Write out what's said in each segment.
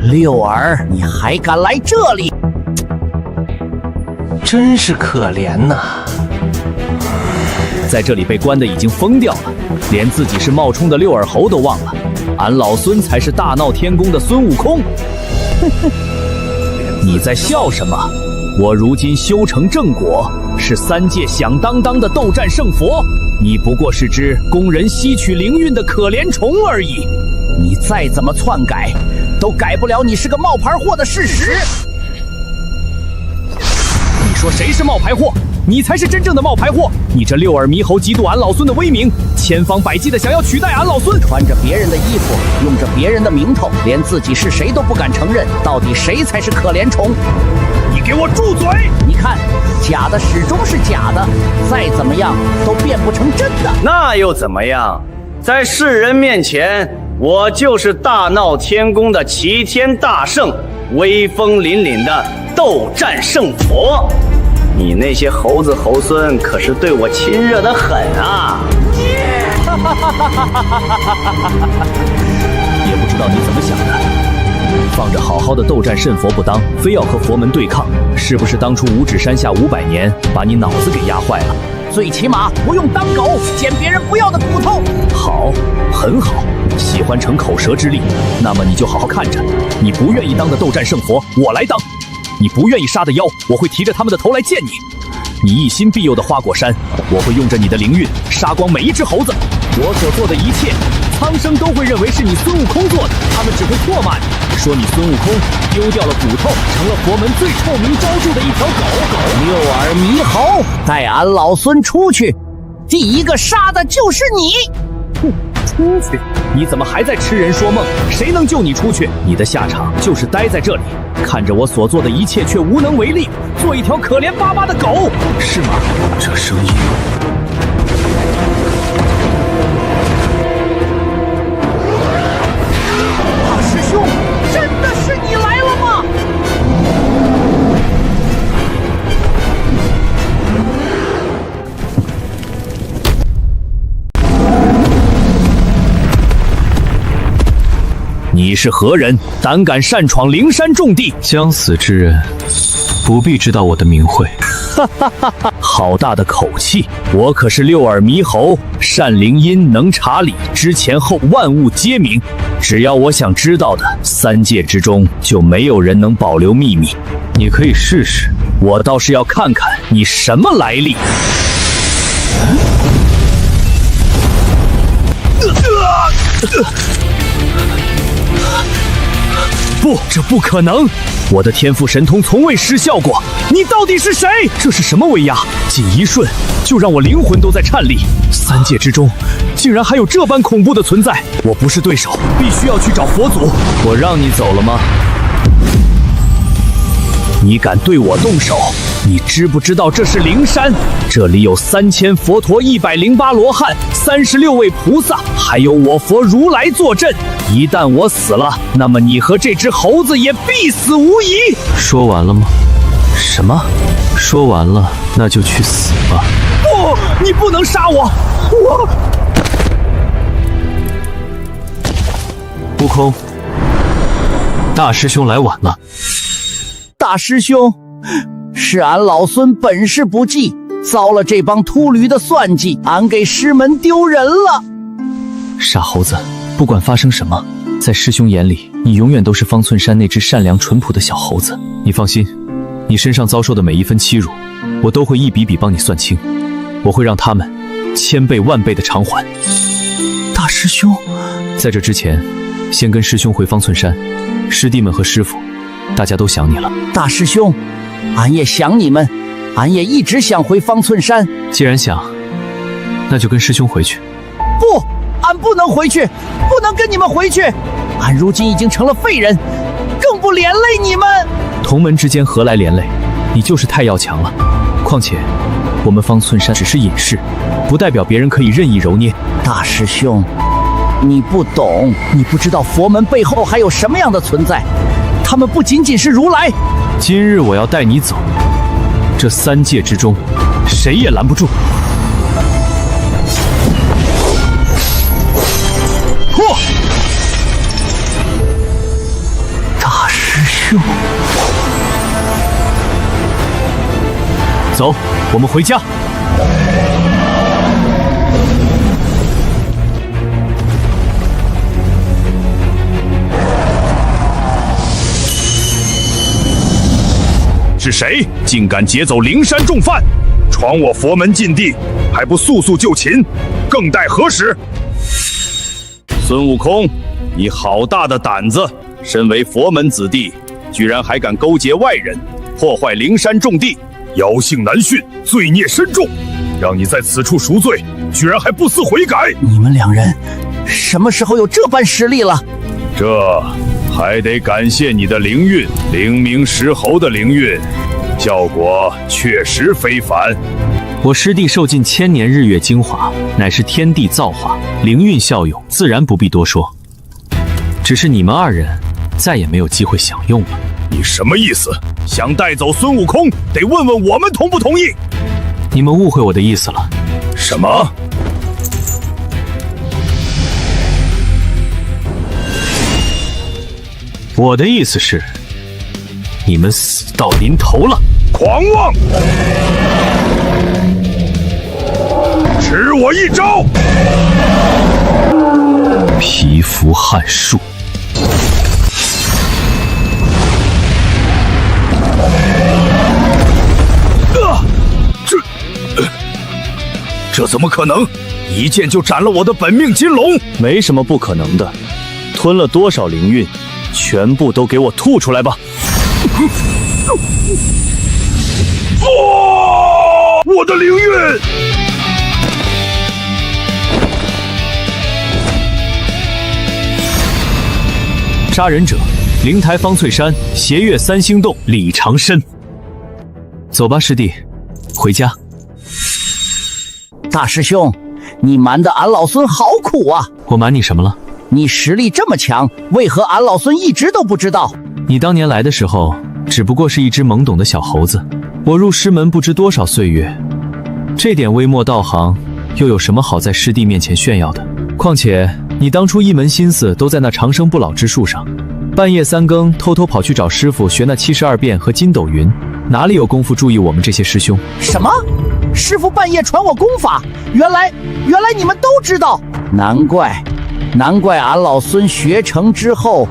六儿，你还敢来这里？真是可怜呐！在这里被关的已经疯掉了，连自己是冒充的六耳猴都忘了。俺老孙才是大闹天宫的孙悟空。你在笑什么？我如今修成正果，是三界响当当的斗战胜佛，你不过是只供人吸取灵韵的可怜虫而已。你再怎么篡改，都改不了你是个冒牌货的事实。你说谁是冒牌货？你才是真正的冒牌货！你这六耳猕猴嫉妒俺老孙的威名，千方百计的想要取代俺老孙，穿着别人的衣服，用着别人的名头，连自己是谁都不敢承认，到底谁才是可怜虫？你给我住嘴！你看，假的始终是假的，再怎么样都变不成真的。那又怎么样？在世人面前，我就是大闹天宫的齐天大圣，威风凛凛的斗战胜佛。你那些猴子猴孙可是对我亲热得很啊！也不知道你怎么想的，放着好好的斗战胜佛不当，非要和佛门对抗，是不是当初五指山下500年把你脑子给压坏了？最起码不用当狗捡别人不要的骨头。好，很好，喜欢逞口舌之力，那么你就好好看着，你不愿意当的斗战胜佛，我来当。你不愿意杀的妖，我会提着他们的头来见你。你一心庇佑的花果山，我会用着你的灵韵杀光每一只猴子。我所做的一切，苍生都会认为是你孙悟空做的，他们只会唾骂你，说你孙悟空丢掉了骨头，成了佛门最臭名昭著的一条狗。六耳猕猴，带俺老孙出去，第一个杀的就是你。出去？你怎么还在痴人说梦？谁能救你出去？你的下场就是待在这里，看着我所做的一切却无能为力，做一条可怜巴巴的狗，是吗？这声音，大师兄，真的是你来了吗？你是何人？胆敢擅闯灵山重地？将死之人不必知道我的名讳。好大的口气！我可是六耳猕猴，善灵音，能查理，知前后，万物皆明。只要我想知道的，三界之中就没有人能保留秘密。你可以试试，我倒是要看看你什么来历。不，这不可能！我的天赋神通从未失效过。你到底是谁？这是什么威压？仅一瞬，就让我灵魂都在颤栗。三界之中，竟然还有这般恐怖的存在！我不是对手，必须要去找佛祖。我让你走了吗？你敢对我动手？你知不知道这是灵山？这里有3000佛陀、108罗汉、36位菩萨，还有我佛如来坐镇。一旦我死了，那么你和这只猴子也必死无疑。说完了吗？什么？说完了，那就去死吧。不，你不能杀我！悟空，大师兄来晚了。大师兄，是俺老孙本事不济，遭了这帮秃驴的算计，俺给师门丢人了。傻猴子，不管发生什么，在师兄眼里，你永远都是方寸山那只善良淳朴的小猴子。你放心，你身上遭受的每一分欺辱，我都会一笔笔帮你算清，我会让他们1000倍万倍的偿还。大师兄，在这之前，先跟师兄回方寸山，师弟们和师傅，大家都想你了。大师兄，俺也想你们，俺也一直想回方寸山。既然想，那就跟师兄回去。不，俺不能回去，不能跟你们回去。俺如今已经成了废人，更不连累你们。同门之间何来连累？你就是太要强了。况且，我们方寸山只是隐士，不代表别人可以任意揉捏。大师兄，你不懂，你不知道佛门背后还有什么样的存在。他们不仅仅是如来。今日我要带你走，这三界之中，谁也拦不住。大兄，走，我们回家。是谁竟敢劫走灵山重犯，闯我佛门禁地，还不速速就擒，更待何时？孙悟空，你好大的胆子！身为佛门子弟，居然还敢勾结外人，破坏灵山重地，妖性难驯，罪孽深重。让你在此处赎罪，居然还不思悔改！你们两人什么时候有这般实力了？这还得感谢你的灵韵，灵明石猴的灵韵，效果确实非凡。我师弟受尽千年日月精华，乃是天地造化，灵韵效用自然不必多说。只是你们二人再也没有机会享用了。你什么意思？想带走孙悟空，得问问我们同不同意。你们误会我的意思了。什么？我的意思是，你们死到临头了。狂妄！吃我一招！皮肤撼树。这怎么可能？一剑就斩了我的本命金龙！没什么不可能的。吞了多少灵韵，全部都给我吐出来吧！我的灵韵！杀人者：灵台方翠山、斜月三星洞李长申。走吧，师弟，回家。大师兄，你瞒得俺老孙好苦啊！我瞒你什么了？你实力这么强，为何俺老孙一直都不知道？你当年来的时候，只不过是一只懵懂的小猴子。我入师门不知多少岁月，这点微末道行，又有什么好在师弟面前炫耀的？况且你当初一门心思都在那长生不老之术上，半夜三更偷偷跑去找师傅学那72变和筋斗云，哪里有功夫注意我们这些师兄？什么？师傅半夜传我功法？原来你们都知道。难怪俺老孙学成之后，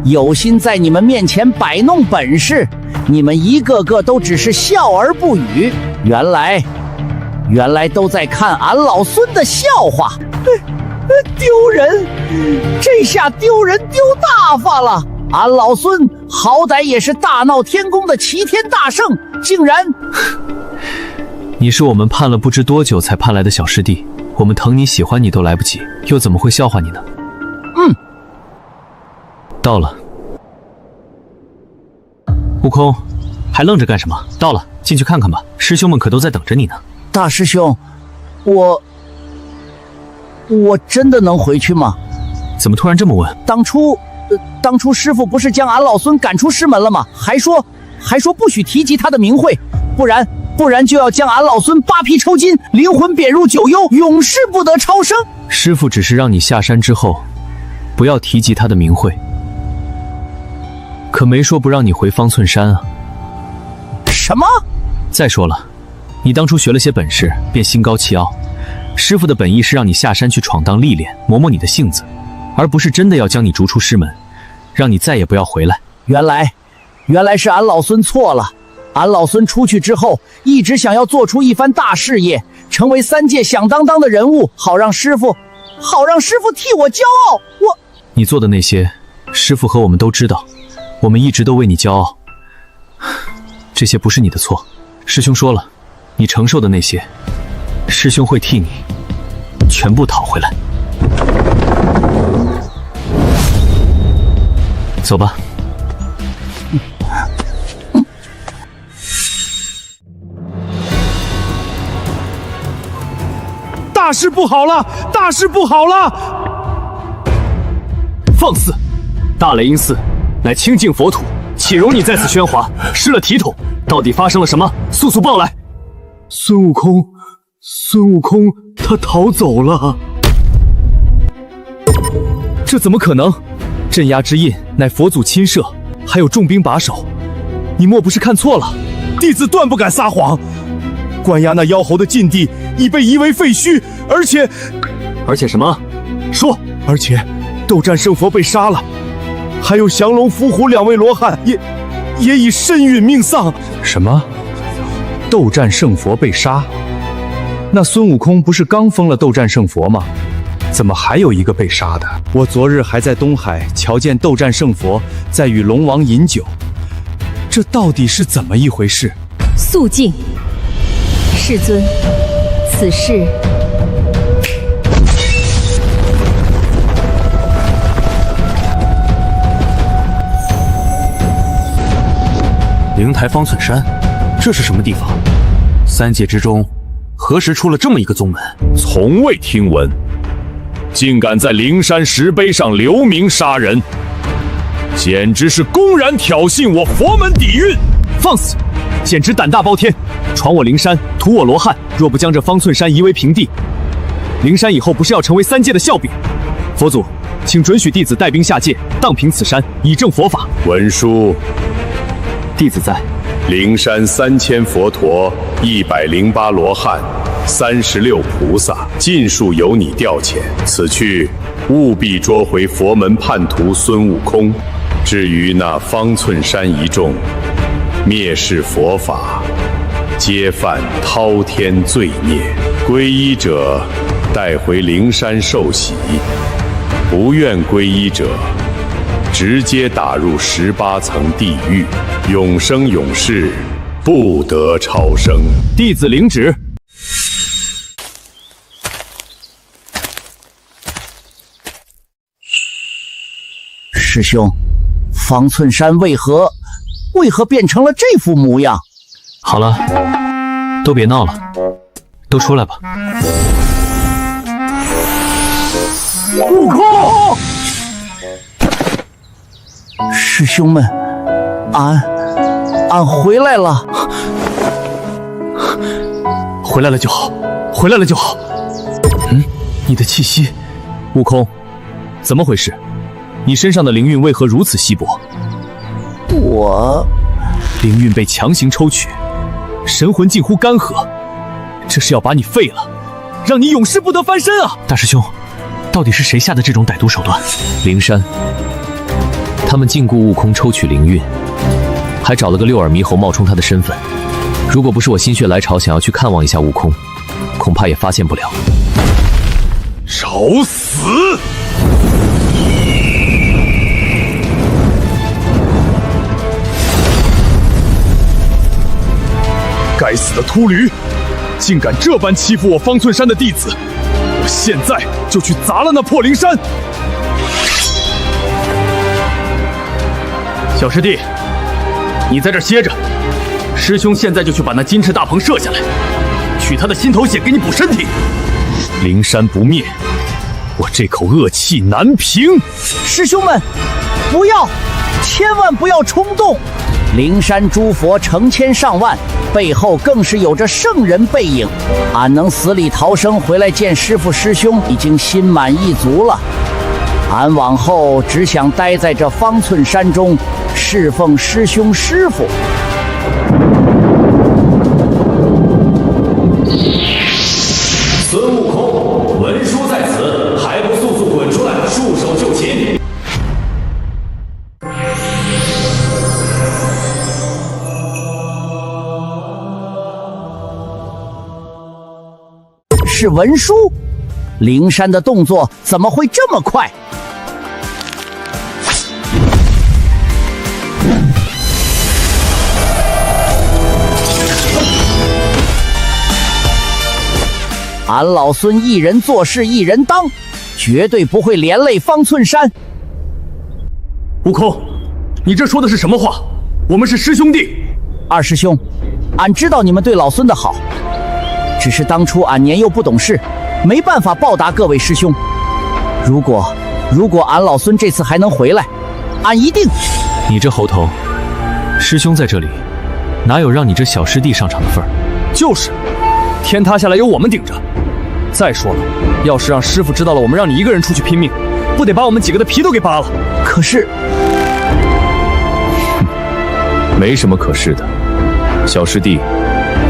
有心在你们面前摆弄本事，你们一个个都只是笑而不语。原来都在看俺老孙的笑话。丢人！这下丢人丢大发了。俺老孙好歹也是大闹天宫的齐天大圣，竟然……你是我们盼了不知多久才盼来的小师弟，我们疼你喜欢你都来不及，又怎么会笑话你呢？到了。悟空，还愣着干什么？到了，进去看看吧，师兄们可都在等着你呢。大师兄，我真的能回去吗？怎么突然这么问？当初师傅不是将俺老孙赶出师门了吗？还说不许提及他的名讳，不然就要将俺老孙扒皮抽筋，灵魂贬入九幽，永世不得超生。师傅只是让你下山之后不要提及他的名讳，可没说不让你回方寸山啊。什么？再说了，你当初学了些本事便心高气傲，师傅的本意是让你下山去闯荡历练，磨磨你的性子，而不是真的要将你逐出师门，让你再也不要回来。原来是俺老孙错了。俺老孙出去之后，一直想要做出一番大事业，成为三界响当当的人物，好让师傅替我骄傲。你做的那些，师傅和我们都知道，我们一直都为你骄傲。这些不是你的错，师兄说了，你承受的那些，师兄会替你全部讨回来。走吧。大事不好了！大事不好了！放肆！大雷音寺乃清净佛土，岂容你在此喧哗，失了体统。到底发生了什么？速速报来！孙悟空他逃走了。这怎么可能？镇压之印乃佛祖亲设，还有重兵把守，你莫不是看错了？弟子断不敢撒谎。关押那妖猴的禁地已被夷为废墟，而且什么？说。而且斗战胜佛被杀了，还有降龙伏虎2位罗汉也已身陨命丧。什么？斗战胜佛被杀？那孙悟空不是刚封了斗战胜佛吗？怎么还有一个被杀的？我昨日还在东海瞧见斗战胜佛在与龙王饮酒，这到底是怎么一回事？肃静，世尊，此事灵台方寸山，这是什么地方？3界之中，何时出了这么一个宗门？从未听闻，竟敢在灵山石碑上留名杀人，简直是公然挑衅我佛门底蕴！放肆！简直胆大包天，闯我灵山，屠我罗汉！若不将这方寸山夷为平地，灵山以后不是要成为3界的笑柄？佛祖，请准许弟子带兵下界，荡平此山，以正佛法。文殊，弟子在。灵山3000佛陀，108罗汉，36菩萨，尽数由你调遣。此去务必捉回佛门叛徒孙悟空。至于那方寸山一众，蔑视佛法，皆犯滔天罪孽。皈依者带回灵山受洗，不愿皈依者直接打入18层地狱，永生永世，不得超生。弟子领旨。师兄，方寸山为何变成了这副模样？好了，都别闹了，都出来吧。悟空！师兄们，俺回来了。回来了就好，回来了就好。你的气息，悟空，怎么回事？你身上的灵韵为何如此稀薄？灵韵被强行抽取，神魂近乎干涸，这是要把你废了，让你永世不得翻身啊！大师兄，到底是谁下的这种歹毒手段？灵山，他们禁锢悟空抽取灵韵，还找了个六耳猕猴冒充他的身份。如果不是我心血来潮想要去看望一下悟空，恐怕也发现不了。找死！该死的秃驴，竟敢这般欺负我方寸山的弟子！我现在就去砸了那破灵山！小师弟，你在这儿歇着，师兄现在就去把那金翅大鹏射下来，取他的心头血给你补身体。灵山不灭，我这口恶气难平。师兄们，不要，千万不要冲动！灵山诸佛成千上万，背后更是有着圣人背影。俺能死里逃生回来见师父师兄，已经心满意足了。俺往后只想待在这方寸山中，侍奉师兄师父。孙悟空，文殊在此，还不速速滚出来，束手就擒！是文殊，灵山的动作怎么会这么快？俺老孙一人做事一人当，绝对不会连累方寸山。悟空，你这说的是什么话？我们是师兄弟。二师兄，俺知道你们对老孙的好，只是当初俺年幼不懂事，没办法报答各位师兄。如果俺老孙这次还能回来，俺一定……你这猴头，师兄在这里，哪有让你这小师弟上场的份儿？就是，天塌下来有我们顶着。再说了，要是让师傅知道了我们让你一个人出去拼命，不得把我们几个的皮都给扒了？可是，没什么可试的。小师弟，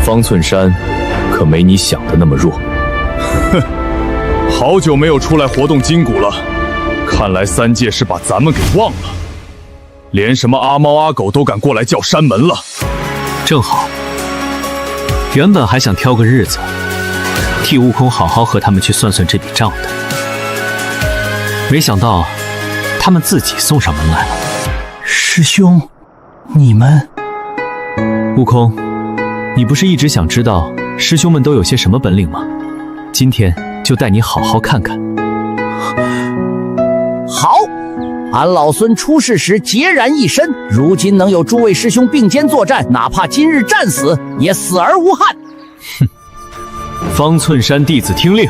方寸山可没你想的那么弱。哼，好久没有出来活动筋骨了，看来三界是把咱们给忘了，连什么阿猫阿狗都敢过来叫山门了。正好，原本还想挑个日子，替悟空好好和他们去算算这笔账的，没想到他们自己送上门来了。师兄，你们……悟空，你不是一直想知道师兄们都有些什么本领吗？今天就带你好好看看。好，俺老孙出世时孑然一身，如今能有诸位师兄并肩作战，哪怕今日战死，也死而无憾。哼，方寸山弟子听令，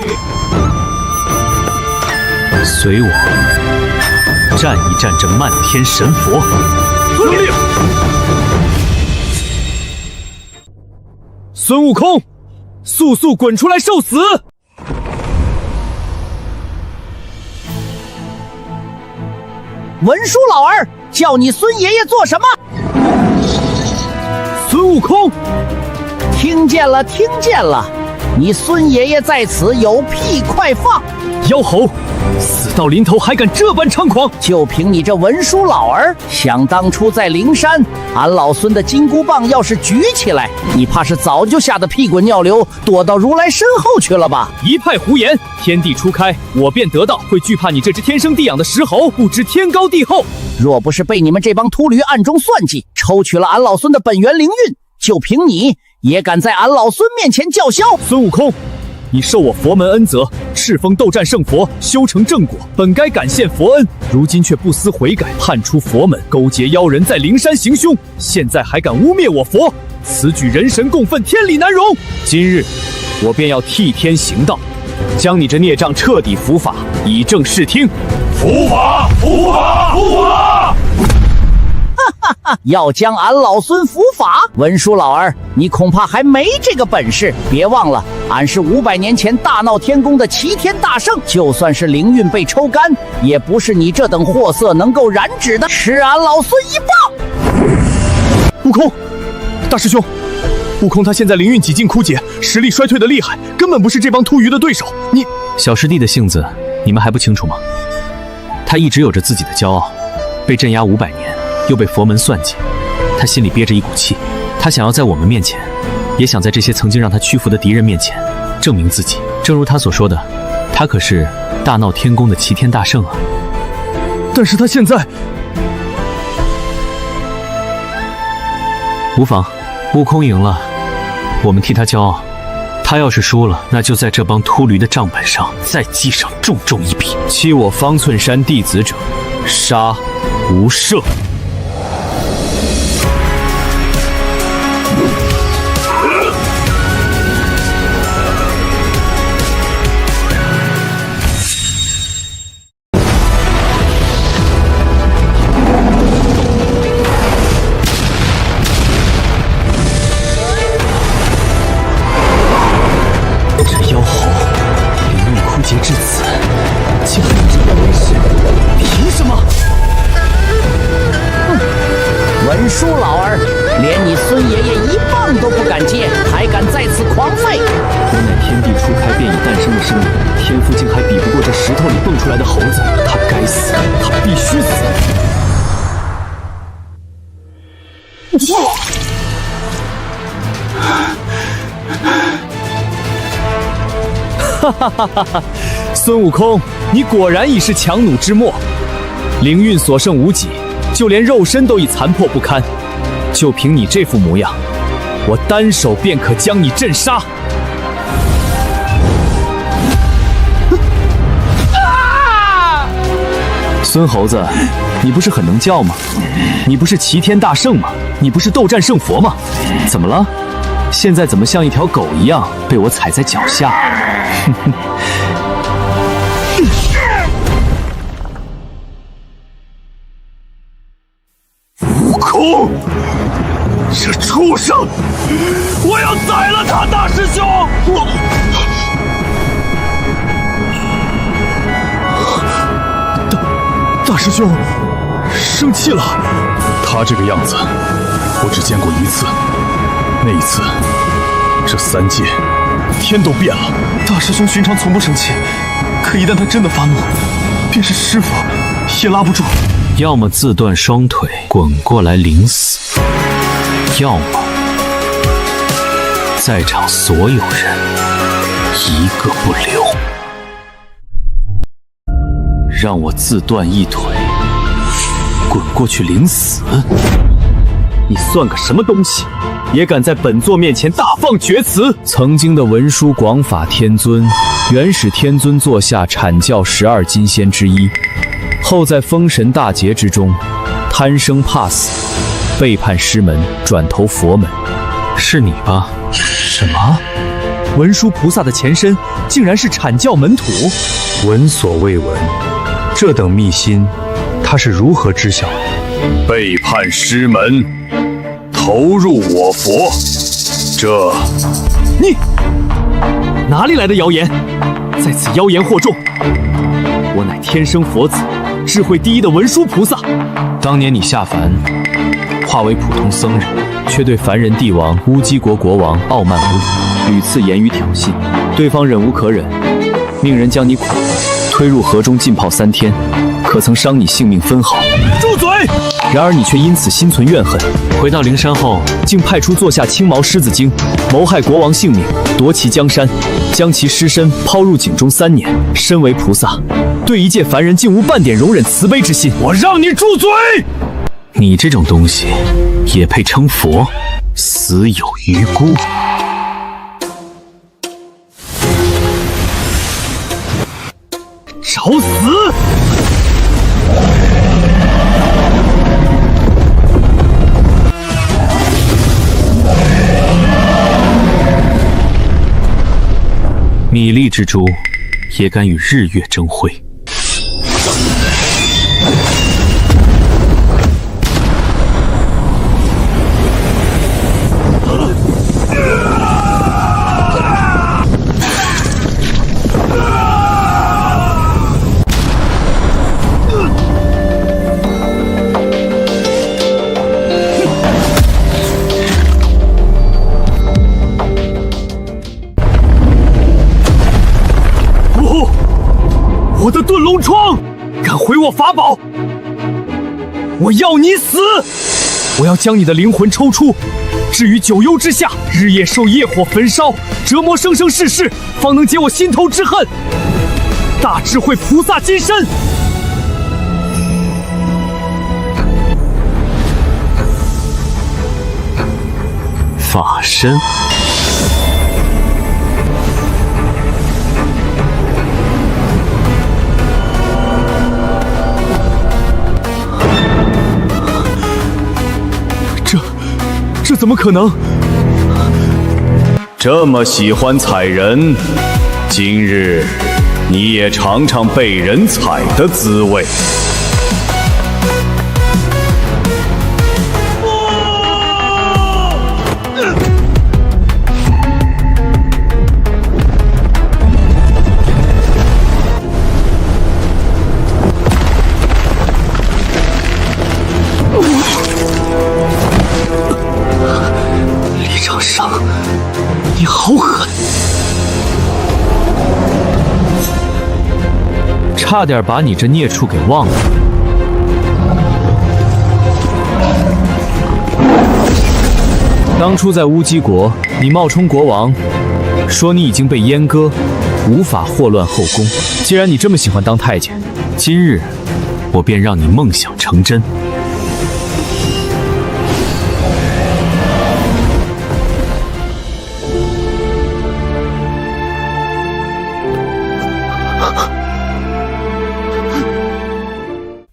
随我战一战这漫天神佛。遵令。孙悟空，速速滚出来受死！文殊老儿，叫你孙爷爷做什么？孙悟空，听见了，听见了，你孙爷爷在此，有屁快放！妖猴，死到临头还敢这般猖狂！就凭你这文殊老儿，想当初在灵山，俺老孙的金箍棒要是举起来，你怕是早就吓得屁滚尿流，躲到如来身后去了吧？一派胡言！天地初开，我便得道，会惧怕你这只天生地养的石猴，不知天高地厚。若不是被你们这帮秃驴暗中算计，抽取了俺老孙的本源灵韵，就凭你也敢在俺老孙面前叫嚣？孙悟空，你受我佛门恩泽，敕封斗战胜佛，修成正果，本该感谢佛恩，如今却不思悔改，叛出佛门，勾结妖人在灵山行凶，现在还敢污蔑我佛，此举人神共愤，天理难容。今日我便要替天行道，将你这孽障彻底伏法，以正视听。伏法，伏法，伏法！要将俺老孙伏法？文殊老儿，你恐怕还没这个本事。别忘了，俺是500年前大闹天宫的齐天大圣，就算是灵韵被抽干，也不是你这等货色能够染指的。吃俺老孙一棒！悟空，大师兄，悟空他现在灵韵几近枯竭，实力衰退的厉害，根本不是这帮秃鱼的对手。你小师弟的性子，你们还不清楚吗？他一直有着自己的骄傲，被镇压500年。又被佛门算计，他心里憋着一股气，他想要在我们面前，也想在这些曾经让他屈服的敌人面前证明自己。正如他所说的，他可是大闹天宫的齐天大圣啊！但是他现在……无妨，悟空赢了，我们替他骄傲；他要是输了，那就在这帮秃驴的账本上再记上重重一笔。欺我方寸山弟子者，杀无赦！文殊老儿，连你孙爷爷一棒都不敢接，还敢在此狂吠！我乃天地初开便已诞生的生灵，天赋竟还比不过这石头里蹦出来的猴子，他该死，他必须死！哈哈哈哈哈！孙悟空，你果然已是强弩之末，灵韵所剩无几。就连肉身都已残破不堪，就凭你这副模样，我单手便可将你震杀。孙猴子，你不是很能叫吗？你不是齐天大圣吗？你不是斗战胜佛吗？怎么了？现在怎么像一条狗一样被我踩在脚下？哼哼。空，这畜生！我要宰了他！大师兄，大师兄生气了。他这个样子，我只见过一次，那一次，这3界天都变了。大师兄寻常从不生气，可一旦他真的发怒，便是师傅也拉不住。要么自断双腿滚过来领死，要么在场所有人一个不留。让我自断一腿，滚过去领死。你算个什么东西，也敢在本座面前大放厥词！曾经的文殊广法天尊，原始天尊座下阐教12金仙之一，后在封神大劫之中贪生怕死，背叛师门，转投佛门。是你吧？什么？文殊菩萨的前身竟然是阐教门徒？闻所未闻，这等秘辛，他是如何知晓的？背叛师门，投入我佛，这你哪里来的谣言？在此妖言惑众！我乃天生佛子，智慧第一的文殊菩萨。当年你下凡，化为普通僧人，却对凡人帝王乌鸡国国王傲慢无礼，屡次言语挑衅，对方忍无可忍，命人将你捆推入河中浸泡3天，可曾伤你性命分毫？住嘴！然而你却因此心存怨恨，回到灵山后，竟派出座下青毛狮子精，谋害国王性命，夺其江山，将其尸身抛入井中3年。身为菩萨，对一介凡人竟无半点容忍慈悲之心。我让你住嘴！你这种东西也配称佛？死有余辜。找死！米粒之珠也敢与日月争辉？我的遁龙疮，敢毁我法宝，我要你死！我要将你的灵魂抽出，置于九幽之下，日夜受业火焚烧，折磨生生世世，方能解我心头之恨。大智慧菩萨金身！法身。这怎么可能？这么喜欢踩人，今日你也尝尝被人踩的滋味。你好狠！差点把你这孽畜给忘了。当初在乌鸡国，你冒充国王，说你已经被阉割，无法祸乱后宫。既然你这么喜欢当太监，今日我便让你梦想成真。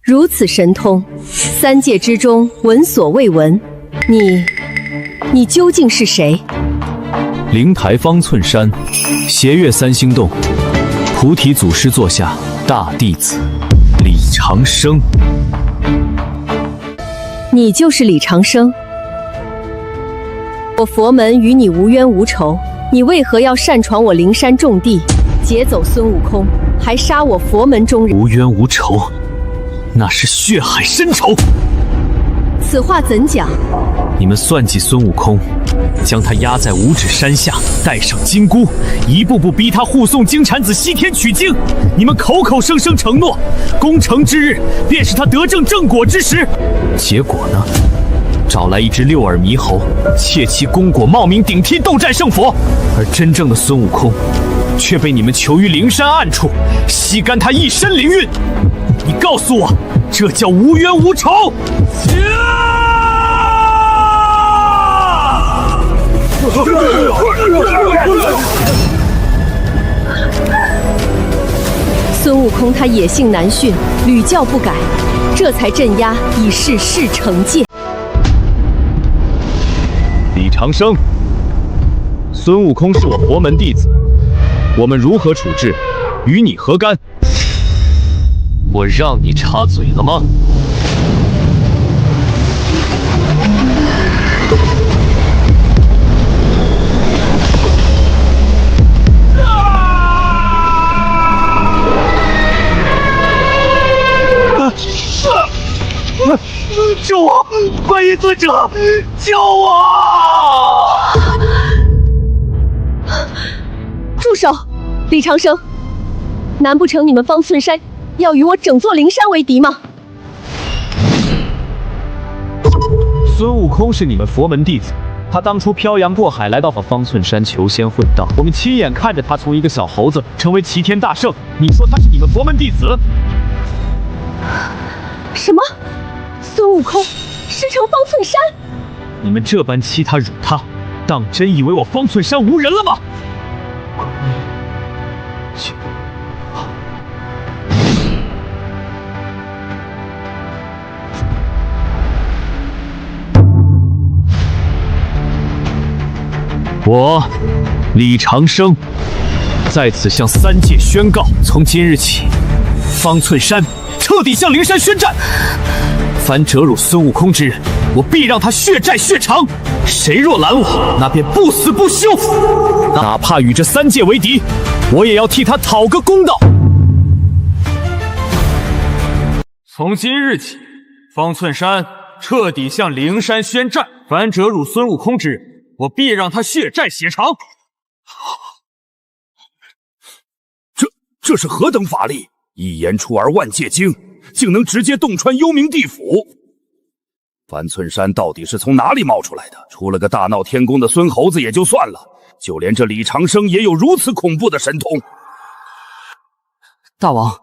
如此神通，3界之中闻所未闻。你究竟是谁？灵台方寸山，斜月3星洞，菩提祖师座下大弟子李长生。你就是李长生？我佛门与你无冤无仇，你为何要擅闯我灵山重地，劫走孙悟空，还杀我佛门中人？无冤无仇，那是血海深仇。此此话怎讲？你们算计孙悟空，将他压在五指山下，带上金箍，一步步逼他护送金蝉子西天取经。你们口口声声承诺，攻城之日便是他得正正果之时。结果呢？找来一只六耳猕猴，窃其功果，冒名顶替斗战胜佛，而真正的孙悟空，却被你们囚于灵山暗处，吸干他一身灵韵。你告诉我，这叫无冤无仇？孙悟空他野性难驯，屡教不改，这才镇压，以示事惩戒。李长生，孙悟空是我佛门弟子，我们如何处置，与你何干？我让你插嘴了吗？救我！观音尊者，救我！住手！李长生，难不成你们方寸山要与我整座灵山为敌吗？孙悟空是你们佛门弟子，他当初漂洋过海来到方寸山求仙混道，我们亲眼看着他从一个小猴子成为齐天大圣。你说他是你们佛门弟子？什么？孙悟空师承方寸山？你们这般欺他辱他，当真以为我方寸山无人了吗？我李长生在此向三界宣告，从今日起，方寸山彻底向灵山宣战。凡折辱孙悟空之人，我必让他血债血偿。谁若拦我，那便不死不休。哪怕与这三界为敌，我也要替他讨个公道。从今日起，方寸山彻底向灵山宣战。凡折辱孙悟空之人，我必让他血债血偿。这是何等法力？一言出而万界惊，竟能直接洞穿幽冥地府。方寸山到底是从哪里冒出来的？出了个大闹天宫的孙猴子也就算了，就连这李长生也有如此恐怖的神通。大王，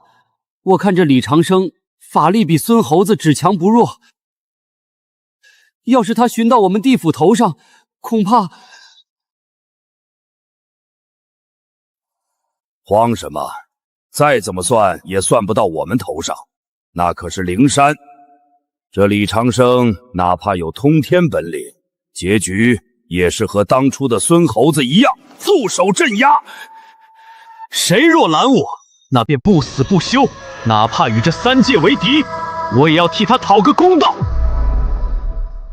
我看这李长生法力比孙猴子只强不弱，要是他寻到我们地府头上，恐怕……慌什么？再怎么算也算不到我们头上，那可是灵山。这李长生哪怕有通天本领，结局也是和当初的孙猴子一样，束手镇压。谁若拦我，那便不死不休。哪怕与这三界为敌，我也要替他讨个公道。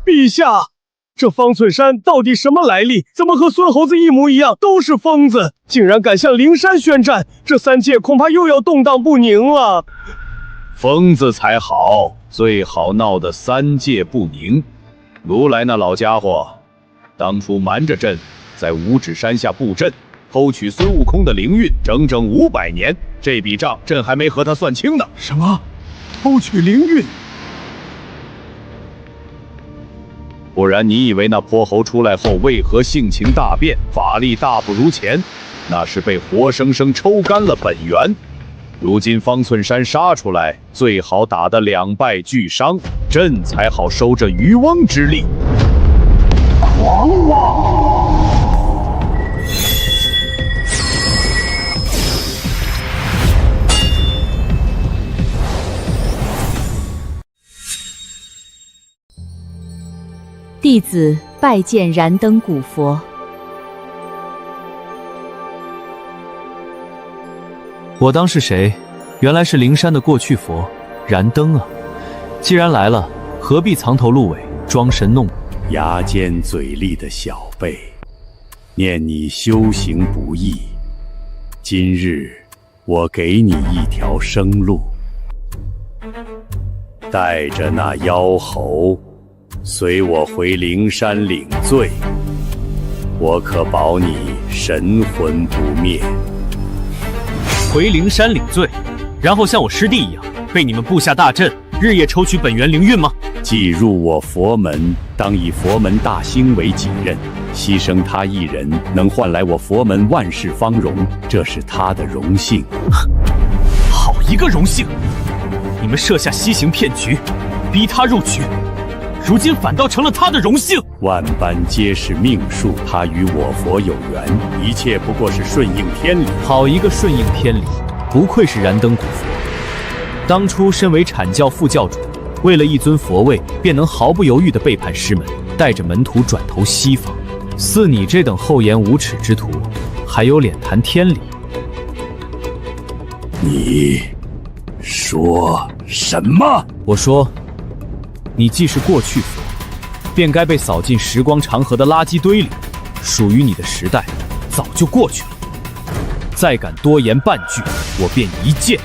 陛下，这方寸山到底什么来历？怎么和孙猴子一模一样，都是疯子，竟然敢向灵山宣战？这三界恐怕又要动荡不宁了。疯子才好，最好闹得三界不宁。如来那老家伙，当初瞒着朕，在五指山下布阵，偷取孙悟空的灵韵，整整500年。这笔账朕还没和他算清呢。什么？偷取灵韵？不然你以为那泼猴出来后为何性情大变，法力大不如前？那是被活生生抽干了本源。如今方寸山杀出来，最好打得2败俱伤，朕才好收这渔翁之利。狂妄！弟子拜见燃灯古佛。我当是谁？原来是灵山的过去佛燃灯啊！既然来了，何必藏头露尾，装神弄鬼？牙尖嘴利的小辈，念你修行不易，今日我给你一条生路，带着那妖猴随我回灵山领罪，我可保你神魂不灭。回灵山领罪，然后像我师弟一样被你们布下大阵，日夜抽取本源灵韵吗？既入我佛门，当以佛门大兴为己任，牺牲他一人，能换来我佛门万世芳荣，这是他的荣幸。好一个荣幸！你们设下西行骗局，逼他入局，如今反倒成了他的荣幸。万般皆是命数，他与我佛有缘，一切不过是顺应天理。好一个顺应天理，不愧是燃灯古佛。当初身为阐教副教主，为了一尊佛位，便能毫不犹豫地背叛师门，带着门徒转投西方。似你这等厚颜无耻之徒，还有脸谈天理？你说什么？我说，你既是过去佛，便该被扫进时光长河的垃圾堆里。属于你的时代早就过去了，再敢多言半句，我便一剑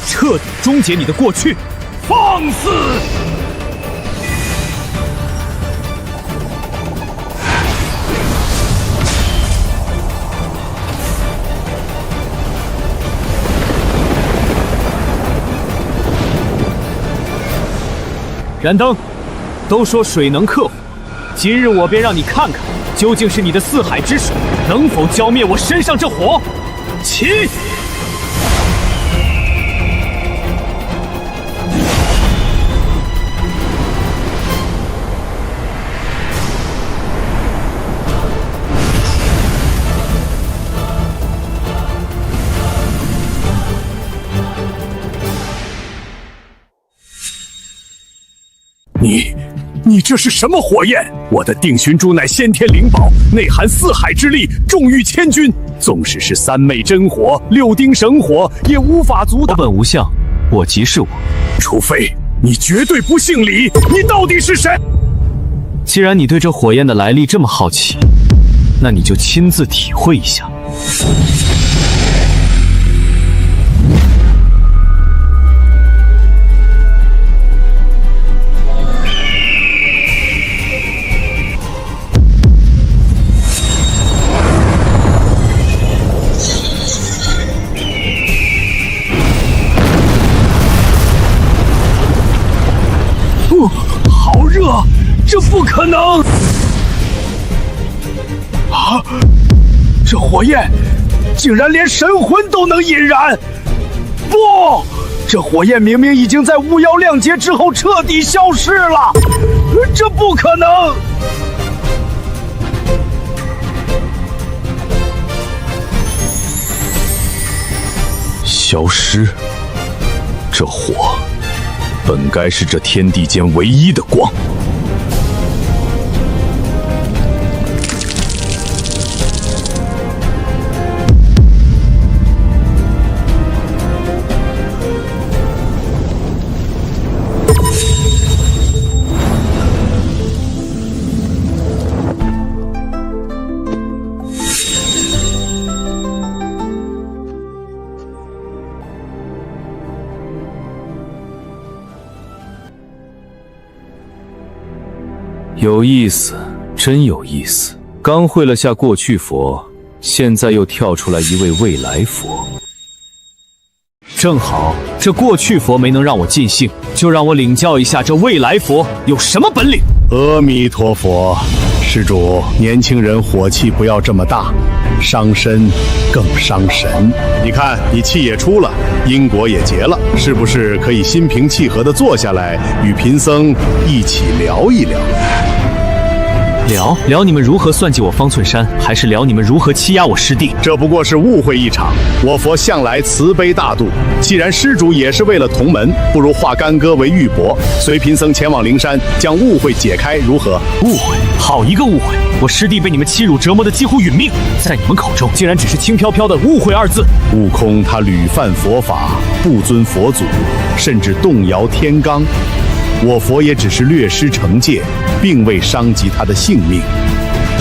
彻底终结你的过去。放肆！燃灯，都说水能克火，今日我便让你看看，究竟是你的四海之水能否浇灭我身上这火。起！你这是什么火焰？我的定寻珠乃先天灵宝，内含四海之力，重御千钧。纵使是三昧真火、六丁神火，也无法阻挡。我本无相，我即是我。除非你绝对不姓李，你到底是谁？既然你对这火焰的来历这么好奇，那你就亲自体会一下。好热，这不可能！啊，这火焰竟然连神魂都能引燃！不，这火焰明明已经在巫妖亮劫之后彻底消失了，这不可能！消失？这火本该是这天地间唯一的光。有意思，真有意思。刚会了下过去佛，现在又跳出来一位未来佛。正好这过去佛没能让我尽兴，就让我领教一下这未来佛有什么本领。阿弥陀佛，施主，年轻人火气不要这么大，伤身更伤神。你看，你气也出了，因果也结了，是不是可以心平气和地坐下来，与贫僧一起聊一聊？聊你们如何算计我方寸山，还是聊你们如何欺压我师弟？这不过是误会一场。我佛向来慈悲大度，既然施主也是为了同门，不如化干戈为玉帛，随贫僧前往灵山，将误会解开，如何？误会？好一个误会！我师弟被你们欺辱折磨得几乎殒命，在你们口中竟然只是轻飘飘的误会二字。悟空他屡犯佛法，不尊佛祖，甚至动摇天罡。我佛也只是略施惩戒，并未伤及他的性命。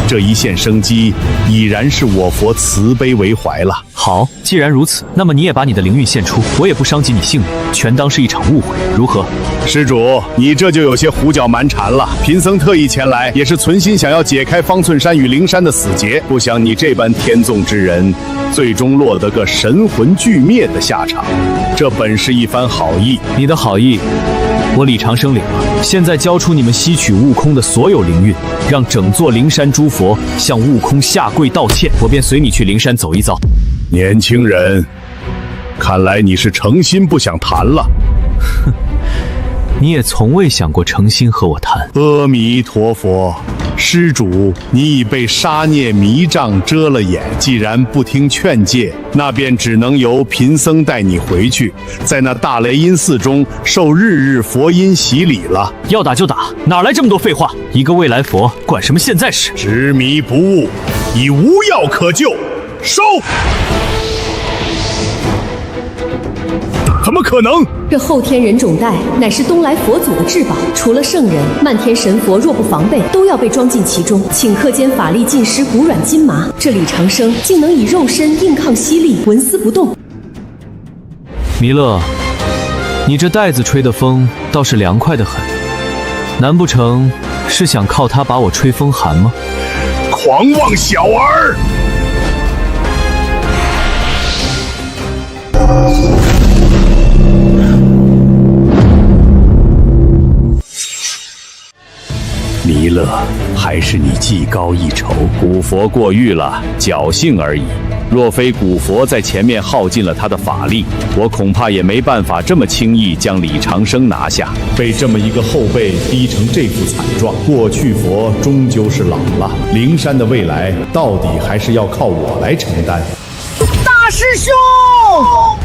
这一线生机，已然是我佛慈悲为怀了。好，既然如此，那么你也把你的灵韵献出，我也不伤及你性命，全当是一场误会，如何？施主，你这就有些胡搅蛮缠了。贫僧特意前来，也是存心想要解开方寸山与灵山的死结，不想你这般天纵之人，最终落得个神魂俱灭的下场。这本是一番好意，你的好意，我李长生领了。现在交出你们吸取悟空的所有灵韵，让整座灵山诸佛向悟空下跪道歉，我便随你去灵山走一遭。年轻人，看来你是诚心不想谈了。哼，你也从未想过诚心和我谈。阿弥陀佛，施主，你已被杀孽迷障遮了眼，既然不听劝诫，那便只能由贫僧带你回去，在那大雷音寺中受日日佛音洗礼了。要打就打，哪来这么多废话？一个未来佛，管什么现在事？执迷不悟，已无药可救，收！怎么可能？这后天人种袋乃是东来佛祖的至宝，除了圣人，漫天神佛若不防备，都要被装进其中。顷刻间法力尽失，骨软筋麻。这李长生竟能以肉身硬抗吸力，纹丝不动。弥勒，你这袋子吹的风倒是凉快的很，难不成是想靠它把我吹风寒吗？狂妄小儿！弥勒，还是你技高一筹。古佛过誉了，侥幸而已。若非古佛在前面耗尽了他的法力，我恐怕也没办法这么轻易将李长生拿下。被这么一个后辈逼成这副惨状，过去佛终究是老了，灵山的未来到底还是要靠我来承担。大师兄，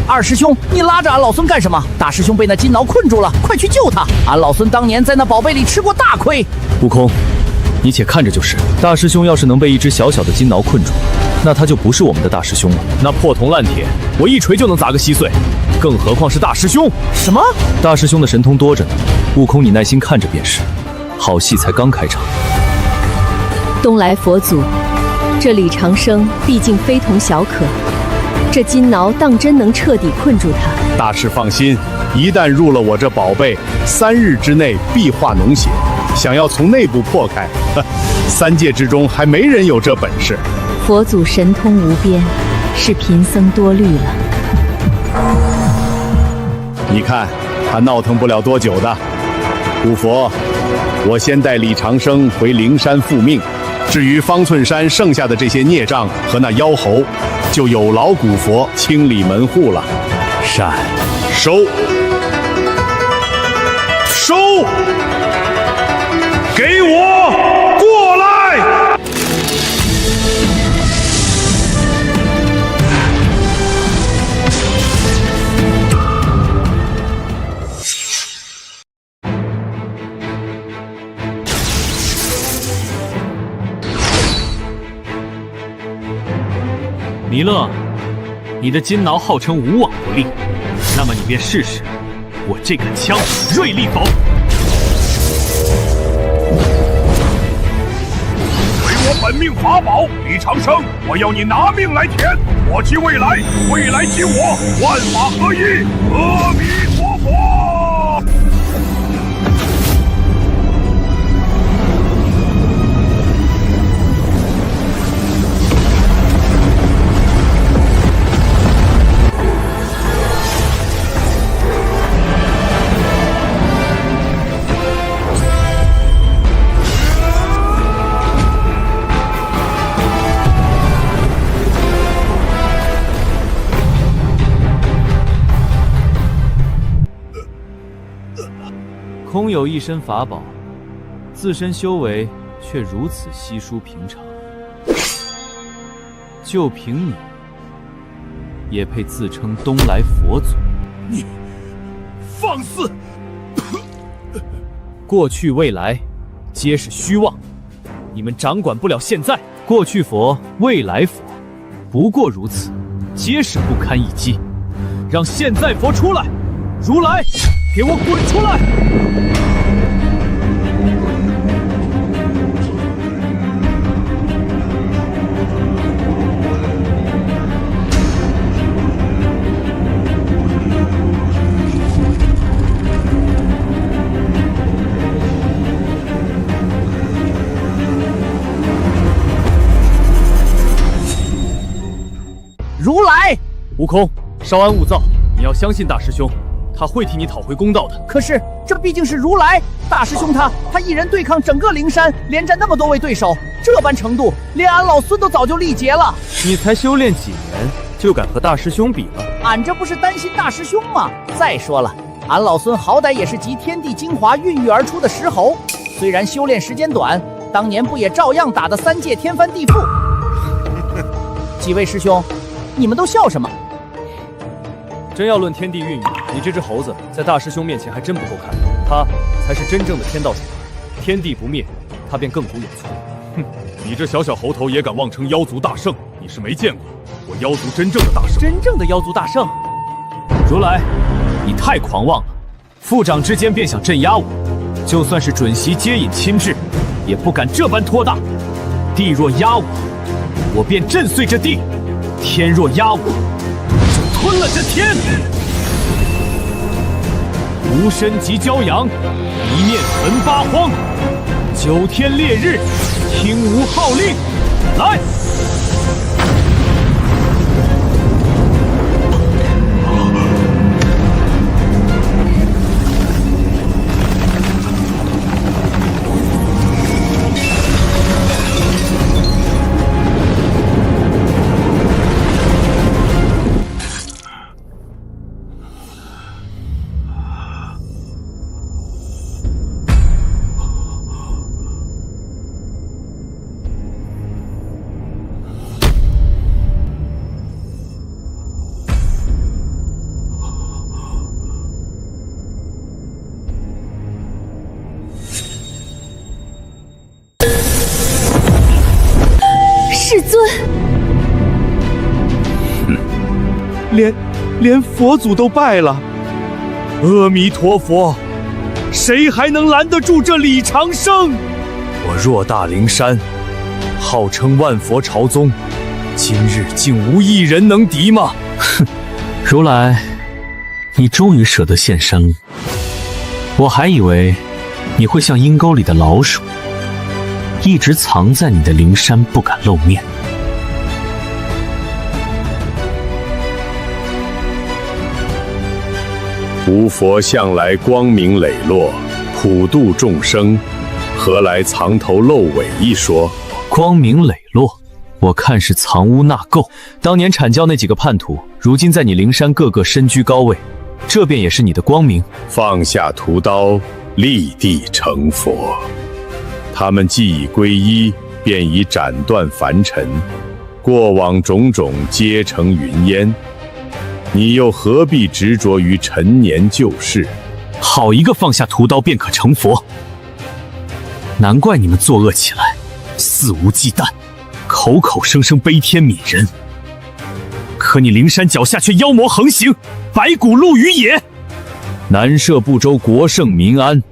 二师兄，你拉着俺老孙干什么？大师兄被那金挠困住了，快去救他！俺老孙当年在那宝贝里吃过大亏。悟空，你且看着就是。大师兄要是能被一只小小的金挠困住，那他就不是我们的大师兄了。那破铜烂铁，我一锤就能砸个稀碎，更何况是大师兄？什么？大师兄的神通多着呢。悟空，你耐心看着便是。好戏才刚开场。东来佛祖，这李长生毕竟非同小可，这金挠当真能彻底困住他。大师放心，一旦入了我这宝贝，3日之内必化脓血。想要从内部破开，3界之中还没人有这本事。佛祖神通无边，是贫僧多虑了。你看，他闹腾不了多久的。古佛，我先带李长生回灵山复命，至于方寸山剩下的这些孽障和那妖猴，就有劳古佛清理门户了。善，收，收，给我过来！弥勒，你的金挠号称无往不利，那么你便试试我这杆枪锐利否？给我本命法宝李长生，我要你拿命来填！我即未来，未来即我，万法合一，阿弥陀佛！空有一身法宝，自身修为却如此稀疏平常，就凭你，也配自称东来佛祖？你放肆！过去未来，皆是虚妄，你们掌管不了现在。过去佛，未来佛，不过如此，皆是不堪一击。让现在佛出来！如来，给我滚出来！如来！悟空，稍安勿躁，你要相信大师兄，他会替你讨回公道的。可是这毕竟是如来大师兄他一人对抗整个灵山，连战那么多位对手，这般程度，连俺老孙都早就力竭了。你才修炼几年，就敢和大师兄比了？俺这不是担心大师兄吗？再说了，俺老孙好歹也是集天地精华孕育而出的石猴，虽然修炼时间短，当年不也照样打得三界天翻地覆？几位师兄，你们都笑什么？真要论天地运营，你这只猴子在大师兄面前还真不够看，他才是真正的天道主，天地不灭，他便亘古永存。哼，你这小猴头也敢妄称妖族大圣，你是没见过我妖族真正的大圣。真正的妖族大圣？如来，你太狂妄了，父长之间便想镇压我，就算是准席接引亲至，也不敢这般托大。地若压我，我便震碎这地；天若压我，吞了这天，无身即骄阳，一面焚八荒。9天烈日，听吾号令，来！世尊，连佛祖都败了，阿弥陀佛，谁还能拦得住这李长生？我偌大灵山，号称万佛朝宗，今日竟无一人能敌吗？哼，如来，你终于舍得现身了。我还以为你会像阴沟里的老鼠，一直藏在你的灵山不敢露面。吾佛向来光明磊落，普度众生，何来藏头露尾一说？光明磊落，我看是藏污纳垢。当年阐教那几个叛徒，如今在你灵山个个身居高位，这便也是你的光明。放下屠刀，立地成佛。他们既已皈依，便已斩断凡尘，过往种种皆成云烟。你又何必执着于陈年旧事？好一个放下屠刀便可成佛！难怪你们作恶起来肆无忌惮，口口声声悲天悯人，可你灵山脚下却妖魔横行，白骨露于野。南摄部洲国盛民安，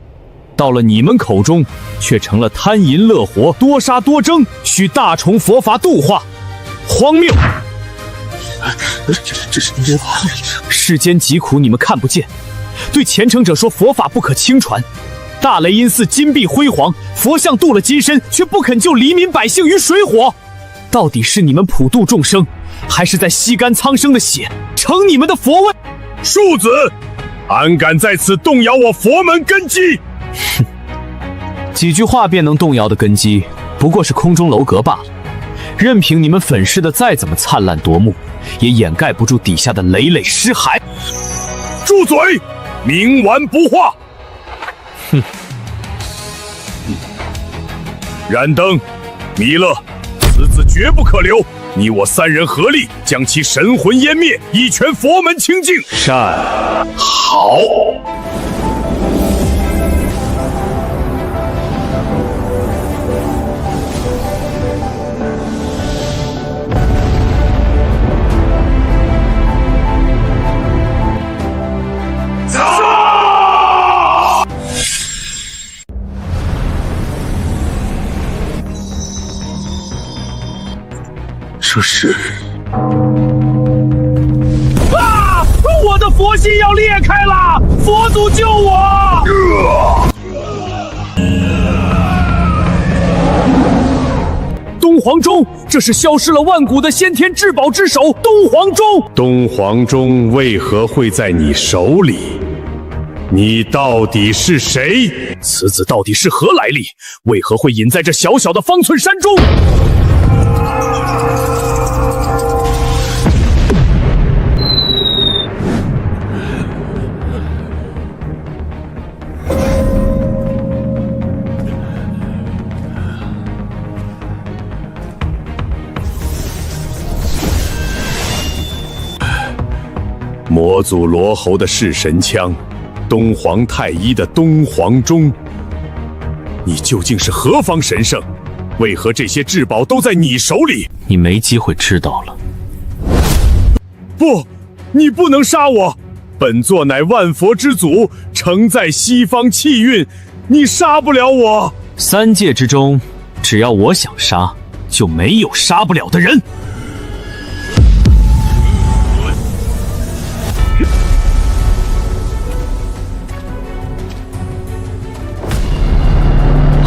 到了你们口中却成了贪淫乐活，多杀多争，需大重佛法度化，荒谬！这是佛法，世间疾苦你们看不见，对虔诚者说佛法不可轻传。大雷音寺金碧辉煌，佛像镀了金身，却不肯救黎民百姓于水火。到底是你们普度众生，还是在吸干苍生的血，成你们的佛位？庶子，安敢在此动摇我佛门根基？哼，几句话便能动摇的根基，不过是空中楼阁罢了。任凭你们粉饰的再怎么灿烂夺目，也掩盖不住底下的累累尸骸。住嘴！冥顽不化！哼！燃灯，弥勒，此子绝不可留！你我3人合力，将其神魂湮灭，以全佛门清净。善，好。这是啊！我的佛心要裂开了，佛祖救我！东东皇钟，这是消失了万古的先天至宝之首东皇钟。东皇钟为何会在你手里？你到底是谁？此子到底是何来历？为何会隐在这小小的方寸山中？魔祖罗侯的弑神枪，东皇太一的东皇钟，你究竟是何方神圣？为何这些至宝都在你手里？你没机会知道了。不，你不能杀我！本座乃万佛之祖，承载西方气运，你杀不了我。三界之中，只要我想杀，就没有杀不了的人。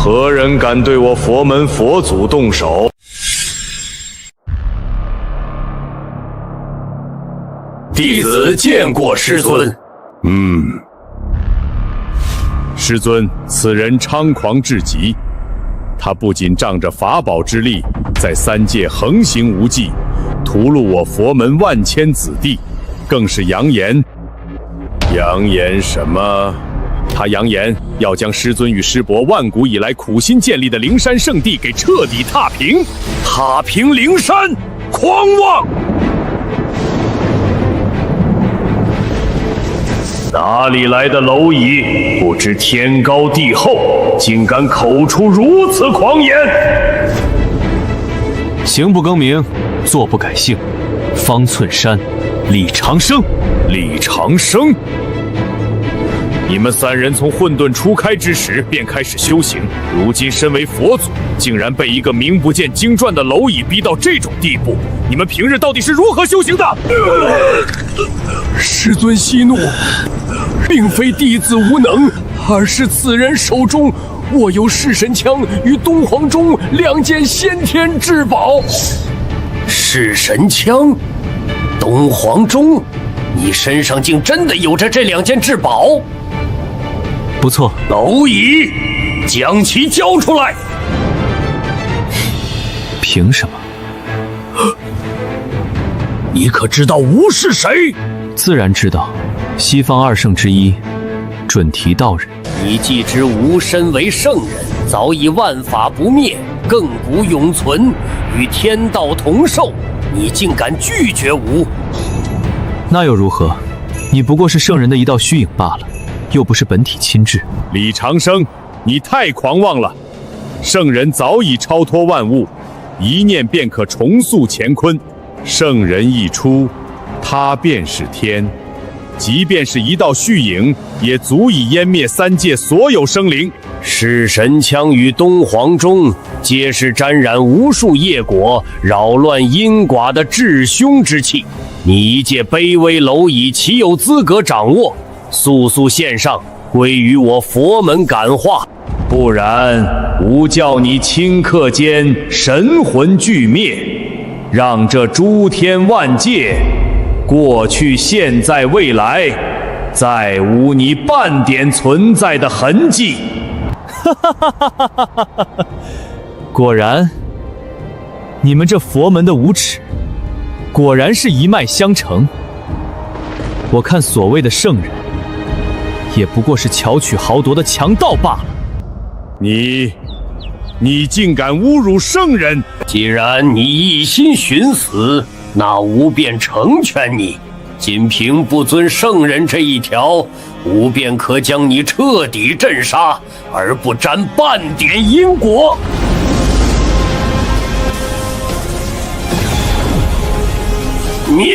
何人敢对我佛门佛祖动手？弟子见过师尊。师尊，此人猖狂至极，他不仅仗着法宝之力，在三界横行无忌，屠戮我佛门万千子弟，更是扬言什么？他扬言要将师尊与师伯万古以来苦心建立的灵山圣地给彻底踏平，踏平灵山，狂妄！哪里来的蝼蚁？不知天高地厚，竟敢口出如此狂言！行不更名，坐不改姓，方寸山，李长生。李长生，你们三人从混沌初开之时便开始修行，如今身为佛祖，竟然被一个名不见经传的蝼蚁逼到这种地步，你们平日到底是如何修行的？师尊息怒，并非弟子无能，而是此人手中握有弑神枪与东皇钟两件先天至宝。弑神枪，东皇钟，你身上竟真的有着这两件至宝？不错，蝼蚁，将其交出来！凭什么？你可知道吾是谁？自然知道，西方二圣之一，准提道人。你既知吾身为圣人，早已万法不灭，亘古永存，与天道同寿，你竟敢拒绝吾？那又如何？你不过是圣人的一道虚影罢了，又不是本体亲至。李长生，你太狂妄了！圣人早已超脱万物，一念便可重塑乾坤。圣人一出，他便是天，即便是一道虚影，也足以湮灭三界所有生灵。弑神枪与东皇钟，皆是沾染无数业果、扰乱因quả的至凶之气。你一介卑微蝼蚁，岂有资格掌握？速速献上，归于我佛门感化，不然吾叫你顷刻间神魂俱灭，让这诸天万界，过去、现在、未来，再无你半点存在的痕迹。果然，你们这佛门的无耻，果然是一脉相承。我看所谓的圣人，也不过是巧取豪夺的强盗罢了。你竟敢侮辱圣人！既然你一心寻死，那吾便成全你。仅凭不尊圣人这一条，吾便可将你彻底镇杀，而不沾半点因果。灭！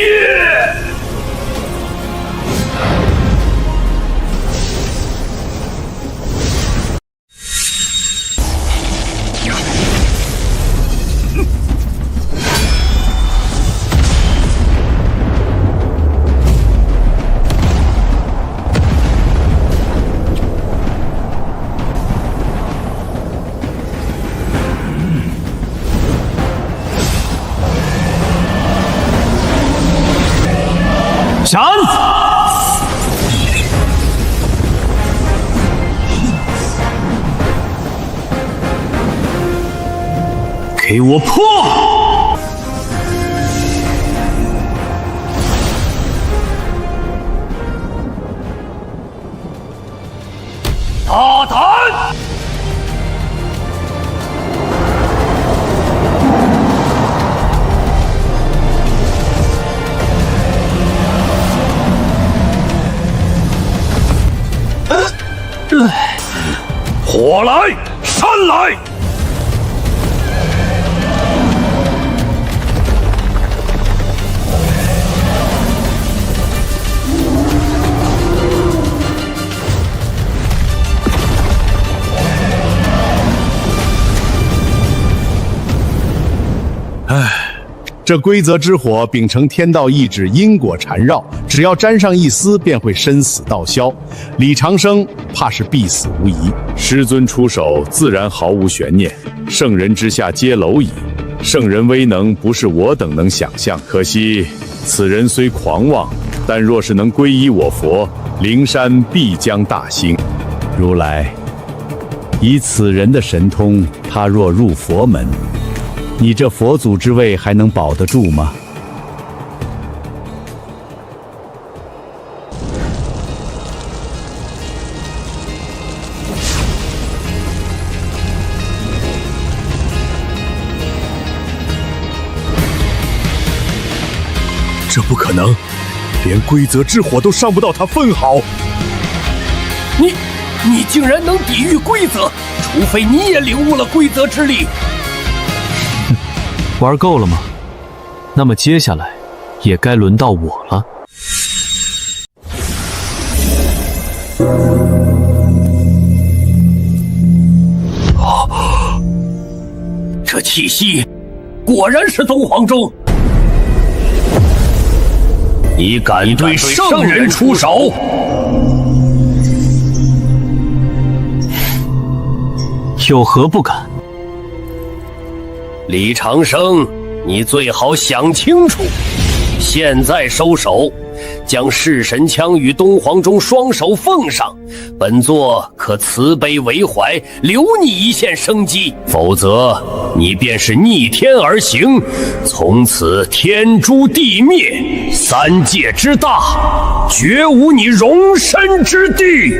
给我破！大胆！火来，山来！这规则之火秉承天道意志，因果缠绕，只要沾上一丝，便会身死道消。李长生怕是必死无疑。师尊出手，自然毫无悬念。圣人之下皆蝼蚁，圣人威能不是我等能想象。可惜此人虽狂妄，但若是能皈依我佛，灵山必将大兴。如来，以此人的神通，他若入佛门，你这佛祖之位还能保得住吗？这不可能，连规则之火都上不到他分毫。你竟然能抵御规则，除非你也领悟了规则之力。玩够了吗？那么接下来也该轮到我了。这气息果然是东皇钟。你敢对圣人出手？有何不敢？李长生，你最好想清楚，现在收手，将弑神枪与东皇钟双手奉上，本座可慈悲为怀，留你一线生机；否则，你便是逆天而行，从此天诛地灭，三界之大，绝无你容身之地。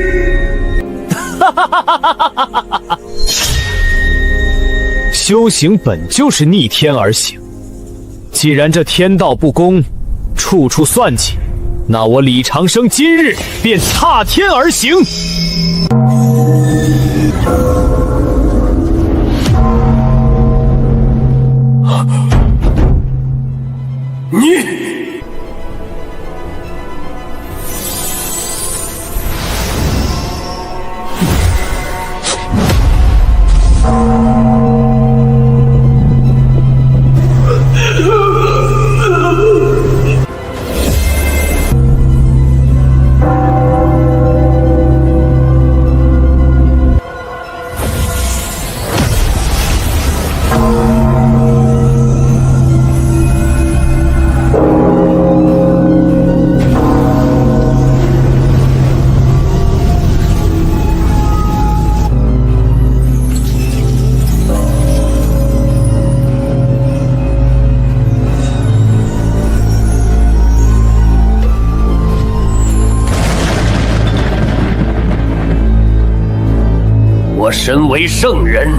修行本就是逆天而行，既然这天道不公，处处算计，那我李长生今日便踏天而行。你我身为圣人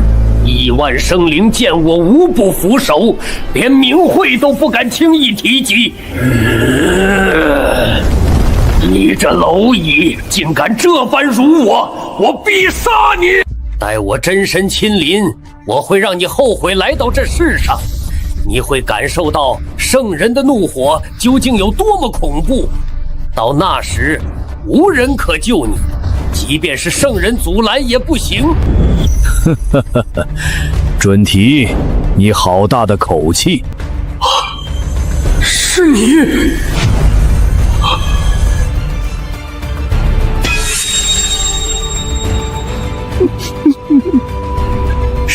，1万生灵见我无不俯首，连名讳都不敢轻易提及。你这蝼蚁竟敢这般辱我，我必杀你！待我真身亲临，我会让你后悔来到这世上，你会感受到圣人的怒火究竟有多么恐怖。到那时，无人可救你。即便是圣人阻拦也不行。准提，你好大的口气！是你！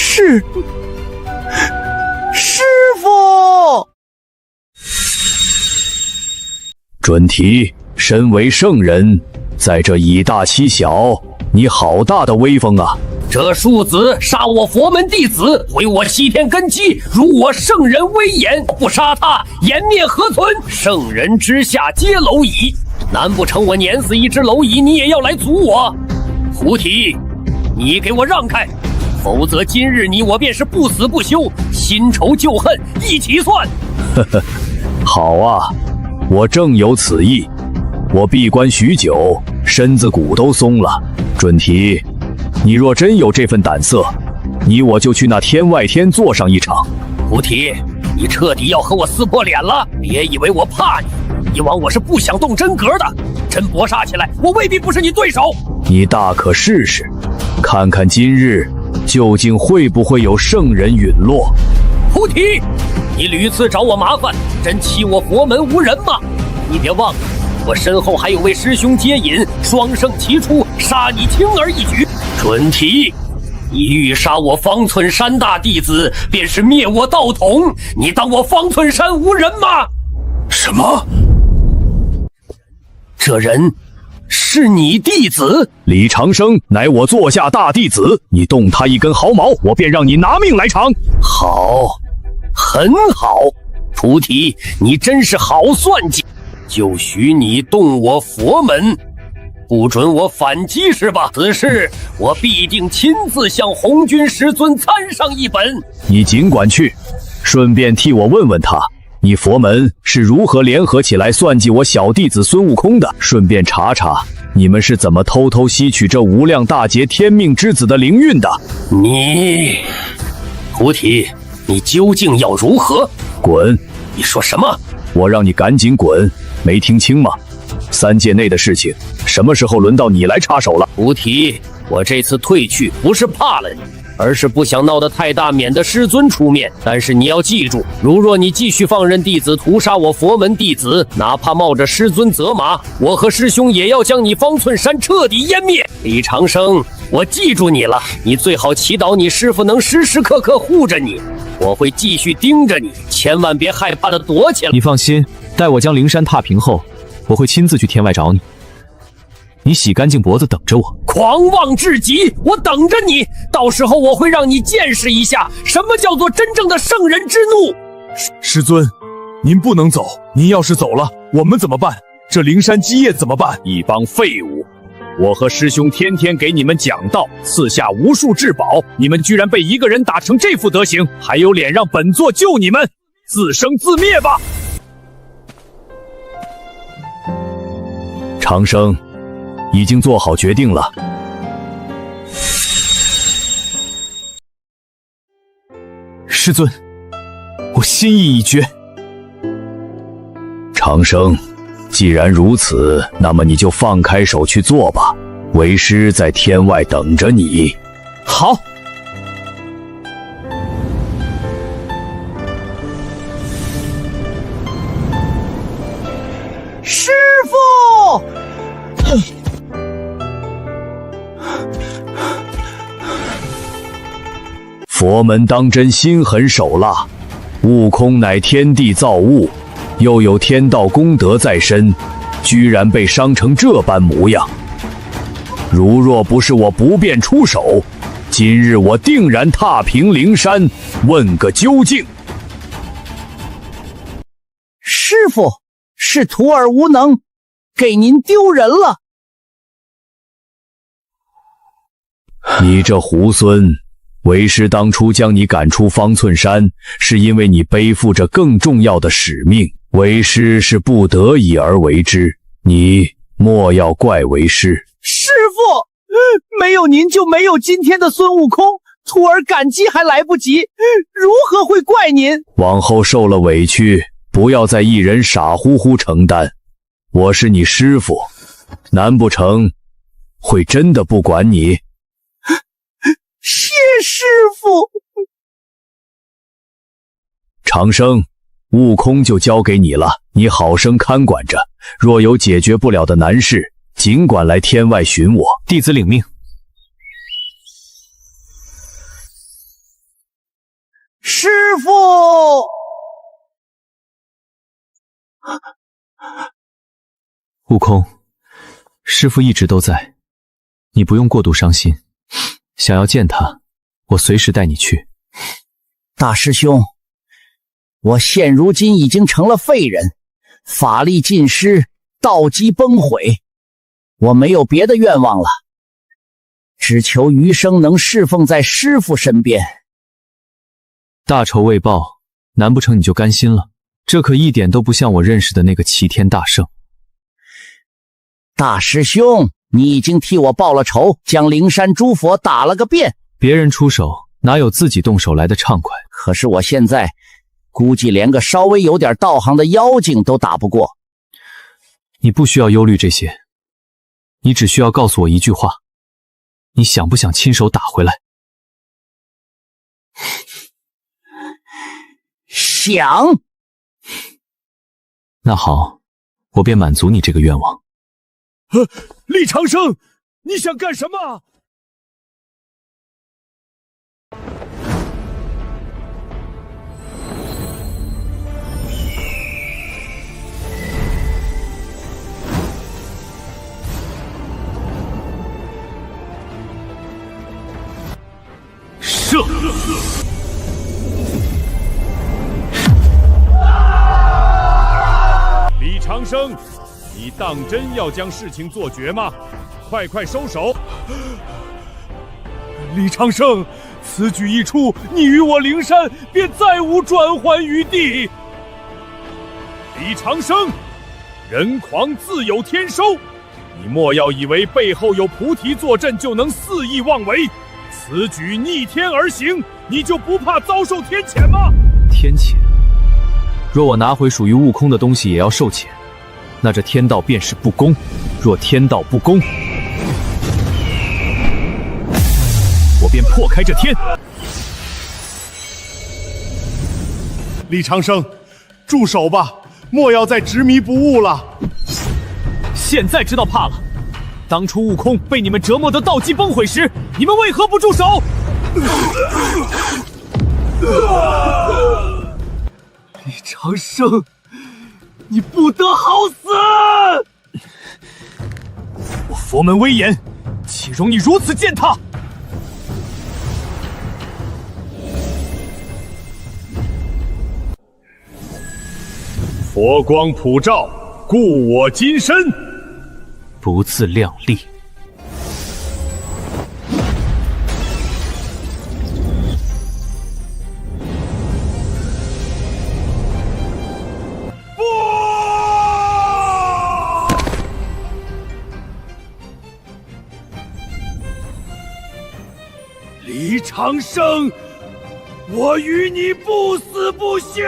师父！准提，身为圣人，在这以大欺小，你好大的威风啊！这庶子杀我佛门弟子，毁我西天根基，辱我圣人威严，不杀他，颜面何存？圣人之下皆蝼蚁，难不成我碾死一只蝼蚁，你也要来阻我？菩提，你给我让开，否则今日你我便是不死不休，新仇旧恨一起算。呵呵，好啊，我正有此意。我闭关许久，身子骨都松了。准提，你若真有这份胆色，你我就去那天外天做上一场。菩提，你彻底要和我撕破脸了！别以为我怕你，以往我是不想动真格的，真搏杀起来，我未必不是你对手。你大可试试，看看今日究竟会不会有圣人陨落。菩提，你屡次找我麻烦，真欺我佛门无人吗？你别忘了，我身后还有位师兄接引，双胜齐出，杀你轻而易举。准提，你欲杀我方寸山大弟子，便是灭我道统，你当我方寸山无人吗？什么？这人是你弟子？李长生乃我座下大弟子，你动他一根毫毛，我便让你拿命来偿。好，很好，菩提，你真是好算计，就许你动我佛门，不准我反击是吧？此事我必定亲自向红军师尊参上一本。你尽管去，顺便替我问问他，你佛门是如何联合起来算计我小弟子孙悟空的？顺便查查你们是怎么偷偷吸取这无量大劫天命之子的灵韵的。你，菩提，你究竟要如何？滚！你说什么？我让你赶紧滚，没听清吗？三界内的事情，什么时候轮到你来插手了？菩提，我这次退去不是怕了你，而是不想闹得太大，免得师尊出面。但是你要记住，如若你继续放任弟子屠杀我佛门弟子，哪怕冒着师尊责骂，我和师兄也要将你方寸山彻底湮灭。李长生，我记住你了，你最好祈祷你师父能时时刻刻护着你，我会继续盯着你，千万别害怕的躲起来。你放心，待我将灵山踏平后，我会亲自去天外找你。你洗干净脖子等着我。狂妄至极，我等着你，到时候我会让你见识一下什么叫做真正的圣人之怒。师尊，您不能走，您要是走了，我们怎么办？这灵山基业怎么办？一帮废物！我和师兄天天给你们讲道，赐下无数至宝，你们居然被一个人打成这副德行，还有脸让本座救你们？自生自灭吧！长生已经做好决定了。师尊，我心意已决。长生，既然如此，那么你就放开手去做吧。为师在天外等着你。好。师父！佛门当真心狠手辣，悟空乃天地造物，又有天道功德在身，居然被伤成这般模样。如若不是我不便出手，今日我定然踏平灵山，问个究竟。师父，是徒儿无能，给您丢人了。你这猢狲，为师当初将你赶出方寸山，是因为你背负着更重要的使命，为师是不得已而为之，你莫要怪为师。师父，没有您就没有今天的孙悟空，徒儿感激还来不及，如何会怪您？往后受了委屈，不要再一人傻乎乎承担。我是你师父，难不成会真的不管你？谢师父。长生，悟空就交给你了，你好生看管着，若有解决不了的难事，尽管来天外寻我。弟子领命。师父！悟空，师父一直都在，你不用过度伤心。想要见他，我随时带你去。大师兄，我现如今已经成了废人，法力尽失，道基崩毁，我没有别的愿望了，只求余生能侍奉在师父身边。大仇未报，难不成你就甘心了？这可一点都不像我认识的那个齐天大圣。大师兄，你已经替我报了仇，将灵山诸佛打了个遍。别人出手，哪有自己动手来的畅快？可是我现在估计连个稍微有点道行的妖精都打不过。你不需要忧虑这些，你只需要告诉我一句话，你想不想亲手打回来？想。那好，我便满足你这个愿望。厉长生，你想干什么？射！李长生，你当真要将事情做绝吗？快快收手！李长生，此举一出，你与我灵山便再无转圜余地。李长生，人狂自有天收，你莫要以为背后有菩提坐镇就能肆意妄为。此举逆天而行，你就不怕遭受天谴吗？天谴？若我拿回属于悟空的东西也要受谴，那这天道便是不公。若天道不公，我便破开这天。李长生，住手吧，莫要再执迷不悟了。现在知道怕了。当初悟空被你们折磨得道基崩毁时，你们为何不住手？李长生，你不得好死！我佛门威严，岂容你如此践踏？佛光普照，故我金身。不自量力！李长生，我与你不死不休！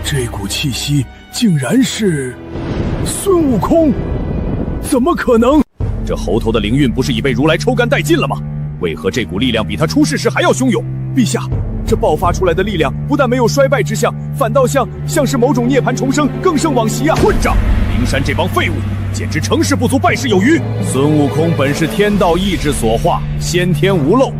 这股气息竟然是孙悟空，怎么可能？这猴头的灵韵不是已被如来抽干殆尽了吗？为何这股力量比他出世时还要汹涌？陛下，这爆发出来的力量不但没有衰败之象，反倒像是某种涅槃重生，更胜往昔啊！混账！灵山这帮废物，简直成事不足败事有余。孙悟空本是天道意志所化，先天无漏。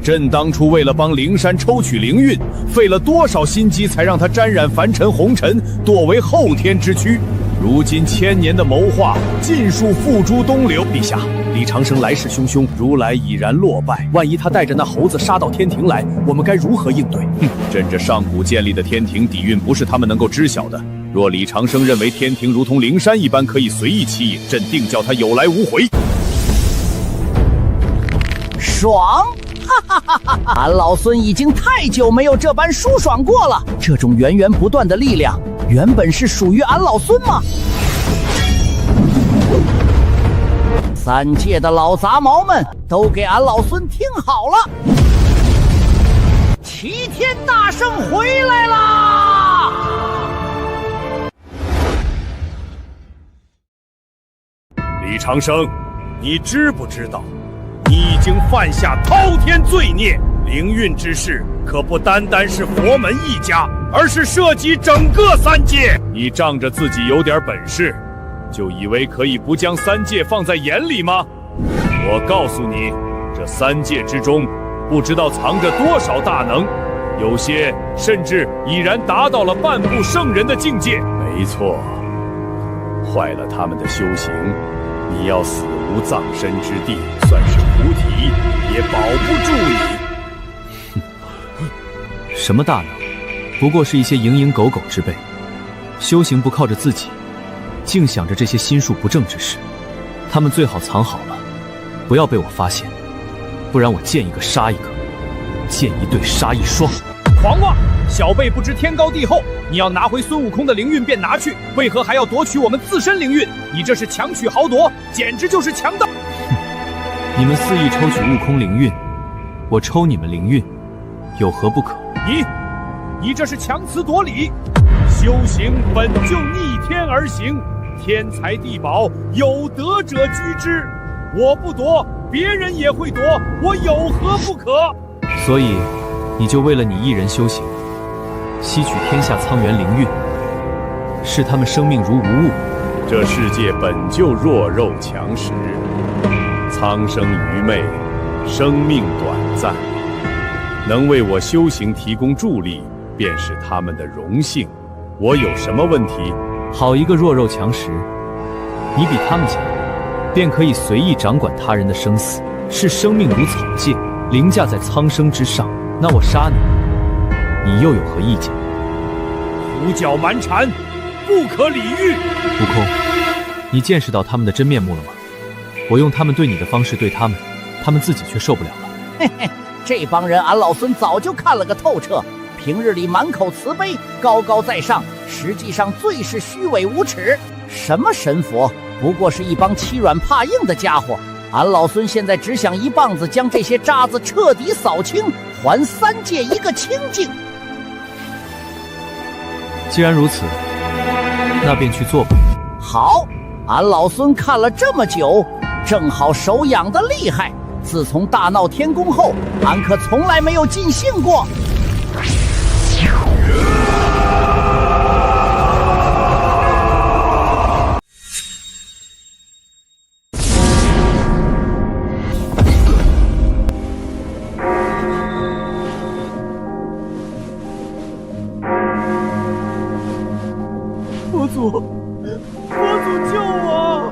朕当初为了帮灵山抽取灵韵，费了多少心机才让他沾染凡尘红尘，堕为后天之躯。如今千年的谋划尽数付诸东流。陛下，李长生来势汹汹，如来已然落败。万一他带着那猴子杀到天庭来，我们该如何应对？朕这上古建立的天庭底蕴不是他们能够知晓的。若李长生认为天庭如同灵山一般可以随意起引，朕定叫他有来无回。爽！哈哈哈！俺老孙已经太久没有这般舒爽过了。这种源源不断的力量，原本是属于俺老孙吗？三界的老杂毛们都给俺老孙听好了，齐天大圣回来啦！李长生，你知不知道，你已经犯下滔天罪孽？灵运之事可不单单是佛门一家，而是涉及整个三界。你仗着自己有点本事，就以为可以不将三界放在眼里吗？我告诉你，这三界之中，不知道藏着多少大能，有些甚至已然达到了半步圣人的境界。没错，坏了他们的修行，你要死无葬身之地，算是菩提也保不住你。什么大能，不过是一些蝇营狗苟之辈，修行不靠着自己，净想着这些心术不正之事。他们最好藏好了，不要被我发现，不然我见一个杀一个，见一对杀一双。狂妄！小辈不知天高地厚，你要拿回孙悟空的灵运便拿去，为何还要夺取我们自身灵运？你这是强取豪夺，简直就是强盗！你们肆意抽取悟空灵运，我抽你们灵运，有何不可？你这是强词夺理！修行本就逆天而行，天财地宝有德者居之，我不夺，别人也会夺，我有何不可？所以你就为了你一人修行，吸取天下苍元灵运，视他们生命如无物。这世界本就弱肉强食，苍生愚昧，生命短暂，能为我修行提供助力，便是他们的荣幸。我有什么问题？好一个弱肉强食！你比他们强，便可以随意掌管他人的生死，视生命如草芥，凌驾在苍生之上。那我杀你，你又有何意见？胡搅蛮缠，不可理喻！悟空，你见识到他们的真面目了吗？我用他们对你的方式对他们，他们自己却受不了了。嘿嘿，这帮人俺老孙早就看了个透彻。平日里满口慈悲，高高在上，实际上最是虚伪无耻。什么神佛，不过是一帮欺软怕硬的家伙。俺老孙现在只想一棒子将这些渣子彻底扫清，还三界一个清净。既然如此，那便去做吧。好，俺老孙看了这么久，正好手痒的厉害。自从大闹天宫后，俺可从来没有尽兴过。佛祖救我！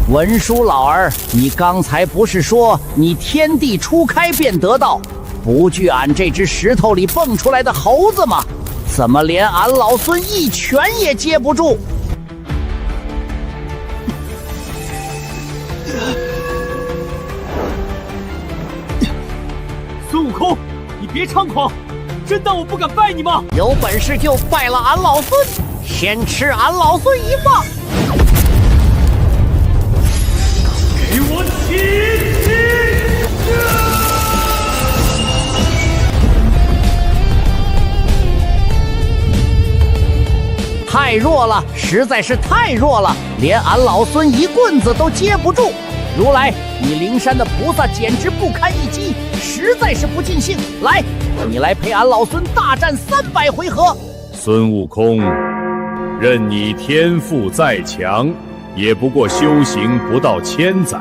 文殊老儿，你刚才不是说你天地初开便得道，不惧俺这只石头里蹦出来的猴子吗？怎么连俺老孙一拳也接不住？孙悟空，你别猖狂！真当我不敢拜你吗？有本事就拜了俺老孙，先吃俺老孙一棒！给我起！太弱了，实在是太弱了，连俺老孙一棍子都接不住。如来，你灵山的菩萨简直不堪一击，实在是不尽兴。来，你来陪俺老孙大战300回合。孙悟空，任你天赋再强，也不过修行不到1000载，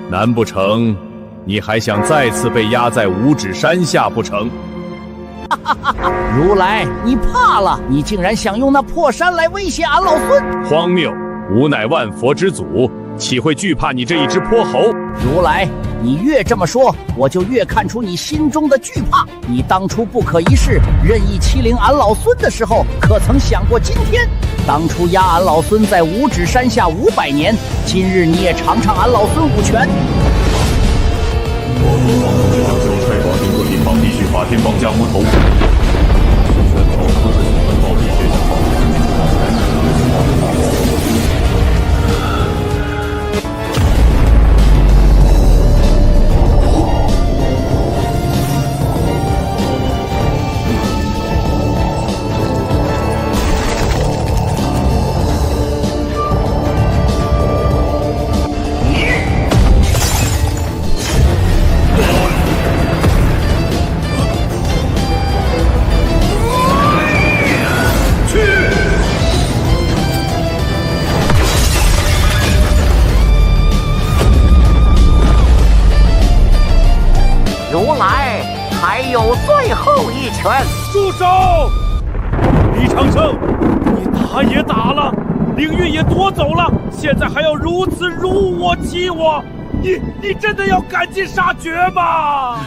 难不成你还想再次被压在五指山下不成？如来，你怕了？你竟然想用那破山来威胁俺老孙？荒谬！吾乃万佛之祖，岂会惧怕你这一只泼猴？如来，你越这么说，我就越看出你心中的惧怕。你当初不可一世，任意欺凌俺老孙的时候，可曾想过今天？当初压俺老孙在五指山下500年，今日你也尝尝俺老孙武权。我国广东省就差广东各地方地区法天帮家无头。住手！李长生，你打也打了，灵玉也夺走了，现在还要如此辱我欺我，你真的要赶尽杀绝吗？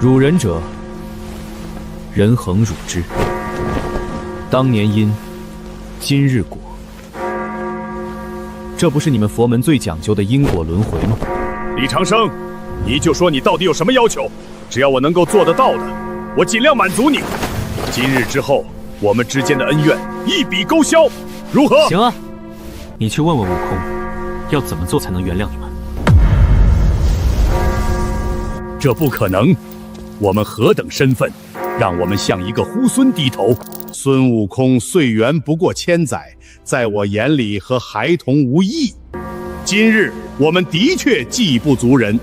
辱人者，人恒辱之。当年因，今日果。这不是你们佛门最讲究的因果轮回吗？李长生，你就说你到底有什么要求？只要我能够做得到的，我尽量满足你。今日之后，我们之间的恩怨一笔勾销，如何？行啊，你去问问悟空，要怎么做才能原谅你们？这不可能，我们何等身份，让我们向一个猢狲低头？孙悟空岁元不过1000载，在我眼里和孩童无异。今日我们的确技不足人，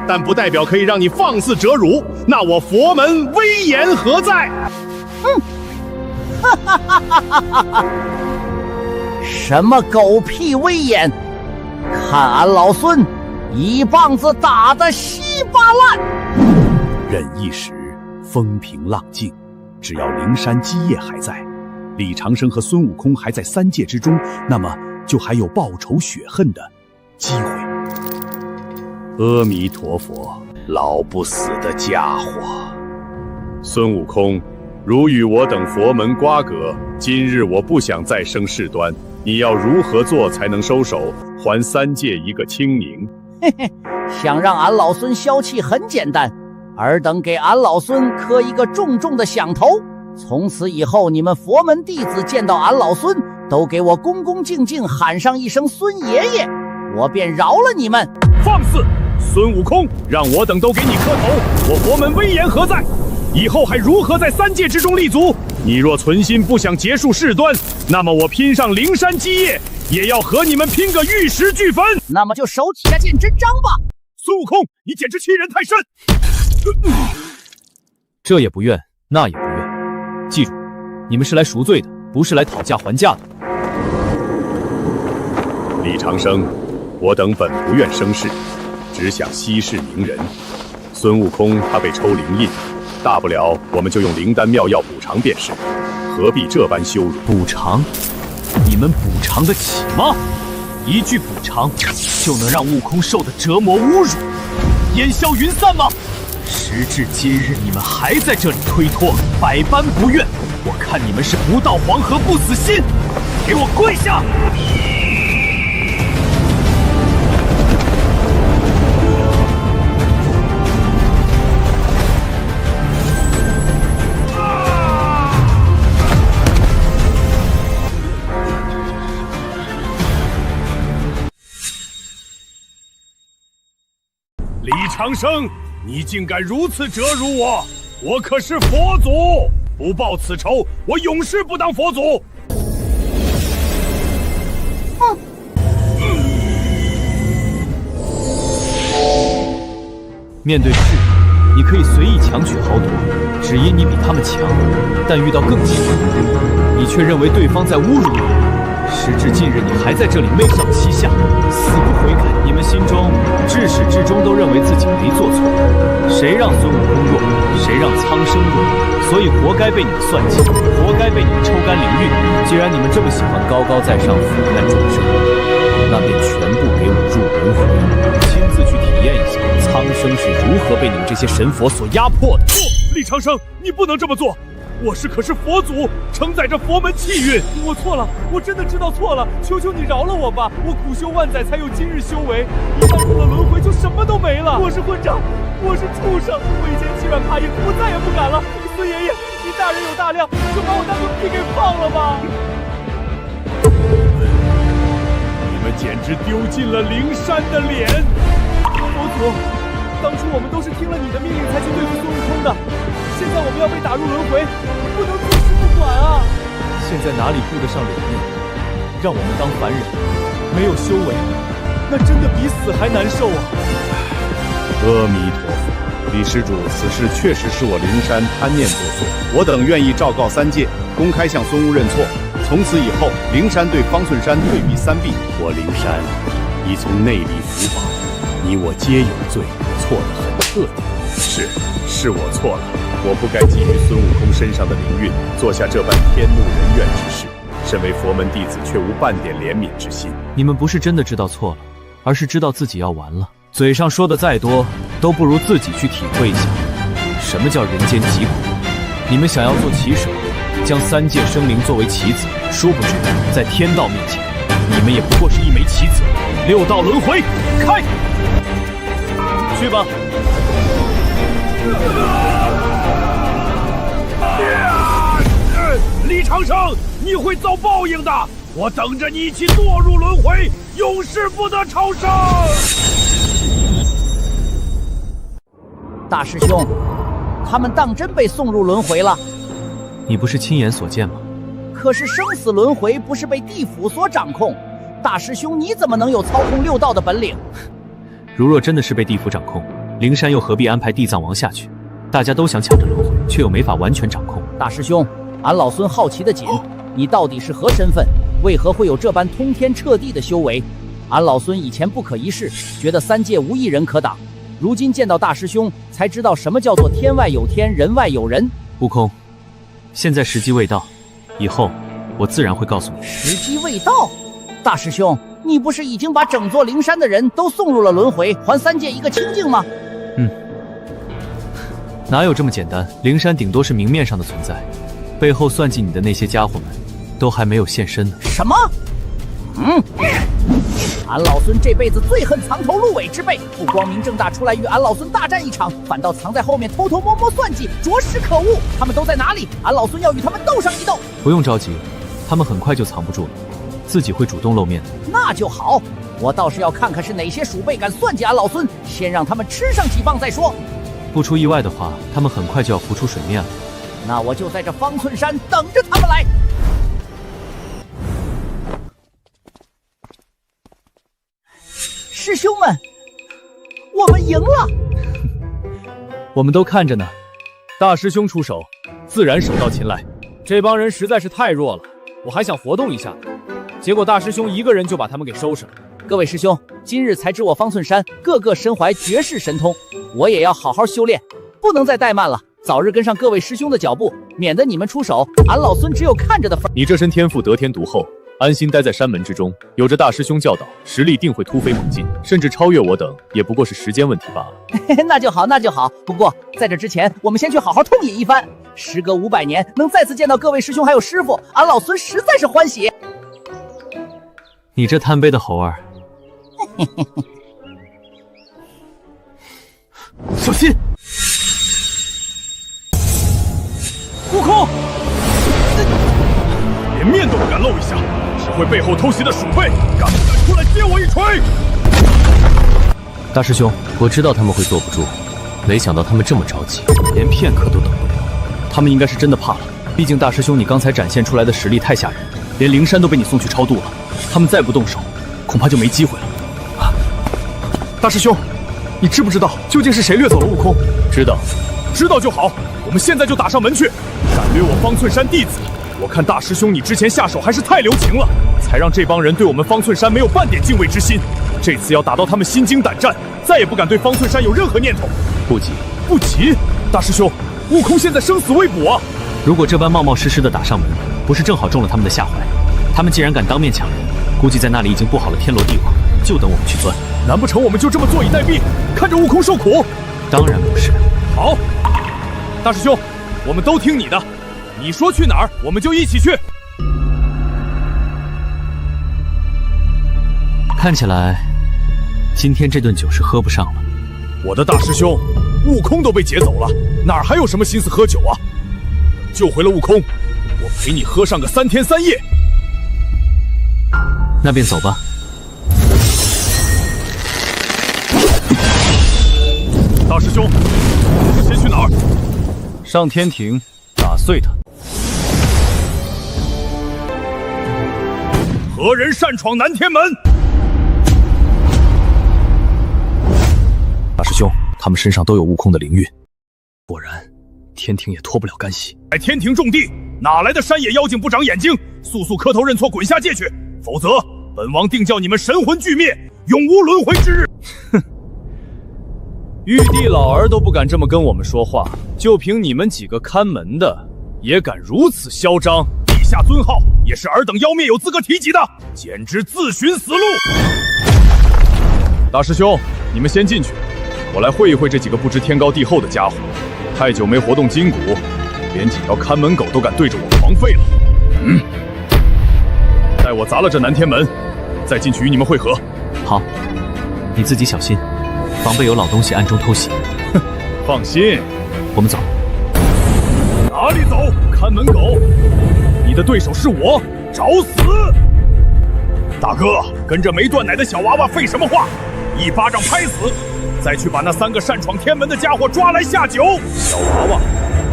但不代表可以让你放肆折辱。那我佛门威严何在？什么狗屁威严！看俺老孙一棒子打得稀巴烂！忍一时，风平浪静。只要灵山基业还在，李长生和孙悟空还在3界之中，那么就还有报仇雪恨的机会。阿弥陀佛，老不死的家伙！孙悟空，如与我等佛门瓜葛，今日我不想再生事端，你要如何做才能收手，还3界一个清宁？嘿嘿，想让俺老孙消气很简单，尔等给俺老孙磕一个重重的响头，从此以后你们佛门弟子见到俺老孙，都给我恭恭敬敬喊上一声孙爷爷，我便饶了你们。放肆！孙悟空，让我等都给你磕头，我佛门威严何在？以后还如何在3界之中立足？你若存心不想结束事端，那么我拼上灵山基业，也要和你们拼个玉石俱焚。那么就手提下剑真章吧。孙悟空，你简直欺人太甚！这也不愿，那也不愿。记住，你们是来赎罪的，不是来讨价还价的。李长生，我等本不愿生事，只想息事宁人。孙悟空他被抽灵印，大不了我们就用灵丹妙药补偿便是，何必这般羞辱？补偿？你们补偿得起吗？一句补偿就能让悟空受的折磨侮辱烟消云散吗？时至今日，你们还在这里推脱，百般不愿。我看你们是不到黄河不死心，给我跪下！李长生，你竟敢如此折辱我！我可是佛祖，不报此仇，我永世不当佛祖。面对世人，你可以随意强取豪夺，只因你比他们强；但遇到更强的人，你却认为对方在侮辱你。时至今日，你还在这里媚上欺下，死不悔改。你们心中至始至终都认为自己没做错，谁让孙悟空弱，谁让苍生弱，所以活该被你们算计，活该被你们抽干灵运。既然你们这么喜欢高高在上俯瞰众生，那便全部给我入轮回，亲自去体验一下苍生是如何被你们这些神佛所压迫的。不，李长生，你不能这么做。可是佛祖，承载着佛门气运。我错了，我真的知道错了，求求你饶了我吧！我苦修万载才有今日修为，一旦入了轮回就什么都没了。我是混账，我是畜生，我以前欺软怕硬，我再也不敢了。孙爷爷，你大人有大量，就把我当个屁给放了吧！你们简直丢尽了灵山的脸！佛祖，当初我们都是听了你的命令才去对付孙悟空的。现在我们要被打入轮回，不能坐视不管啊！现在哪里顾得上脸面？让我们当凡人，没有修为，那真的比死还难受啊！阿弥陀佛，李施主，此事确实是我灵山贪念作祟，我等愿意昭告三界，公开向孙悟认错。从此以后，灵山对方寸山退避三避。我灵山已从内力伏法，你我皆有罪，错得很彻底。是我错了。我不该觊觎孙悟空身上的灵运，做下这般天怒人怨之事。身为佛门弟子，却无半点怜悯之心。你们不是真的知道错了，而是知道自己要完了。嘴上说的再多，都不如自己去体会一下，什么叫人间疾苦。你们想要做棋手，将三界生灵作为棋子，殊不知在天道面前，你们也不过是一枚棋子。六道轮回，开！去吧。李长生，你会遭报应的！我等着你一起堕入轮回，永世不得超生！大师兄，他们当真被送入轮回了？你不是亲眼所见吗？可是生死轮回不是被地府所掌控，大师兄你怎么能有操控六道的本领？如若真的是被地府掌控，灵山又何必安排地藏王下去？大家都想抢着轮回，却又没法完全掌控。大师兄，俺老孙好奇的紧，你到底是何身份？为何会有这般通天彻地的修为？俺老孙以前不可一世，觉得三界无一人可挡，如今见到大师兄，才知道什么叫做天外有天，人外有人。悟空，现在时机未到，以后我自然会告诉你。时机未到？大师兄，你不是已经把整座灵山的人都送入了轮回，还三界一个清净吗？哪有这么简单？灵山顶多是明面上的存在，背后算计你的那些家伙们，都还没有现身呢。什么？俺老孙这辈子最恨藏头露尾之辈，不光明正大出来与俺老孙大战一场，反倒藏在后面偷偷摸摸算计，着实可恶。他们都在哪里？俺老孙要与他们斗上一斗。不用着急，他们很快就藏不住了，自己会主动露面的。那就好，我倒是要看看是哪些鼠辈敢算计俺老孙，先让他们吃上几棒再说。不出意外的话，他们很快就要浮出水面了。那我就在这方寸山等着他们来。师兄们，我们赢了！我们都看着呢。大师兄出手，自然手到擒来。这帮人实在是太弱了，我还想活动一下，结果大师兄一个人就把他们给收拾了。各位师兄，今日才知我方寸山个个身怀绝世神通，我也要好好修炼，不能再怠慢了，早日跟上各位师兄的脚步，免得你们出手，俺老孙只有看着的份。你这身天赋得天独厚，安心待在山门之中，有着大师兄教导，实力定会突飞猛进，甚至超越我等，也不过是时间问题罢了。那就好，那就好。不过在这之前，我们先去好好痛饮一番。时隔500年，能再次见到各位师兄还有师傅，俺老孙实在是欢喜。你这贪杯的猴儿！小心！悟空，连面都不敢露一下，只会背后偷袭的鼠辈，敢不敢出来接我一锤？大师兄，我知道他们会坐不住，没想到他们这么着急，连片刻都等不了。他们应该是真的怕了，毕竟大师兄你刚才展现出来的实力太吓人，连灵山都被你送去超度了。他们再不动手，恐怕就没机会了。大师兄，你知不知道究竟是谁掠走了悟空？知道，知道就好。我们现在就打上门去。敢掠我方寸山弟子，我看大师兄你之前下手还是太留情了，才让这帮人对我们方寸山没有半点敬畏之心。这次要打到他们心惊胆战，再也不敢对方寸山有任何念头。不急，不急。大师兄，悟空现在生死未卜啊！如果这般冒冒失失的打上门，不是正好中了他们的下怀？他们既然敢当面抢人，估计在那里已经布好了天罗地网，就等我们去钻。难不成我们就这么坐以待毙，看着悟空受苦？当然不是。好，大师兄，我们都听你的，你说去哪儿，我们就一起去。看起来，今天这顿酒是喝不上了。我的大师兄，悟空都被劫走了，哪还有什么心思喝酒啊？救回了悟空，我陪你喝上个3天3夜。那便走吧。大师兄，先去哪儿？上天庭，打碎他。何人擅闯南天门？大师兄，他们身上都有悟空的灵韵，果然，天庭也脱不了干系。在天庭种地，哪来的山野妖精不长眼睛？速速磕头认错，滚下界去，否则本王定叫你们神魂俱灭，永无轮回之日。哼，玉帝老儿都不敢这么跟我们说话，就凭你们几个看门的，也敢如此嚣张？陛下尊号也是尔等妖孽有资格提及的，简直自寻死路！大师兄，你们先进去。我来会一会这几个不知天高地厚的家伙，太久没活动筋骨，连几条看门狗都敢对着我狂吠了。待我砸了这南天门，再进去与你们会合。好，你自己小心，防备有老东西暗中偷袭。哼，放心，我们走。哪里走？看门狗，你的对手是我，找死！大哥，跟着没断奶的小娃娃废什么话？一巴掌拍死！再去把那3个擅闯天门的家伙抓来下酒。小娃娃，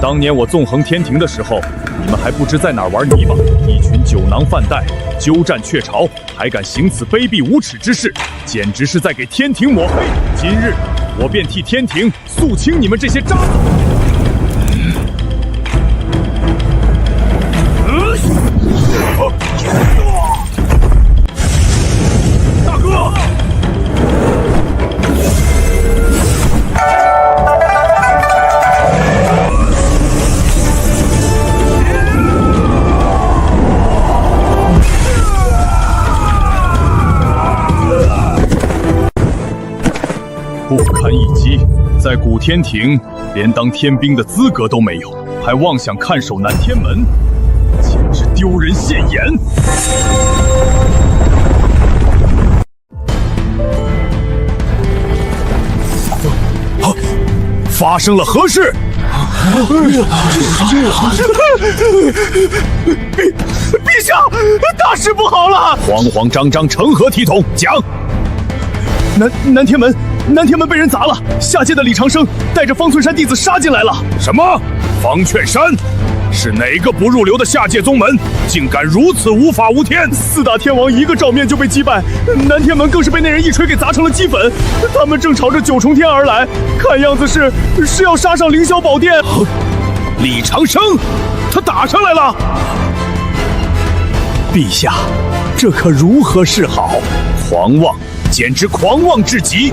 当年我纵横天庭的时候，你们还不知在哪儿玩泥巴，一群酒囊饭袋，鸠占鹊巢，还敢行此卑鄙无耻之事，简直是在给天庭抹黑。今日我便替天庭肃清你们这些渣子。大哥！不堪一击，在古天庭连当天兵的资格都没有，还妄想看守南天门，简直丢人现眼！发生了何事？陛下，大事不好了！慌慌张张，成何体统？讲！南天门被人砸了，下界的李长生带着方寸山弟子杀进来了。什么？方寸山？是哪个不入流的下界宗门，竟敢如此无法无天？4大天王一个照面就被击败，南天门更是被那人一锤给砸成了齑粉。他们正朝着9重天而来，看样子是要杀上凌霄宝殿。李长生，他打上来了！陛下，这可如何是好？狂妄，简直狂妄至极！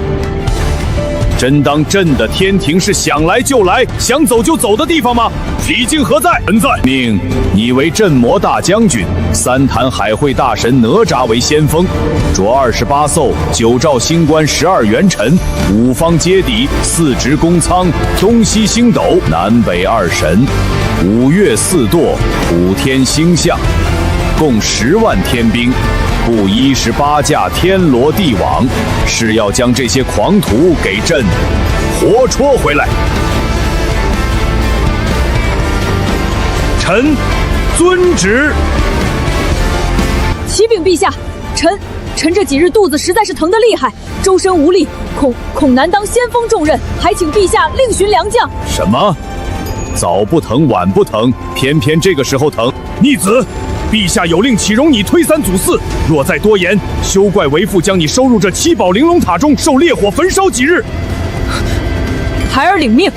真当朕的天庭是想来就来、想走就走的地方吗？李靖何在？臣在。命你为镇魔大将军，3坛海会大神哪吒为先锋，着28宿，9照星官，12元辰，5方揭底，4值宫仓，东西星斗，南北2神，5月4堕，普天星象，共10万天兵，布18架天罗地网，是要将这些狂徒给朕活戳回来。臣遵旨。启禀陛下，臣这几日肚子实在是疼得厉害，周身无力，恐难当先锋重任，还请陛下另寻良将。什么？早不疼晚不疼，偏偏这个时候疼？逆子！陛下有令岂容你推3阻4，若再多言，休怪为父将你收入这7宝玲珑塔中，受烈火焚烧几日。孩儿领命。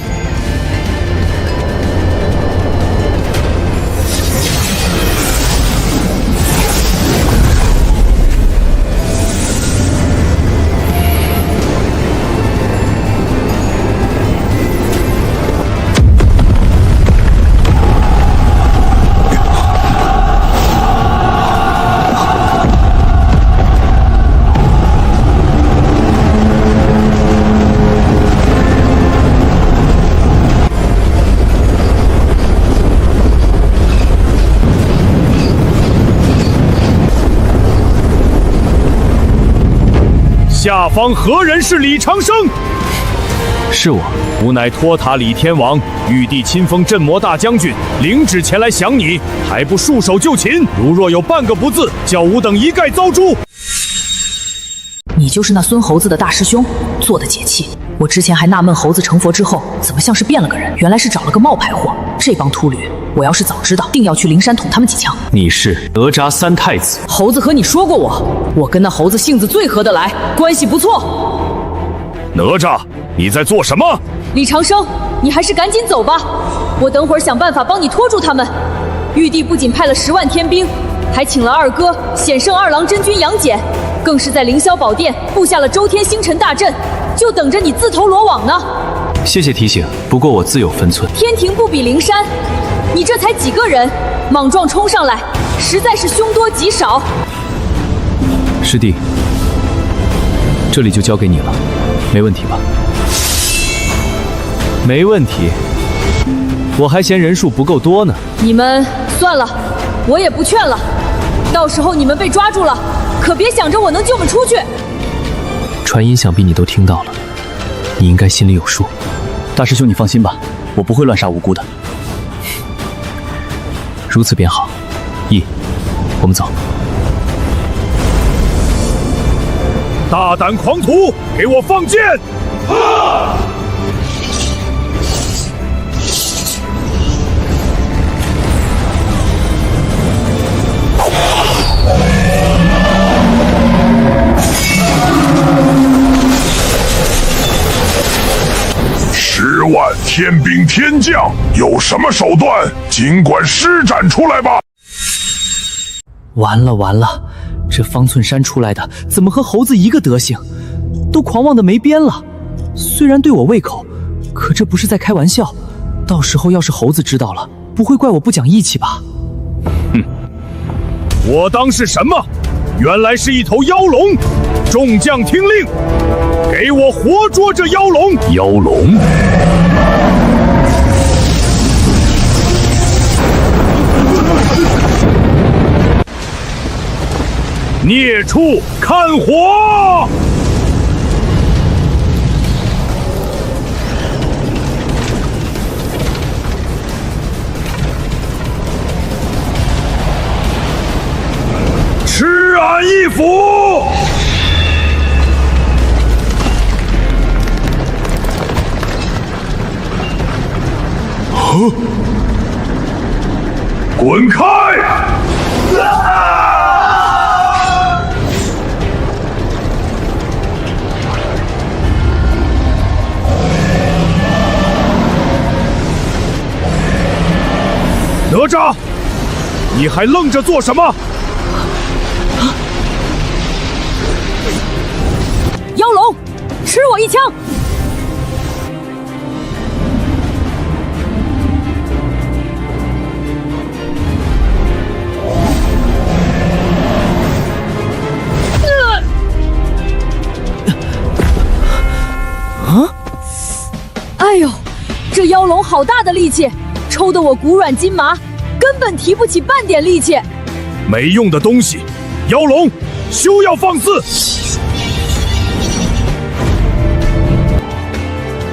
下方何人是李长生？是我，吾乃托塔李天王，玉帝亲封镇魔大将军，领旨前来降你，还不束手就擒？如若有半个不字，叫吾等一概遭诛。你就是那孙猴子的大师兄，做的解气。我之前还纳闷，猴子成佛之后怎么像是变了个人，原来是找了个冒牌货。这帮秃驴，我要是早知道，定要去灵山捅他们几枪。你是哪吒三太子？猴子和你说过我跟那猴子性子最合得来，关系不错。哪吒，你在做什么？李长生，你还是赶紧走吧，我等会儿想办法帮你拖住他们。玉帝不仅派了10万天兵，还请了二哥显圣二郎真君杨戬，更是在凌霄宝殿布下了周天星辰大阵，就等着你自投罗网呢。谢谢提醒，不过我自有分寸。天庭不比灵山，你这才几个人，莽撞冲上来，实在是凶多吉少。师弟，这里就交给你了，没问题吧？没问题，我还嫌人数不够多呢。你们算了，我也不劝了。到时候你们被抓住了，可别想着我能救们出去。传音想必你都听到了，你应该心里有数。大师兄，你放心吧，我不会乱杀无辜的。如此便好。义，我们走。大胆狂徒，给我放箭！10万天兵天将，有什么手段，尽管施展出来吧！完了完了，这方寸山出来的怎么和猴子一个德行，都狂妄的没边了。虽然对我胃口，可这不是在开玩笑。到时候要是猴子知道了，不会怪我不讲义气吧？哼，我当是什么？原来是一头妖龙！众将听令，给我活捉这妖龙！妖龙！孽畜，看火！吃俺一斧！滚开！哪吒，你还愣着做什么？妖龙，吃我一枪！哎呦，这妖龙好大的力气，抽得我骨软筋麻，根本提不起半点力气。没用的东西，妖龙，休要放肆！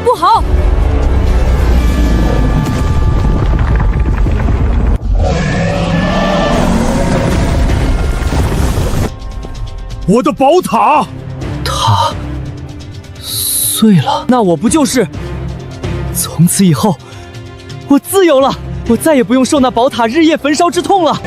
不好！我的宝塔，塔碎了，那我不就是从此以后我自由了，我再也不用受那宝塔日夜焚烧之痛了。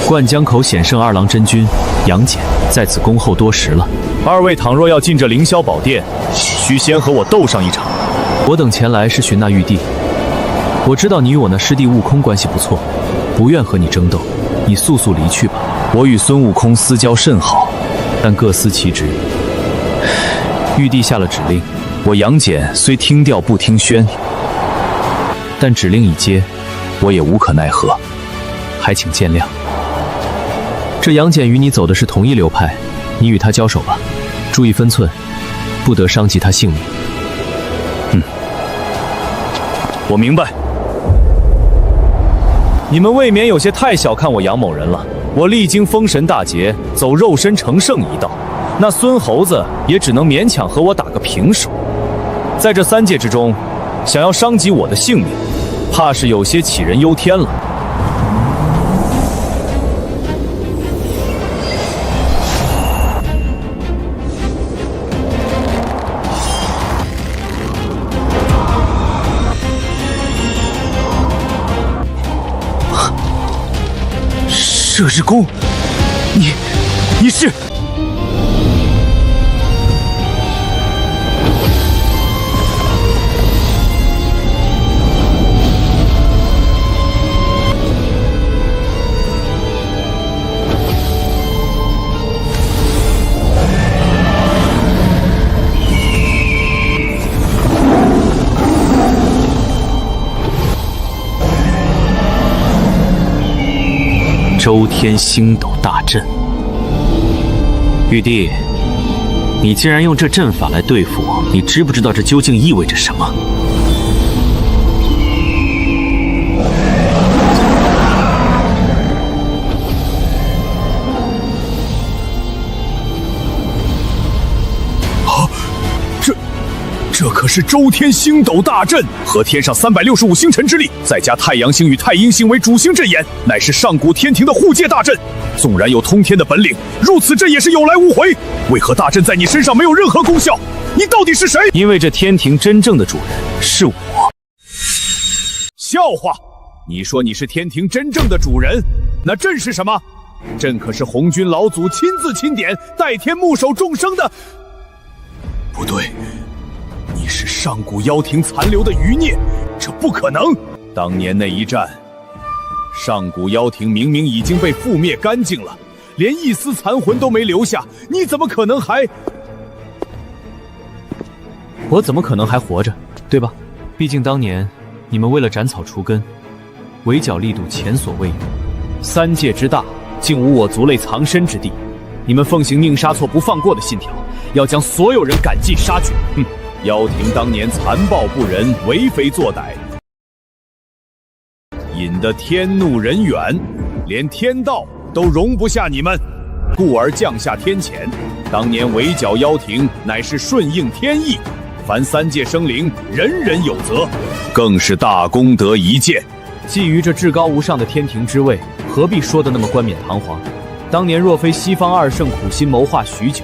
灌江口显圣二郎真君杨戬在此恭候多时了。二位倘若要进这凌霄宝殿，需先和我斗上一场。我等前来是寻那玉帝。我知道你与我那师弟悟空关系不错，不愿和你争斗，你速速离去吧。我与孙悟空私交甚好，但各司其职。玉帝下了指令，我杨戬虽听调不听宣，但指令已接，我也无可奈何，还请见谅。这杨戬与你走的是同一流派，你与他交手吧，注意分寸，不得伤及他性命。我明白。你们未免有些太小看我杨某人了。我历经封神大劫，走肉身成圣一道，那孙猴子也只能勉强和我打个平手。在这3界之中，想要伤及我的性命，怕是有些杞人忧天了。摄日公，你是？周天星斗大阵。玉帝，你竟然用这阵法来对付我，你知不知道这究竟意味着什么？这可是周天星斗大阵，和天上365星辰之力，再加太阳星与太阴星为主星阵眼，乃是上古天庭的护界大阵。纵然有通天的本领，入此阵也是有来无回。为何大阵在你身上没有任何功效？你到底是谁？因为这天庭真正的主人是我。笑话！你说你是天庭真正的主人，那阵是什么？阵可是红军老祖亲自钦点，代天牧守众生的。不对。你是上古妖庭残留的余孽，这不可能！当年那一战，上古妖庭明明已经被覆灭干净了，连一丝残魂都没留下，你怎么可能还……我怎么可能还活着，对吧？毕竟当年你们为了斩草除根，围剿力度前所未有，3界之大，竟无我族类藏身之地。你们奉行宁杀错不放过的信条，要将所有人赶尽杀绝。妖庭当年残暴不仁，为非作歹，引得天怒人怨，连天道都容不下你们，故而降下天谴。当年围剿妖庭，乃是顺应天意，凡3界生灵，人人有责，更是大功德一件。觊觎这至高无上的天庭之位，何必说得那么冠冕堂皇？当年若非西方2圣苦心谋划许久，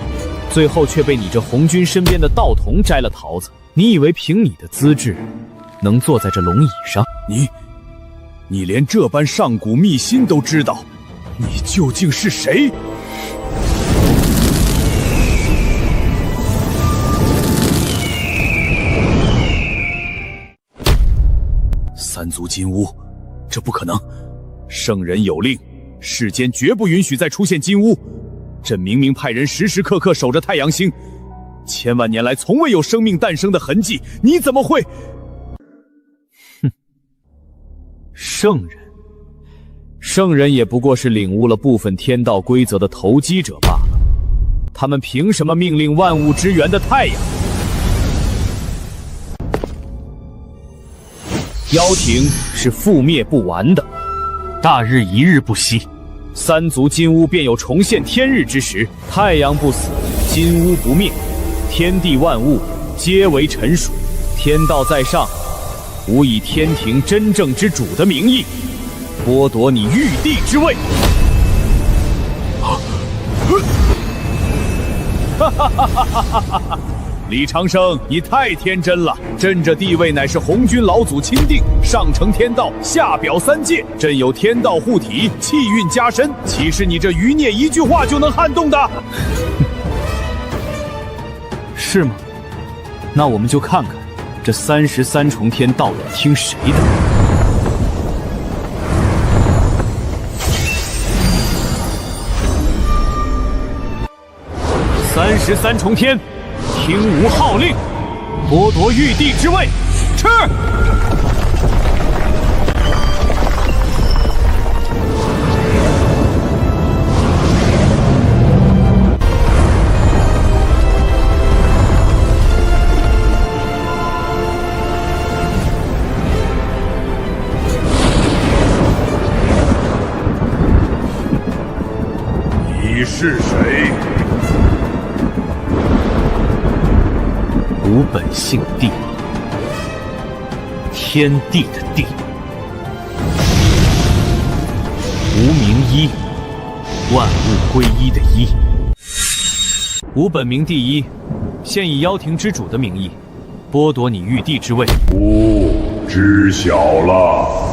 最后却被你这红军身边的道童摘了桃子。你以为凭你的资质，能坐在这龙椅上？你连这般上古秘辛都知道，你究竟是谁？3族金乌，这不可能！圣人有令，世间绝不允许再出现金乌。朕明明派人时时刻刻守着太阳星，千万年来从未有生命诞生的痕迹，你怎么会？圣人也不过是领悟了部分天道规则的投机者罢了。他们凭什么命令万物之源的太阳？妖庭是覆灭不完的，大日一日不息。3族金乌便有重现天日之时，太阳不死，金乌不灭，天地万物皆为臣属。天道在上，吾以天庭真正之主的名义，剥夺你玉帝之位。李长生，你太天真了！朕这地位乃是红军老祖钦定，上承天道，下表3界。朕有天道护体，气运加身，岂是你这余孽一句话就能撼动的？是吗？那我们就看看这33重天到底听谁的。33重天，听吾号令，剥夺玉帝之位，吃！你是谁？吾本姓帝，天地的地，吾名一，万物归一的一。吾本名第一，现以妖庭之主的名义，剥夺你玉帝之位。知晓了。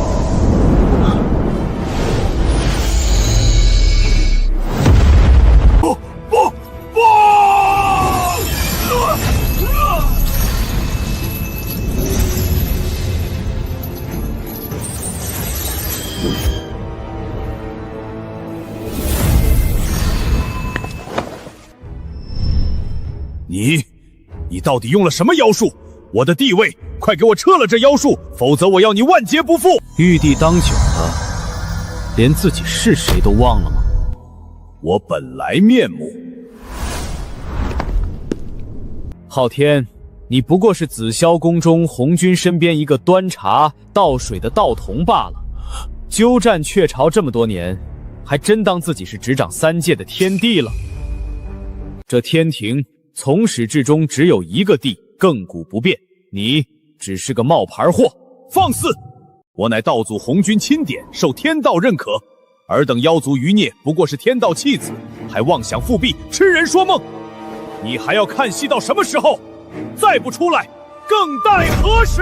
你到底用了什么妖术？我的地位，快给我撤了这妖术，否则我要你万劫不复！玉帝当久了，连自己是谁都忘了吗？我本来面目。昊天，你不过是紫霄宫中红军身边一个端茶倒水的道童罢了。鸠占鹊巢这么多年，还真当自己是执掌三界的天帝了。这天庭从始至终只有一个帝，亘古不变。你只是个冒牌货！放肆！我乃道祖红军钦点，受天道认可。尔等妖族余孽不过是天道弃子，还妄想复辟，痴人说梦。你还要看戏到什么时候？再不出来，更待何时？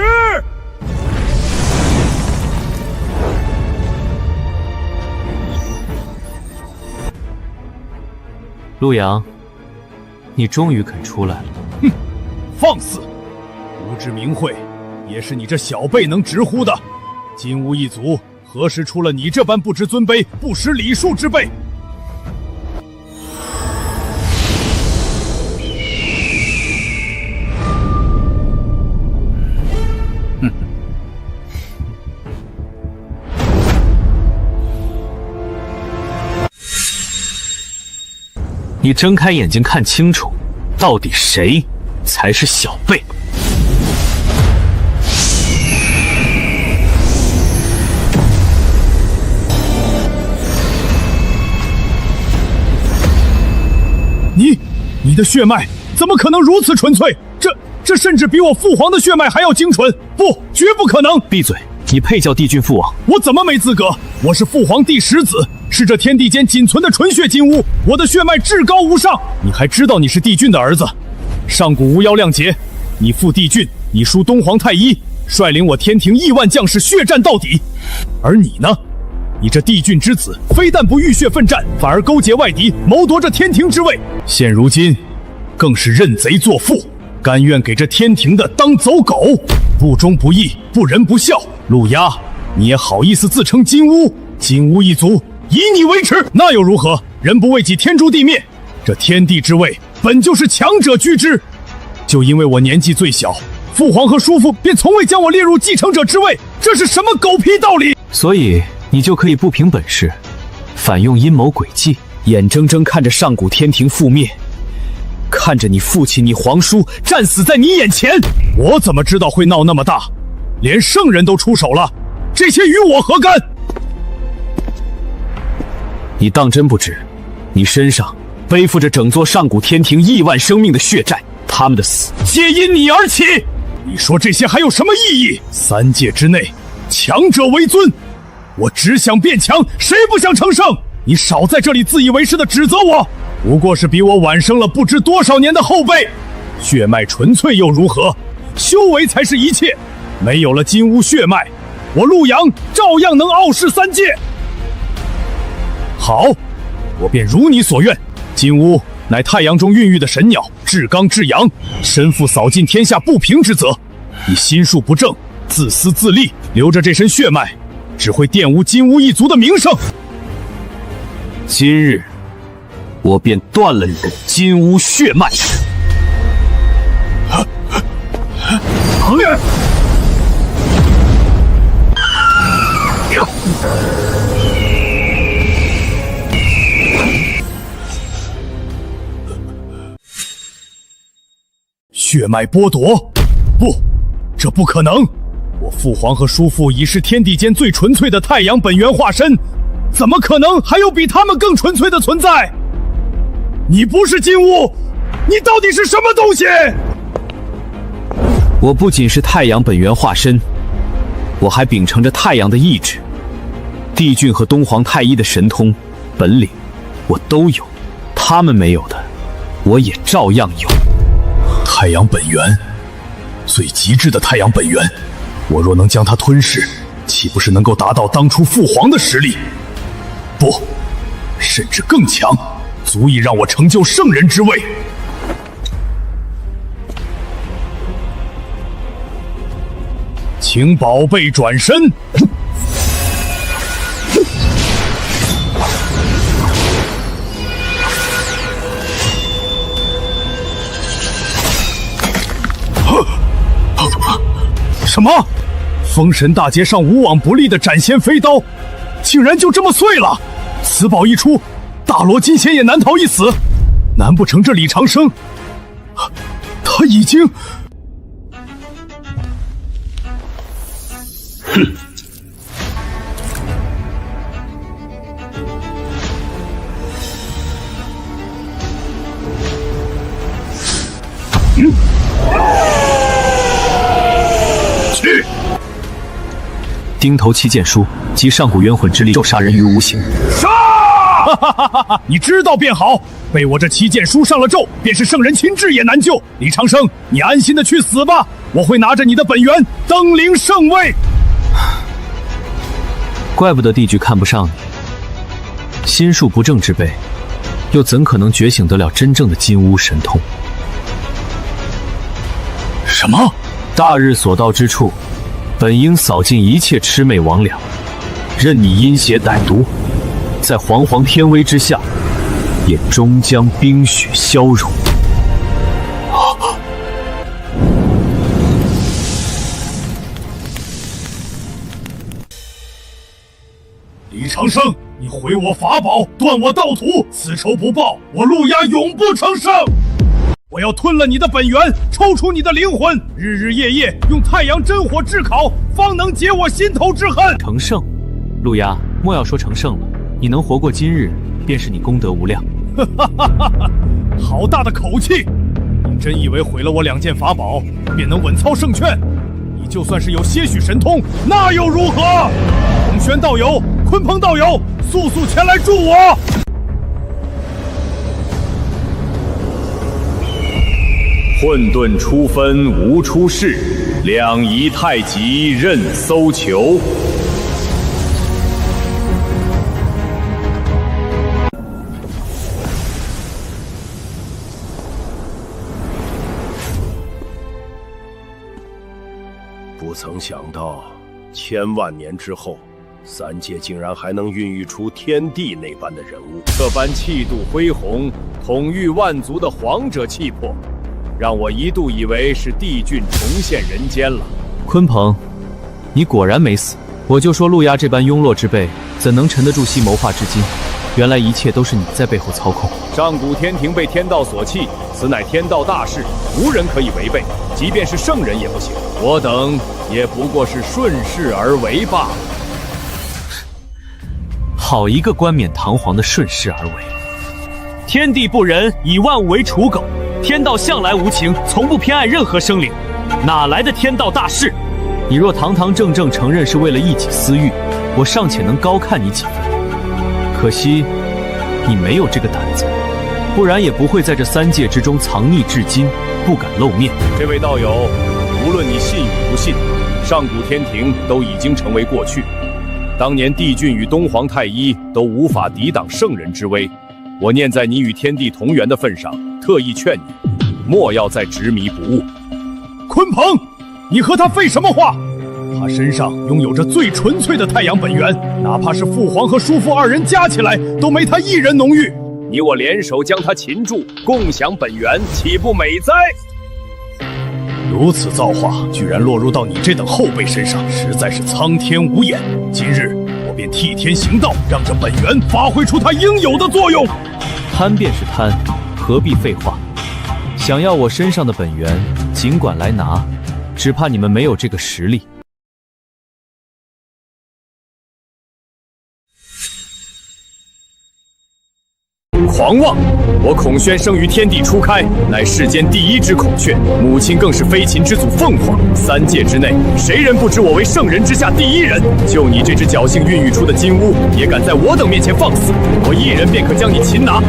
陆阳，你终于肯出来了。哼，放肆！无知名讳，也是你这小辈能直呼的。金乌一族何时出了你这般不知尊卑、不识礼数之辈？哼！你睁开眼睛看清楚，到底谁才是小辈？你的血脉怎么可能如此纯粹？这甚至比我父皇的血脉还要精纯！不，绝不可能！闭嘴！你配叫帝郡父王？我怎么没资格？我是父皇第10子，是这天地间仅存的纯血金乌，我的血脉至高无上。你还知道你是帝郡的儿子？上古无妖亮节，你父帝郡，你叔东皇太一，率领我天庭亿万将士血战到底。而你呢？你这帝郡之子，非但不浴血奋战，反而勾结外敌，谋夺这天庭之位。现如今，更是认贼作父，甘愿给这天庭的当走狗，不忠不义，不仁不孝。陆压，你也好意思自称金乌？金乌一族以你为耻，那又如何？人不为己，天诛地灭。这天地之位，本就是强者居之。就因为我年纪最小，父皇和叔父便从未将我列入继承者之位，这是什么狗屁道理？所以你就可以不凭本事，反用阴谋诡计，眼睁睁看着上古天庭覆灭，看着你父亲、你皇叔战死在你眼前。我怎么知道会闹那么大？连圣人都出手了，这些与我何干？你当真不知，你身上背负着整座上古天庭亿万生命的血债，他们的死皆因你而起。你说这些还有什么意义？三界之内，强者为尊。我只想变强，谁不想成圣？你少在这里自以为是的指责我，不过是比我晚生了不知多少年的后辈。血脉纯粹又如何？修为才是一切。没有了金乌血脉，我陆阳照样能傲视三界。好，我便如你所愿。金乌乃太阳中孕育的神鸟，至刚至阳，身负扫尽天下不平之责。你心术不正，自私自利，留着这身血脉，只会玷污金乌一族的名声。今日，我便断了你的金乌血脉。血脉剥夺？不，这不可能！我父皇和叔父已是天地间最纯粹的太阳本源化身，怎么可能还有比他们更纯粹的存在？你不是金乌，你到底是什么东西？我不仅是太阳本源化身，我还秉承着太阳的意志。帝俊和东皇太一的神通本领，我都有，他们没有的，我也照样有。太阳本源，最极致的太阳本源，我若能将它吞噬，岂不是能够达到当初父皇的实力？不，甚至更强，足以让我成就圣人之位。请宝贝转身。什么？封神大劫上无往不利的斩仙飞刀，竟然就这么碎了！此宝一出，大罗金仙也难逃一死。难不成这李长生，他已经……哼！去！钉头七剑书及上古冤魂之力，咒杀人于无形。杀！哈哈哈哈！你知道便好。被我这七剑书上了咒，便是圣人亲至也难救。李长生，你安心的去死吧！我会拿着你的本源登临圣位。怪不得帝剧看不上你，心术不正之辈，又怎可能觉醒得了真正的金乌神通？什么？大日所到之处，本应扫尽一切魑魅魍魉，任你阴邪歹毒，在煌煌天威之下，也终将冰雪消融。李长生，你毁我法宝，断我道途，此仇不报，我陆压永不成圣。我要吞了你的本源，抽出你的灵魂，日日夜夜用太阳真火炙烤，方能解我心头之恨。成圣，陆压，莫要说成圣了，你能活过今日，便是你功德无量。哈哈哈哈！好大的口气！你真以为毁了我2件法宝，便能稳操胜券？你就算是有些许神通，那又如何？孔宣道友，鲲鹏道友，速速前来助我！混沌初分无出世，两仪太极任搜求。不曾想到，千万年之后，三界竟然还能孕育出天帝那般的人物，这般气度恢宏、统御万族的皇者气魄，让我一度以为是帝俊重现人间了。鲲鹏，你果然没死。我就说陆压这般庸弱之辈，怎能沉得住西谋划至今？原来一切都是你在背后操控。上古天庭被天道所弃，此乃天道大事，无人可以违背，即便是圣人也不行。我等也不过是顺势而为罢了。好一个冠冕堂皇的顺势而为！天地不仁，以万物为刍狗。天道向来无情，从不偏爱任何生灵，哪来的天道大事？你若堂堂正正承认是为了一己私欲，我尚且能高看你几分。可惜，你没有这个胆子，不然也不会在这三界之中藏匿至今，不敢露面。这位道友，无论你信与不信，上古天庭都已经成为过去。当年帝俊与东皇太一都无法抵挡圣人之威，我念在你与天地同源的份上，特意劝你，莫要再执迷不悟。鲲鹏，你和他废什么话？他身上拥有着最纯粹的太阳本源，哪怕是父皇和叔父2人加起来，都没他一人浓郁。你我联手将他擒住，共享本源，岂不美哉？如此造化，居然落入到你这等后辈身上，实在是苍天无眼。今日我便替天行道，让这本源发挥出它应有的作用。贪便是贪，何必废话？想要我身上的本源，尽管来拿，只怕你们没有这个实力。狂狂妄！我孔宣生于天地初开，乃世间第一只孔雀，母亲更是飞禽之祖凤凰。3界之内，谁人不知我为圣人之下第一人？就你这只侥幸孕育出的金乌，也敢在我等面前放肆？我一人便可将你擒拿。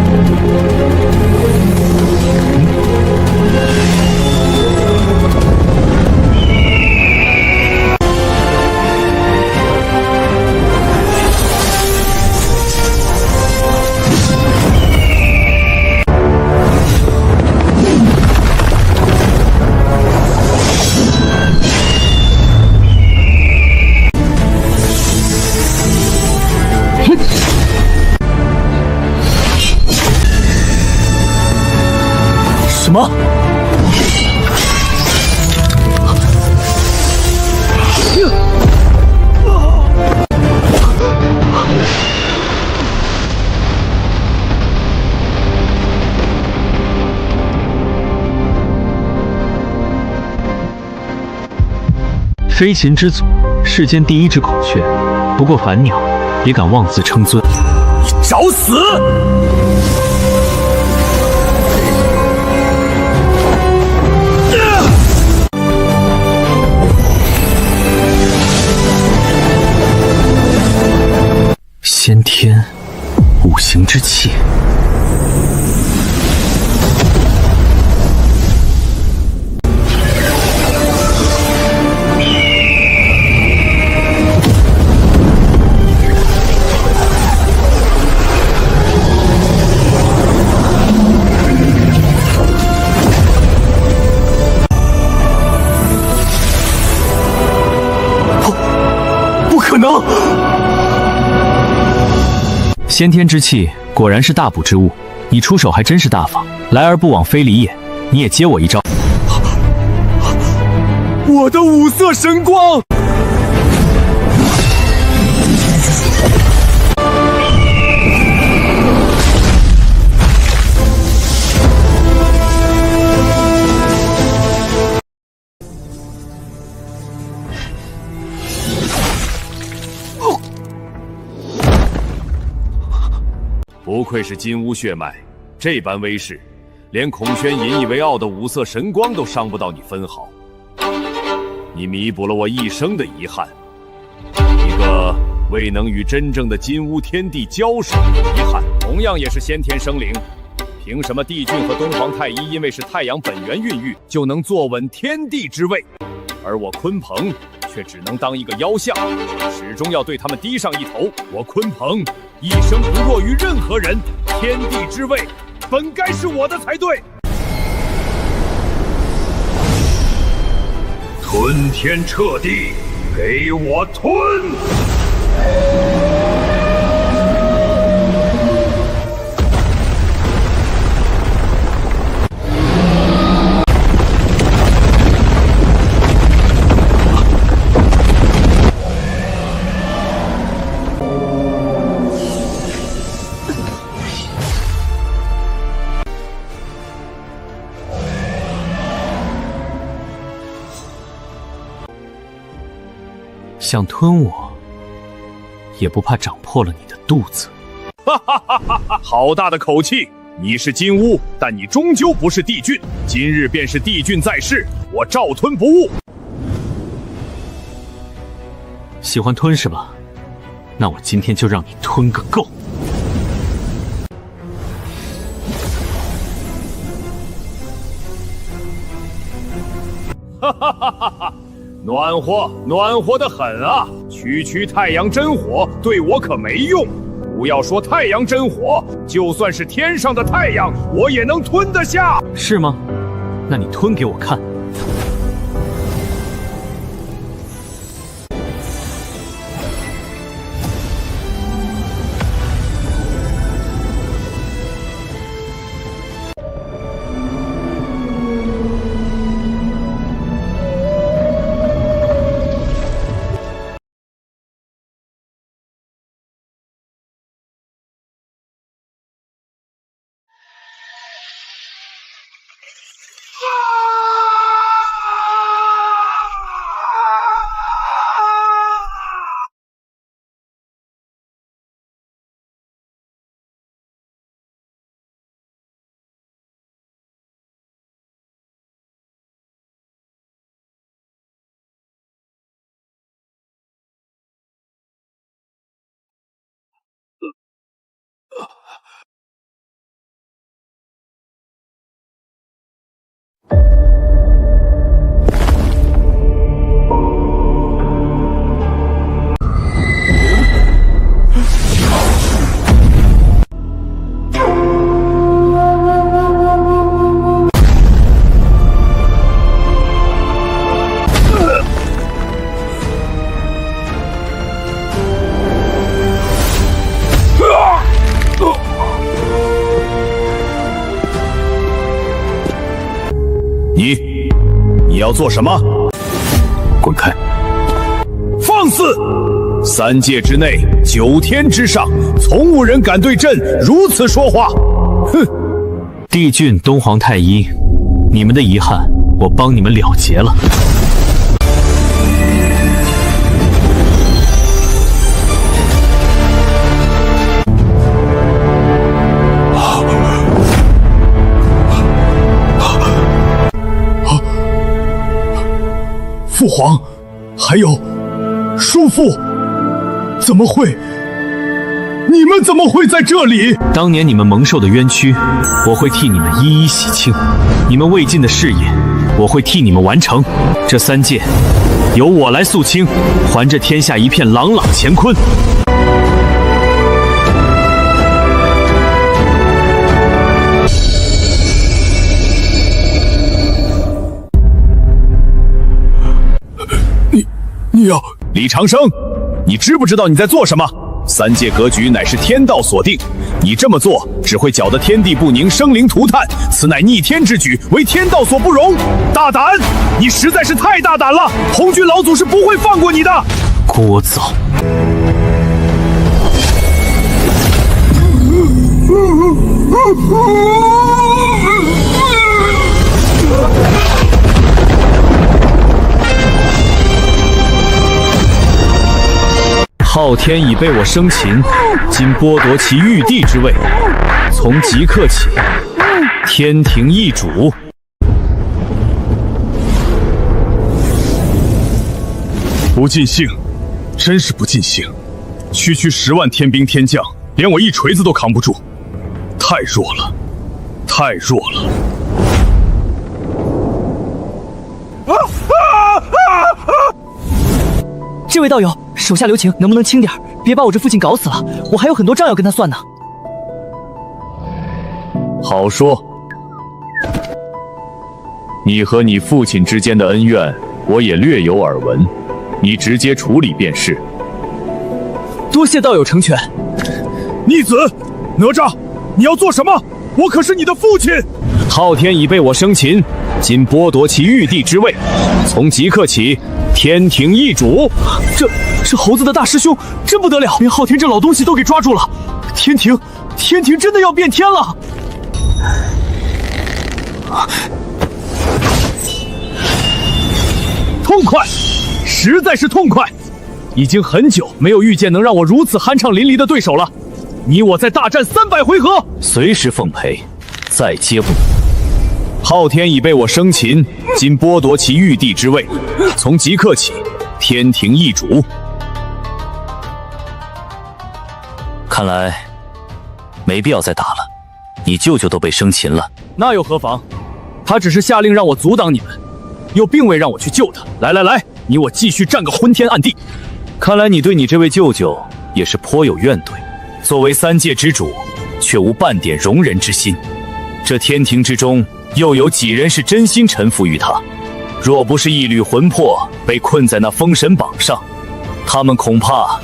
什么？飞禽之祖，世间第一只孔雀，不过凡鸟，也敢妄自称尊？你找死！先天五行之气。不可能！先天之气果然是大补之物，你出手还真是大方，来而不往非礼也。你也接我一招。我的五色神光！不愧是金乌血脉，这般威势，连孔宣引以为傲的五色神光都伤不到你分毫。你弥补了我一生的遗憾，一个未能与真正的金乌天地交手的遗憾，同样也是先天生灵。凭什么帝俊和东皇太一因为是太阳本源孕育，就能坐稳天地之位，而我鲲鹏却只能当一个妖像，始终要对他们低上一头？我鲲鹏一生不弱于任何人，天地之位本该是我的才对。吞天彻地，给我吞！想吞我，也不怕长破了你的肚子。哈哈哈哈哈！好大的口气！你是金乌，但你终究不是帝俊。今日便是帝俊在世，我照吞不误。喜欢吞是吧？那我今天就让你吞个够。哈哈哈哈哈！暖和，暖和的很啊！区太阳真火对我可没用。不要说太阳真火，就算是天上的太阳，我也能吞得下。是吗？那你吞给我看。你要做什么？滚开！放肆！3界之内，9天之上，从无人敢对朕如此说话。哼！帝俊、东皇太一，你们的遗憾，我帮你们了结了。父皇，还有叔父，怎么会？你们怎么会在这里？当年你们蒙受的冤屈，我会替你们一一洗清；你们未尽的事业，我会替你们完成。这3界，由我来肃清，还这天下一片朗朗乾坤。你要李长生，你知不知道你在做什么？3界格局乃是天道所定，你这么做只会搅得天地不宁，生灵涂炭，此乃逆天之举，为天道所不容。大胆！你实在是太大胆了！红军老祖是不会放过你的。聒噪！昊天已被我生擒，今剥夺其玉帝之位，从即刻起，天庭易主。不尽兴，真是不尽兴！区区10万天兵天将，连我一锤子都扛不住，太弱了，太弱了！这位道友，手下留情，能不能轻点？别把我这父亲搞死了，我还有很多账要跟他算呢。好说，你和你父亲之间的恩怨，我也略有耳闻，你直接处理便是。多谢道友成全。逆子，哪吒，你要做什么？我可是你的父亲！昊天已被我生擒，今剥夺其玉帝之位，从即刻起，天庭易主。这猴子的大师兄真不得了，连昊天这老东西都给抓住了。天庭真的要变天了！痛快，实在是痛快！已经很久没有遇见能让我如此酣畅淋漓的对手了。你我再大战300回合，随时奉陪，再接不。昊天已被我生擒，今剥夺其玉帝之位，从即刻起，天庭易主。看来没必要再打了，你舅舅都被生擒了，那又何妨？他只是下令让我阻挡你们，又并未让我去救他。来，你我继续战个昏天暗地。看来你对你这位舅舅也是颇有怨怼，作为3界之主，却无半点容人之心。这天庭之中，又有几人是真心臣服于他？若不是一缕魂魄被困在那封神榜上，他们恐怕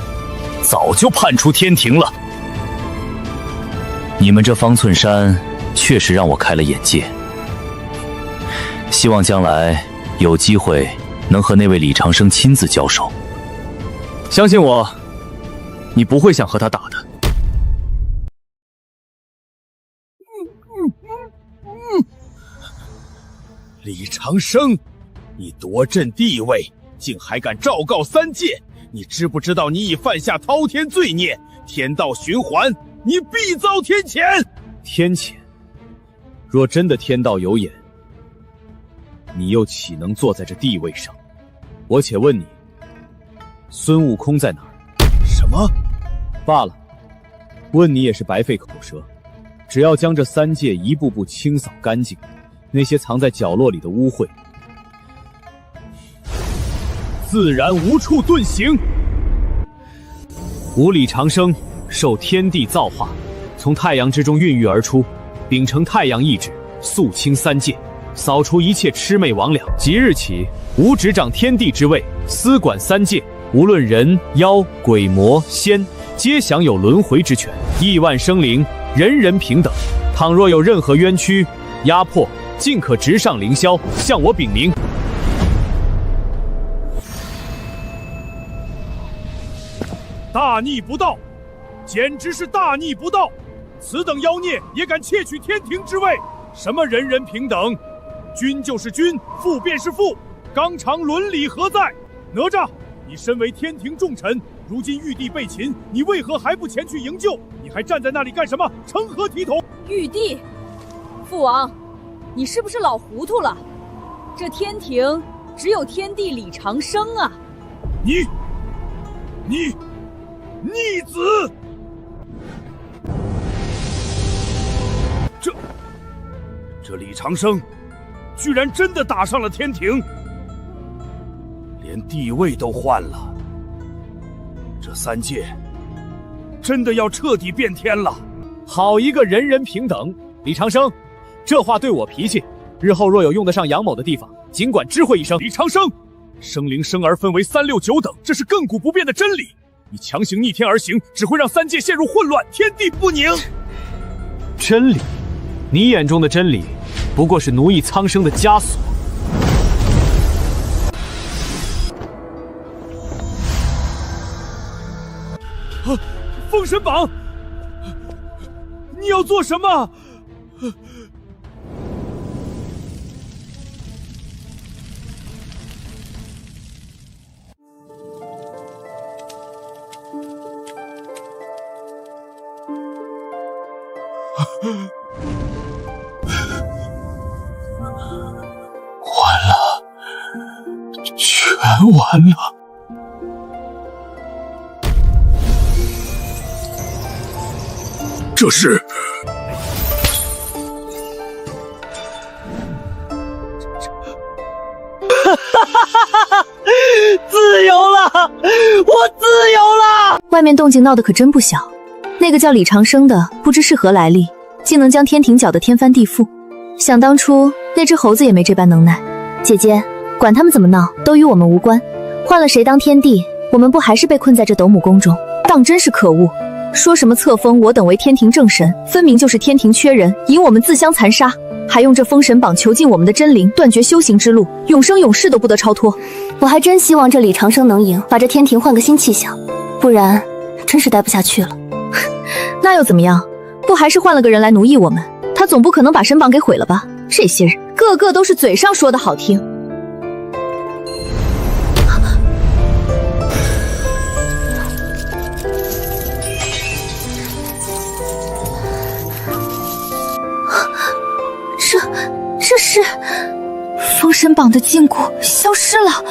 早就叛出天庭了。你们这方寸山确实让我开了眼界，希望将来有机会能和那位李长生亲自交手。相信我，你不会想和他打的。李长生，你夺朕地位，竟还敢昭告3界！你知不知道你已犯下滔天罪孽？天道循环，你必遭天谴！天谴？若真的天道有眼，你又岂能坐在这地位上？我且问你，孙悟空在哪儿？什么？罢了，问你也是白费口舌，只要将这三界一步步清扫干净，那些藏在角落里的污秽，自然无处遁形。无理长生受天地造化，从太阳之中孕育而出，秉承太阳意志，肃清三界，扫除一切魑魅魍魉。即日起，吾执掌天地之位，司管三界，无论人妖鬼魔仙，皆享有轮回之权。亿万生灵，人人平等。倘若有任何冤屈、压迫，尽可直上凌霄，向我禀明。大逆不道，简直是大逆不道！此等妖孽也敢窃取天庭之位？什么人人平等？君就是君，父便是父，纲常伦理何在？哪吒，你身为天庭重臣，如今玉帝被擒，你为何还不前去营救？你还站在那里干什么？成何体统？玉帝，父王，你是不是老糊涂了？这天庭只有天帝李长生啊！你逆子！这李长生居然真的打上了天庭，连地位都换了，这三界真的要彻底变天了。好一个人人平等！李长生，这话对我脾气，日后若有用得上杨某的地方，尽管知会一声。李长生，生灵生而分为3、6、9等，这是亘古不变的真理。你强行逆天而行，只会让三界陷入混乱，天地不宁。真理？你眼中的真理，不过是奴役苍生的枷锁。封神榜，你要做什么？完了，全完了。这是自由了，我自由了！外面动静闹得可真不小，那个叫李长生的不知是何来历，竟能将天庭搅得天翻地覆。想当初那只猴子也没这般能耐。姐姐，管他们怎么闹，都与我们无关。换了谁当天帝，我们不还是被困在这斗母宫中？当真是可恶！说什么册封我等为天庭正神，分明就是天庭缺人，引我们自相残杀，还用这封神榜囚禁我们的真灵，断绝修行之路，永生永世都不得超脱。我还真希望这李长生能赢，把这天庭换个新气象，不然真是待不下去了。那又怎么样？不还是换了个人来奴役我们？他总不可能把神榜给毁了吧？这些人个个都是嘴上说的好听。这是封神榜的禁锢消失了。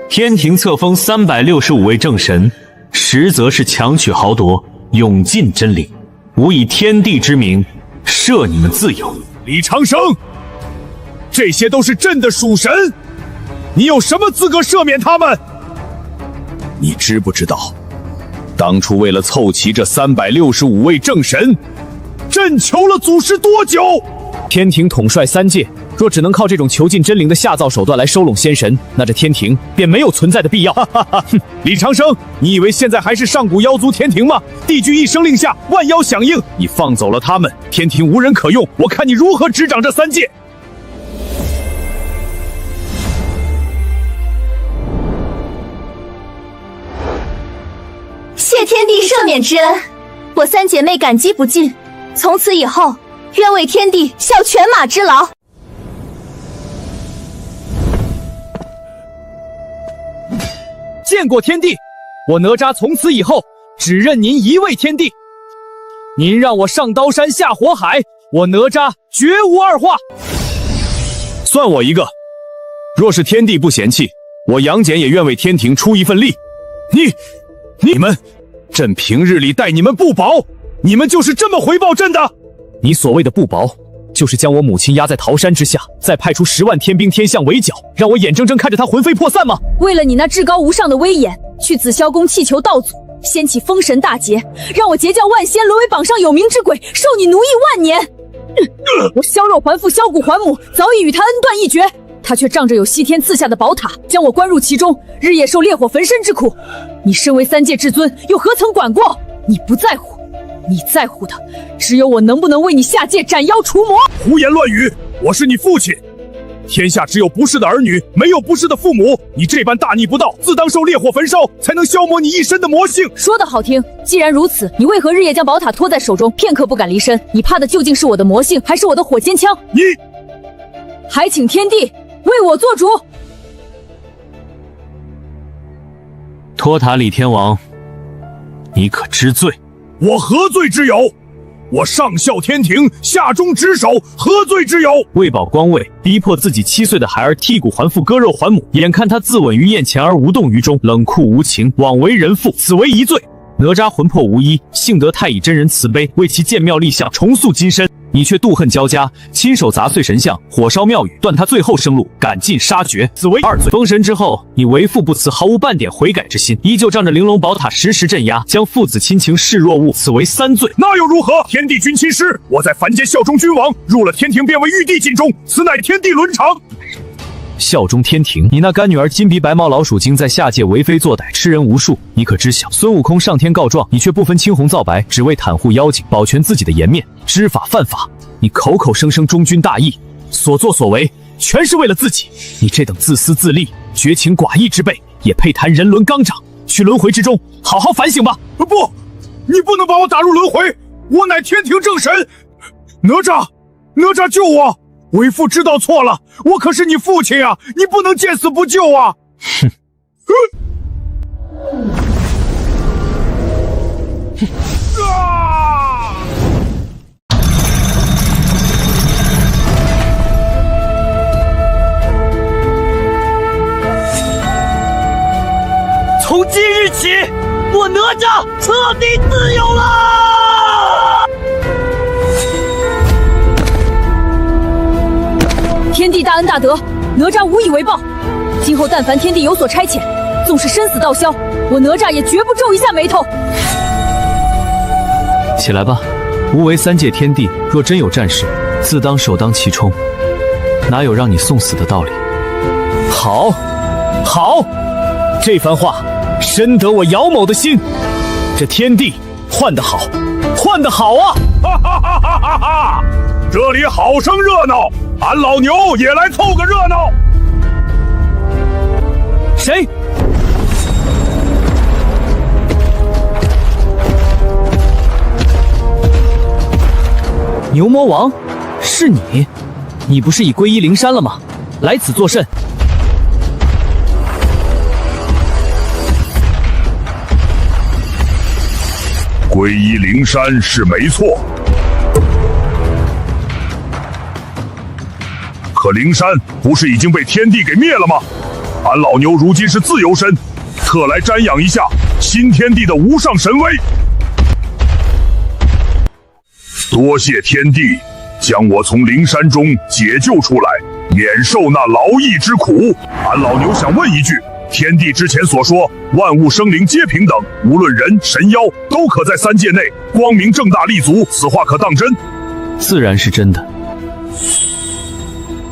天庭册封365位正神，实则是强取豪夺，永尽真灵。吾以天地之名，赦你们自由。李长生，这些都是朕的属神，你有什么资格赦免他们？你知不知道，当初为了凑齐这365位正神，朕求了祖师多久？天庭统帅三界，若只能靠这种囚禁真灵的下造手段来收拢仙神，那这天庭便没有存在的必要。李长生，你以为现在还是上古妖族天庭吗？帝居一声令下，万妖响应，你放走了他们，天庭无人可用，我看你如何执掌这三界。谢天帝赦免之恩，我三姐妹感激不尽。从此以后，愿为天帝效犬马之劳。见过天帝，我哪吒从此以后只认您一位天帝。您让我上刀山下火海，我哪吒绝无二话。算我一个。若是天帝不嫌弃，我杨戬也愿为天庭出一份力。你们朕平日里待你们不薄，你们就是这么回报朕的？你所谓的不薄，就是将我母亲压在桃山之下，再派出10万天兵天象围剿，让我眼睁睁看着她魂飞魄散吗？为了你那至高无上的威严，去紫霄宫祈求道祖掀起封神大劫，让我截教万仙，沦为榜上有名之鬼，受你奴役万年。我削肉还父，削骨还母，早已与他恩断义绝。他却仗着有西天赐下的宝塔，将我关入其中，日夜受烈火焚身之苦。你身为3界至尊，又何曾管过？你不在乎，你在乎的只有我能不能为你下界斩妖除魔。胡言乱语！我是你父亲，天下只有不是的儿女，没有不是的父母。你这般大逆不道，自当受烈火焚烧，才能消磨你一身的魔性。说得好听，既然如此，你为何日夜将宝塔托在手中，片刻不敢离身？你怕的究竟是我的魔性，还是我的火尖枪？你还请天帝为我做主。托塔李天王，你可知罪？我何罪之有？我上孝天庭，下忠职守，何罪之有？为保光位，逼迫自己7岁的孩儿剔骨还父，割肉还母，眼看他自刎于宴前而无动于衷，冷酷无情，枉为人父，此为一罪。哪吒魂魄无一，幸得太乙真人慈悲，为其建庙立像，重塑金身。你却妒恨交加，亲手砸碎神像，火烧庙宇，断他最后生路，赶尽杀绝，此为2罪。封神之后，你为父不辞，毫无半点悔改之心，依旧仗着玲珑宝塔时时镇压，将父子亲情视若无物，此为3罪。那又如何？天地君亲师，我在凡间效忠君王，入了天庭便为玉帝尽忠，此乃天地伦常。效忠天庭，你那干女儿金鼻白毛老鼠精在下界为非作歹，吃人无数，你可知晓？孙悟空上天告状，你却不分青红皂白，只为袒护妖精，保全自己的颜面，知法犯法。你口口声声忠君大义，所作所为全是为了自己。你这等自私自利、绝情寡义之辈，也配谈人伦纲常？去轮回之中好好反省吧！不，你不能把我打入轮回，我乃天庭正神。哪吒救我！为父知道错了，我可是你父亲啊，你不能见死不救啊！哼！从今日起，我哪吒彻底自由了！天地大恩大德，哪吒无以为报。今后但凡天地有所差遣，纵是生死道消，我哪吒也绝不皱一下眉头。起来吧，无为3界天地，若真有战事，自当首当其冲，哪有让你送死的道理？好，这番话深得我姚某的心。这天地换得好，换得好啊！哈哈哈哈哈哈！这里好生热闹，俺老牛也来凑个热闹。谁？牛魔王，是你？你不是已皈依灵山了吗？来此作甚？皈依灵山是没错，可灵山不是已经被天地给灭了吗？俺老牛如今是自由身，特来瞻仰一下新天地的无上神威。多谢天地将我从灵山中解救出来，免受那劳役之苦。俺老牛想问一句，天地之前所说万物生灵皆平等，无论人神妖都可在3界内光明正大立足，此话可当真？自然是真的。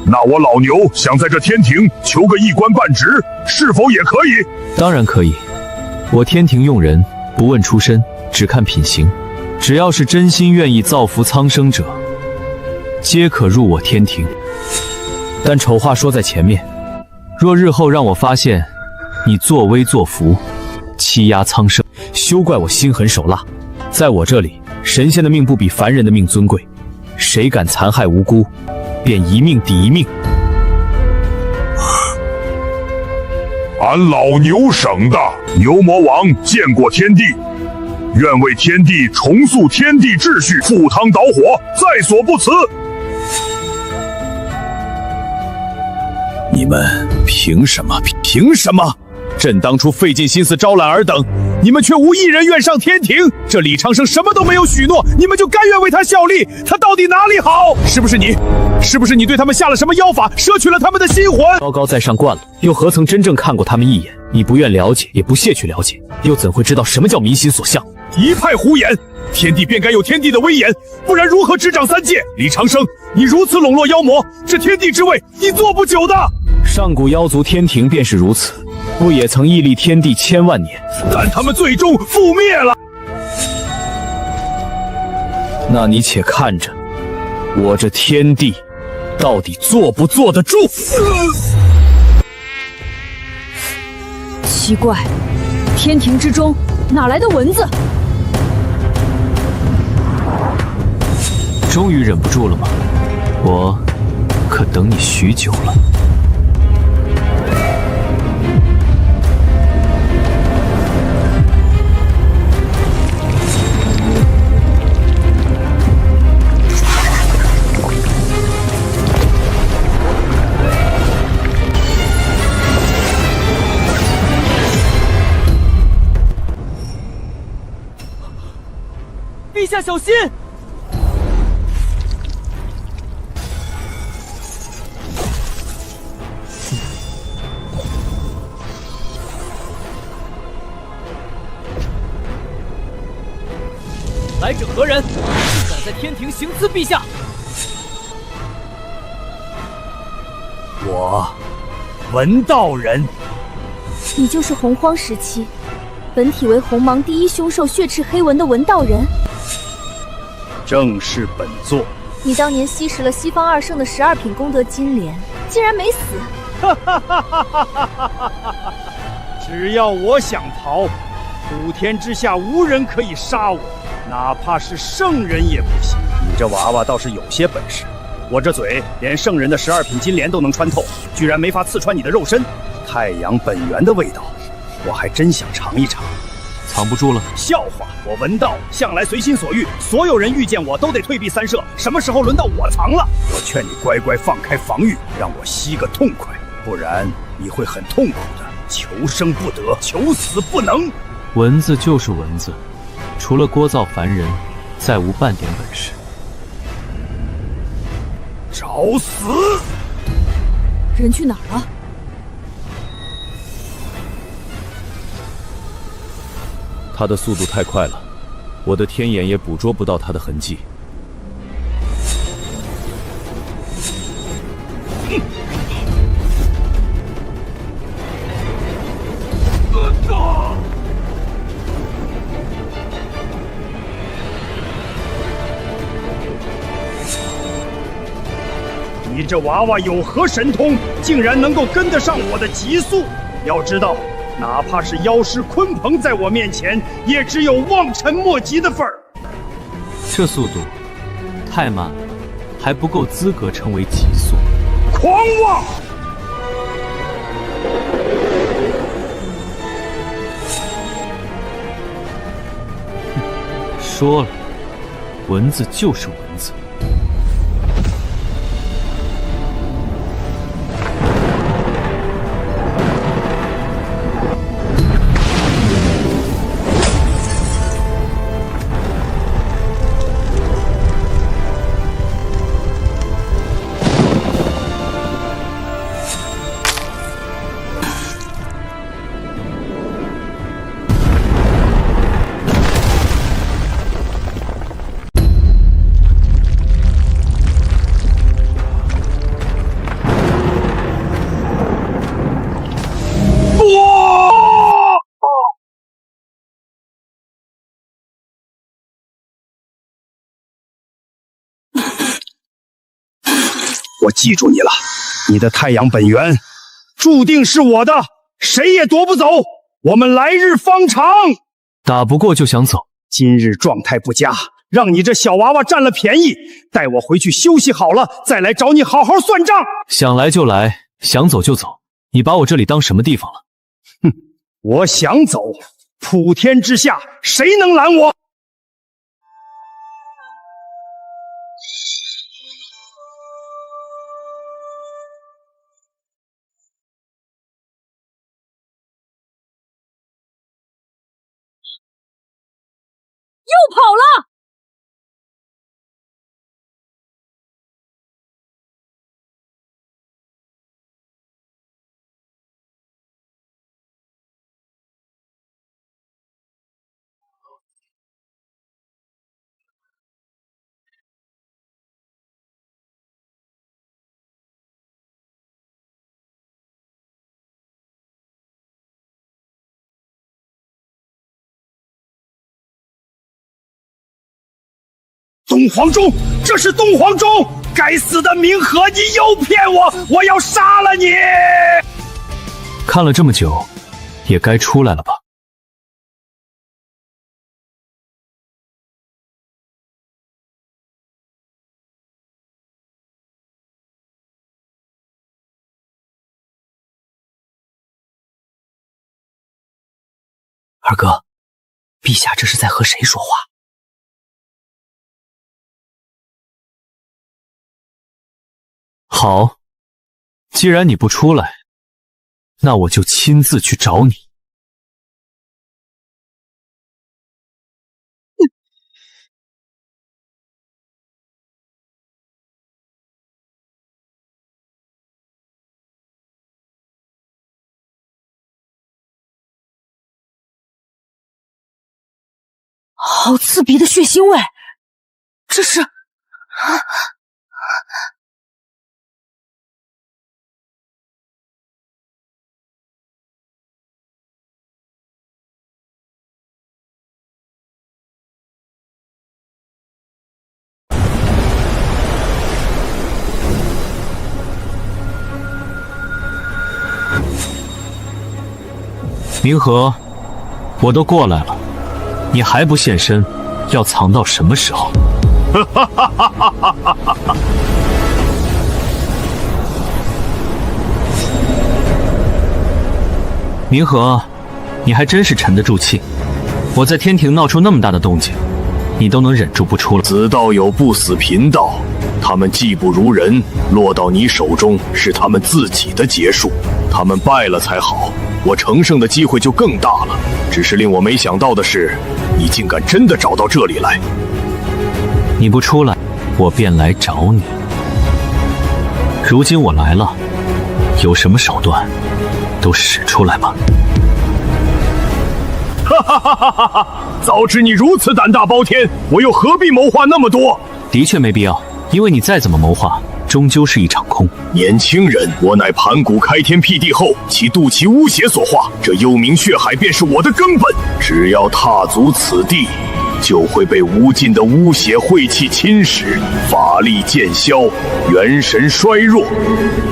那我老牛想在这天庭求个一官半职，是否也可以？当然可以，我天庭用人不问出身，只看品行，只要是真心愿意造福苍生者，皆可入我天庭。但丑话说在前面，若日后让我发现你作威作福，欺压苍生，休怪我心狠手辣。在我这里，神仙的命不比凡人的命尊贵，谁敢残害无辜，便一命抵一命。俺老牛省的牛魔王见过天地，愿为天地重塑天地秩序，赴汤蹈火，在所不辞。你们凭什么？凭什么？朕当初费尽心思招揽尔等，你们却无一人愿上天庭。这李长生什么都没有许诺，你们就甘愿为他效力？他到底哪里好？是不是你？是不是你对他们下了什么妖法，摄取了他们的心魂？高高在上惯了，又何曾真正看过他们一眼？你不愿了解，也不屑去了解，又怎会知道什么叫民心所向？一派胡言！天地便该有天地的威严，不然如何执掌三界？李长生，你如此笼络妖魔，这天地之位，你做不久的。上古妖族天庭便是如此，不也曾屹立天地千万年？但他们最终覆灭了。那你且看着，我这天地到底坐不坐得住？奇怪，天庭之中哪来的蚊子？终于忍不住了吗？我可等你许久了。陛下小心！来者何人？竟敢在天庭行刺陛下！我，文道人。你就是洪荒时期本体为红芒第一凶兽血赤黑纹的文道人？正是本座。你当年吸食了西方二圣的12品功德金莲，竟然没死。只要我想逃，普天之下无人可以杀我，哪怕是圣人也不行。你这娃娃倒是有些本事，我这嘴连圣人的12品金莲都能穿透，居然没法刺穿你的肉身。太阳本源的味道，我还真想尝一尝。藏不住了？笑话！我文道向来随心所欲，所有人遇见我都得退避三舍。什么时候轮到我藏了？我劝你乖乖放开防御，让我吸个痛快，不然你会很痛苦的。求生不得，求死不能。蚊子就是蚊子，除了聒噪烦人，再无半点本事。找死！人去哪儿了？他的速度太快了，我的天眼也捕捉不到他的痕迹。你这娃娃有何神通，竟然能够跟得上我的急速？要知道，哪怕是妖师鲲鹏在我面前，也只有望尘莫及的份儿。这速度太慢了，还不够资格称为极速。狂妄！说了，蚊子就是蚊子。我记住你了，你的太阳本源注定是我的，谁也夺不走。我们来日方长。打不过就想走？今日状态不佳，让你这小娃娃占了便宜。待我回去休息好了，再来找你好好算账。想来就来，想走就走。你把我这里当什么地方了？哼，我想走，普天之下谁能拦我？东皇钟，这是东皇钟！该死的冥河，你又骗我！我要杀了你！看了这么久，也该出来了吧？二哥，陛下这是在和谁说话？好，既然你不出来，那我就亲自去找你。好刺鼻的血腥味，这是……冥河，我都过来了，你还不现身，要藏到什么时候？冥河，你还真是沉得住气。我在天庭闹出那么大的动静，你都能忍住不出来。子道有不死贫道，他们技不如人，落到你手中是他们自己的结束。他们败了才好，我成圣的机会就更大了。只是令我没想到的是，你竟敢真的找到这里来。你不出来，我便来找你。如今我来了，有什么手段都使出来吧。哈哈哈哈哈哈！早知你如此胆大包天，我又何必谋划那么多？的确没必要，因为你再怎么谋划，终究是一场空。年轻人，我乃盘古开天辟地后，其肚脐巫邪所化，这幽冥血海便是我的根本。只要踏足此地，就会被无尽的巫邪晦气侵蚀，法力渐消，元神衰弱。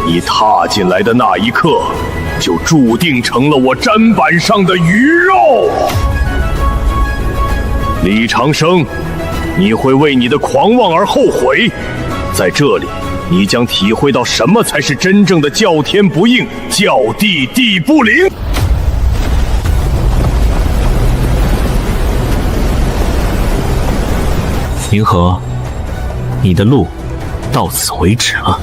你踏进来的那一刻，就注定成了我砧板上的鱼肉。李长生，你会为你的狂妄而后悔。在这里，你将体会到什么才是真正的叫天不应，叫地地不灵。冥河，你的路到此为止了。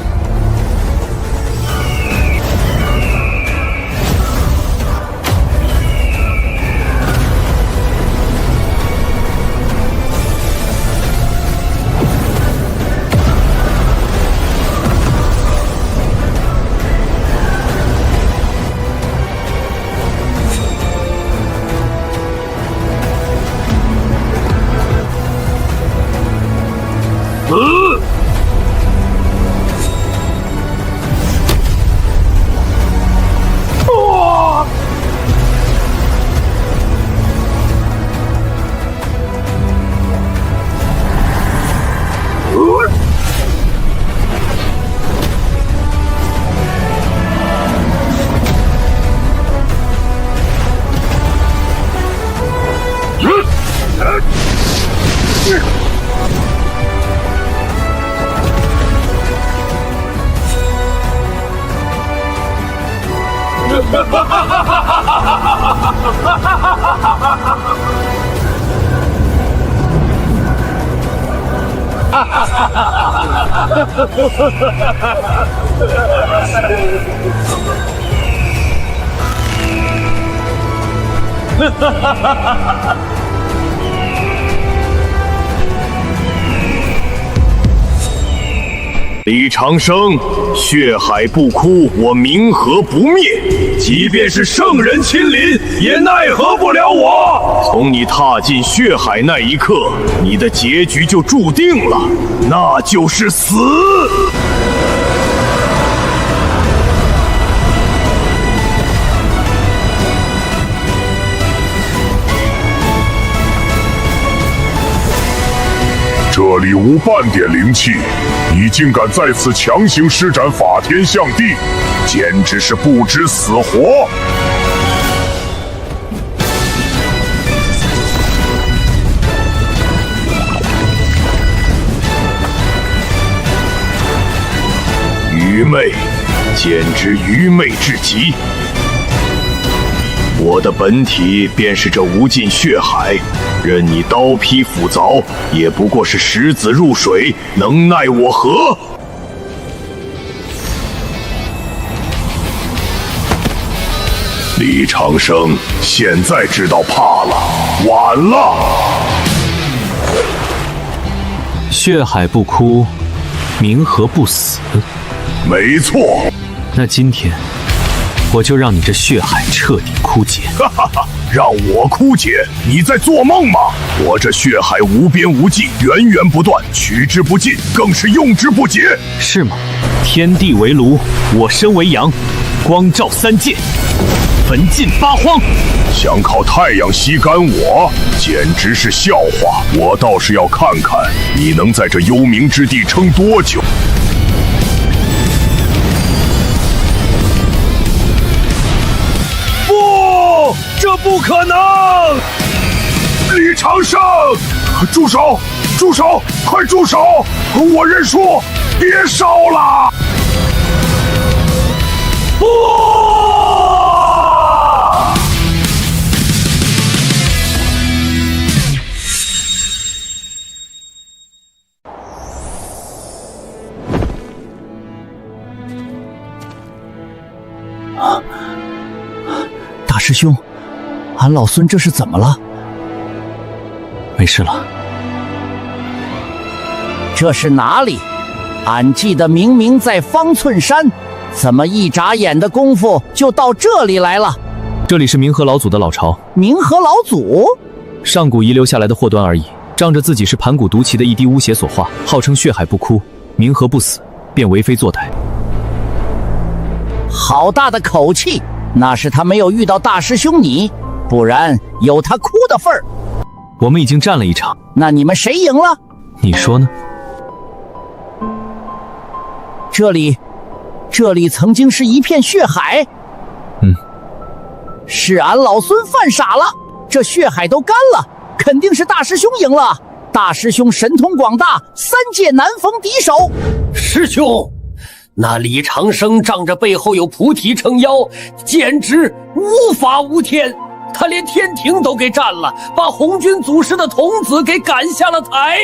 李长生，血海不枯，我冥河不灭。即便是圣人亲临，也奈何不了我。从你踏进血海那一刻，你的结局就注定了，那就是死。这里无半点灵气，你竟敢再次强行施展法天象地，简直是不知死活！愚昧，简直愚昧至极！我的本体便是这无尽血海，任你刀劈斧凿，也不过是石子入水，能奈我何？李长生，现在知道怕了，晚了。血海不枯，冥河不死。没错。那今天我就让你这血海彻底枯竭。哈哈哈！让我枯竭？你在做梦吗？我这血海无边无际，源源不断，取之不尽，更是用之不竭。是吗？天地为炉，我身为阳，光照三界，焚尽八荒。想靠太阳吸干我，简直是笑话。我倒是要看看你能在这幽冥之地撑多久。不，这不可能！李长生，住手！住手！快住手！我认输，别烧了！不！大师兄，俺老孙这是怎么了？没事了。这是哪里？俺记得明明在方寸山，怎么一眨眼的功夫就到这里来了？这里是冥河老祖的老巢。冥河老祖？上古遗留下来的祸端而已，仗着自己是盘古毒旗的一滴污血所化，号称血海不枯，冥河不死，便为非作歹。好大的口气！那是他没有遇到大师兄你，不然有他哭的份儿。我们已经战了一场，那你们谁赢了？你说呢？这里曾经是一片血海。是俺老孙犯傻了，这血海都干了，肯定是大师兄赢了。大师兄神通广大，三界难逢敌手。师兄，那李长生仗着背后有菩提撑腰，简直无法无天。他连天庭都给占了，把红军祖师的童子给赶下了台。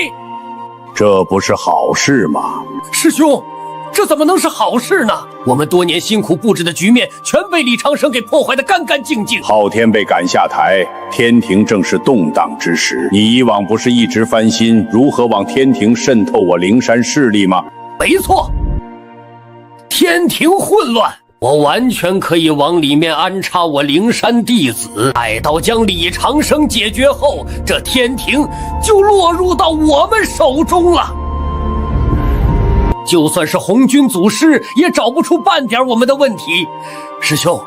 这不是好事吗？师兄，这怎么能是好事呢？我们多年辛苦布置的局面全被李长生给破坏得干干净净。昊天被赶下台，天庭正是动荡之时。你以往不是一直翻新如何往天庭渗透我灵山势力吗？没错，天庭混乱，我完全可以往里面安插我灵山弟子，待到将李长生解决后，这天庭就落入到我们手中了。就算是红军祖师也找不出半点我们的问题。师兄，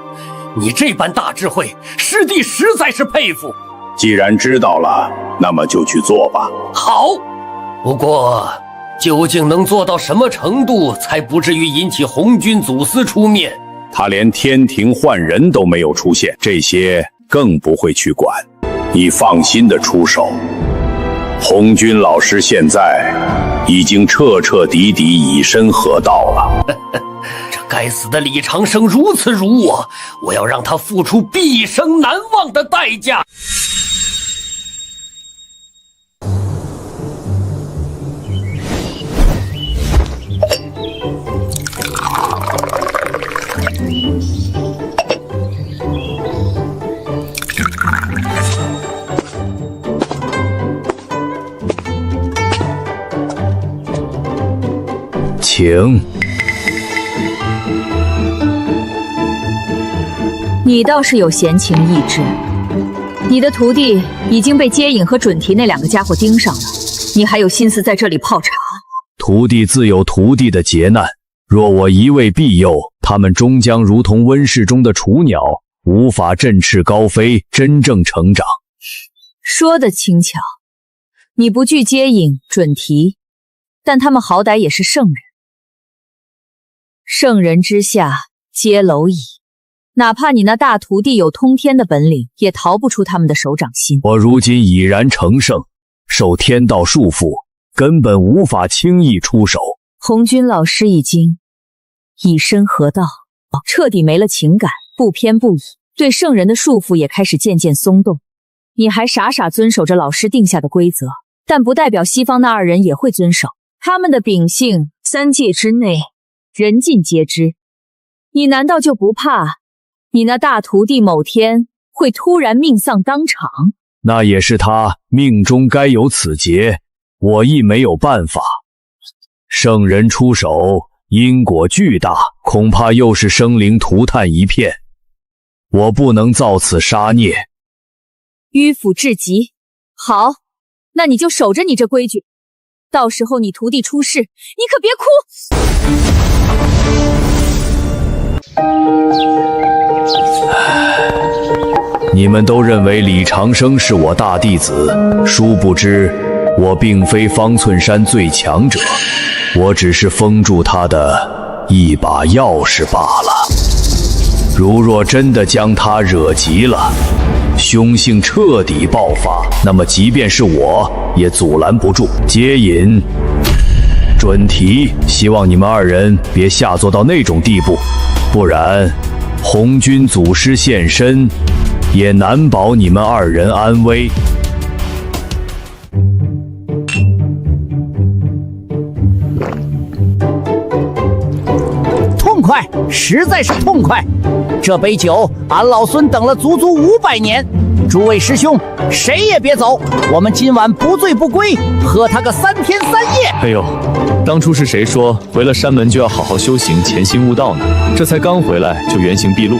你这般大智慧，师弟实在是佩服。既然知道了，那么就去做吧。好，不过究竟能做到什么程度，才不至于引起红军祖师出面？他连天庭换人都没有出现，这些更不会去管。你放心的出手。红军老师现在已经彻彻底底以身合道了。这该死的李长生如此辱我，我要让他付出毕生难忘的代价。请。你倒是有闲情逸致。你的徒弟已经被接引和准提那两个家伙盯上了，你还有心思在这里泡茶？徒弟自有徒弟的劫难，若我一味庇佑，他们终将如同温室中的雏鸟，无法振翅高飞，真正成长。说得轻巧，你不惧接引准提，但他们好歹也是圣人，圣人之下皆蝼蚁，哪怕你那大徒弟有通天的本领，也逃不出他们的手掌心。我如今已然成圣，受天道束缚，根本无法轻易出手。红军老师已经以身合道，彻底没了情感，不偏不倚，对圣人的束缚也开始渐渐松动。你还傻傻遵守着老师定下的规则，但不代表西方那二人也会遵守。他们的秉性，3界之内人尽皆知。你难道就不怕你那大徒弟某天会突然命丧当场？那也是他命中该有此劫，我亦没有办法。圣人出手，因果巨大，恐怕又是生灵涂炭一片。我不能造此杀孽。迂腐至极。好，那你就守着你这规矩，到时候你徒弟出事，你可别哭。你们都认为李长生是我大弟子，殊不知我并非方寸山最强者，我只是封住他的一把钥匙罢了。如若真的将他惹急了，凶性彻底爆发，那么即便是我也阻拦不住。接引准提，希望你们二人别下作到那种地步，不然红军祖师现身，也难保你们二人安危。痛快，实在是痛快！这杯酒，俺老孙等了足足500年。诸位师兄，谁也别走，我们今晚不醉不归，喝他个3天3夜。哎呦，当初是谁说回了山门就要好好修行，潜心悟道呢？这才刚回来就原形毕露。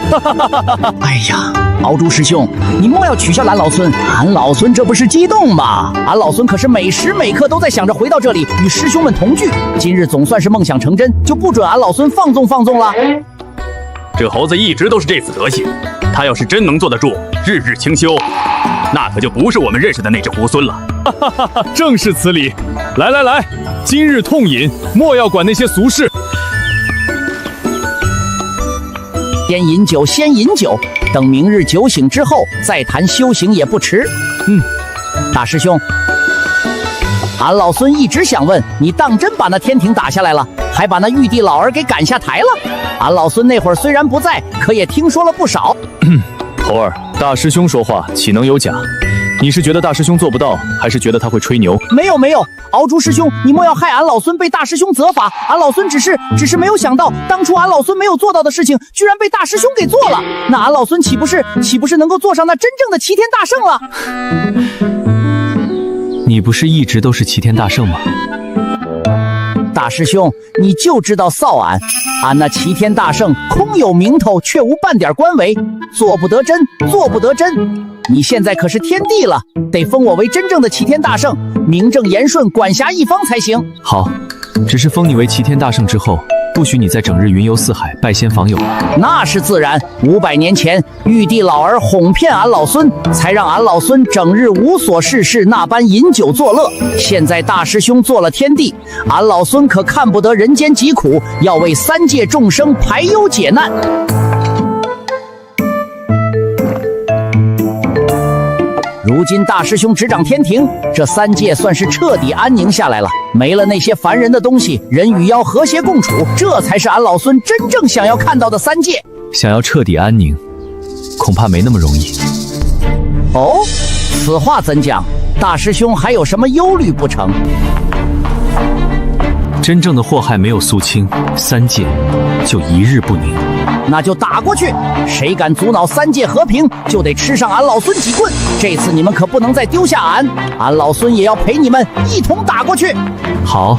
哎呀，敖珠师兄，你莫要取笑俺老孙，俺老孙这不是激动吗？俺老孙可是每时每刻都在想着回到这里与师兄们同聚，今日总算是梦想成真，就不准俺老孙放纵放纵了。这猴子一直都是这副德行，他要是真能坐得住，日日清修，那可就不是我们认识的那只猢狲了。正是此理。来来来，今日痛饮，莫要管那些俗事。先饮酒，先饮酒，等明日酒醒之后再谈修行也不迟。大师兄，俺老孙一直想问你，当真把那天庭打下来了，还把那玉帝老儿给赶下台了？俺老孙那会儿虽然不在，可也听说了不少。猴儿，大师兄说话岂能有假？你是觉得大师兄做不到，还是觉得他会吹牛？没有没有，敖珠师兄，你莫要害俺老孙被大师兄责罚。俺老孙只是没有想到，当初俺老孙没有做到的事情，居然被大师兄给做了。那俺老孙岂不是能够坐上那真正的齐天大圣了？你不是一直都是齐天大圣吗？大师兄，你就知道臊俺那齐天大圣空有名头，却无半点官为，做不得真，做不得真。你现在可是天帝了，得封我为真正的齐天大圣，名正言顺管辖一方才行。好，只是封你为齐天大圣之后，不许你再整日云游四海，拜仙访友。那是自然。500年前，玉帝老儿哄骗俺老孙，才让俺老孙整日无所事事，那般饮酒作乐。现在大师兄做了天帝，俺老孙可看不得人间疾苦，要为3界众生排忧解难。如今大师兄执掌天庭，这3界算是彻底安宁下来了，没了那些烦人的东西，人与妖和谐共处，这才是俺老孙真正想要看到的3界。想要彻底安宁，恐怕没那么容易。哦，此话怎讲？大师兄还有什么忧虑不成？真正的祸害没有肃清，3界就一日不宁。那就打过去，谁敢阻挠3界和平，就得吃上俺老孙几棍。这次你们可不能再丢下俺老孙也要陪你们一同打过去。好。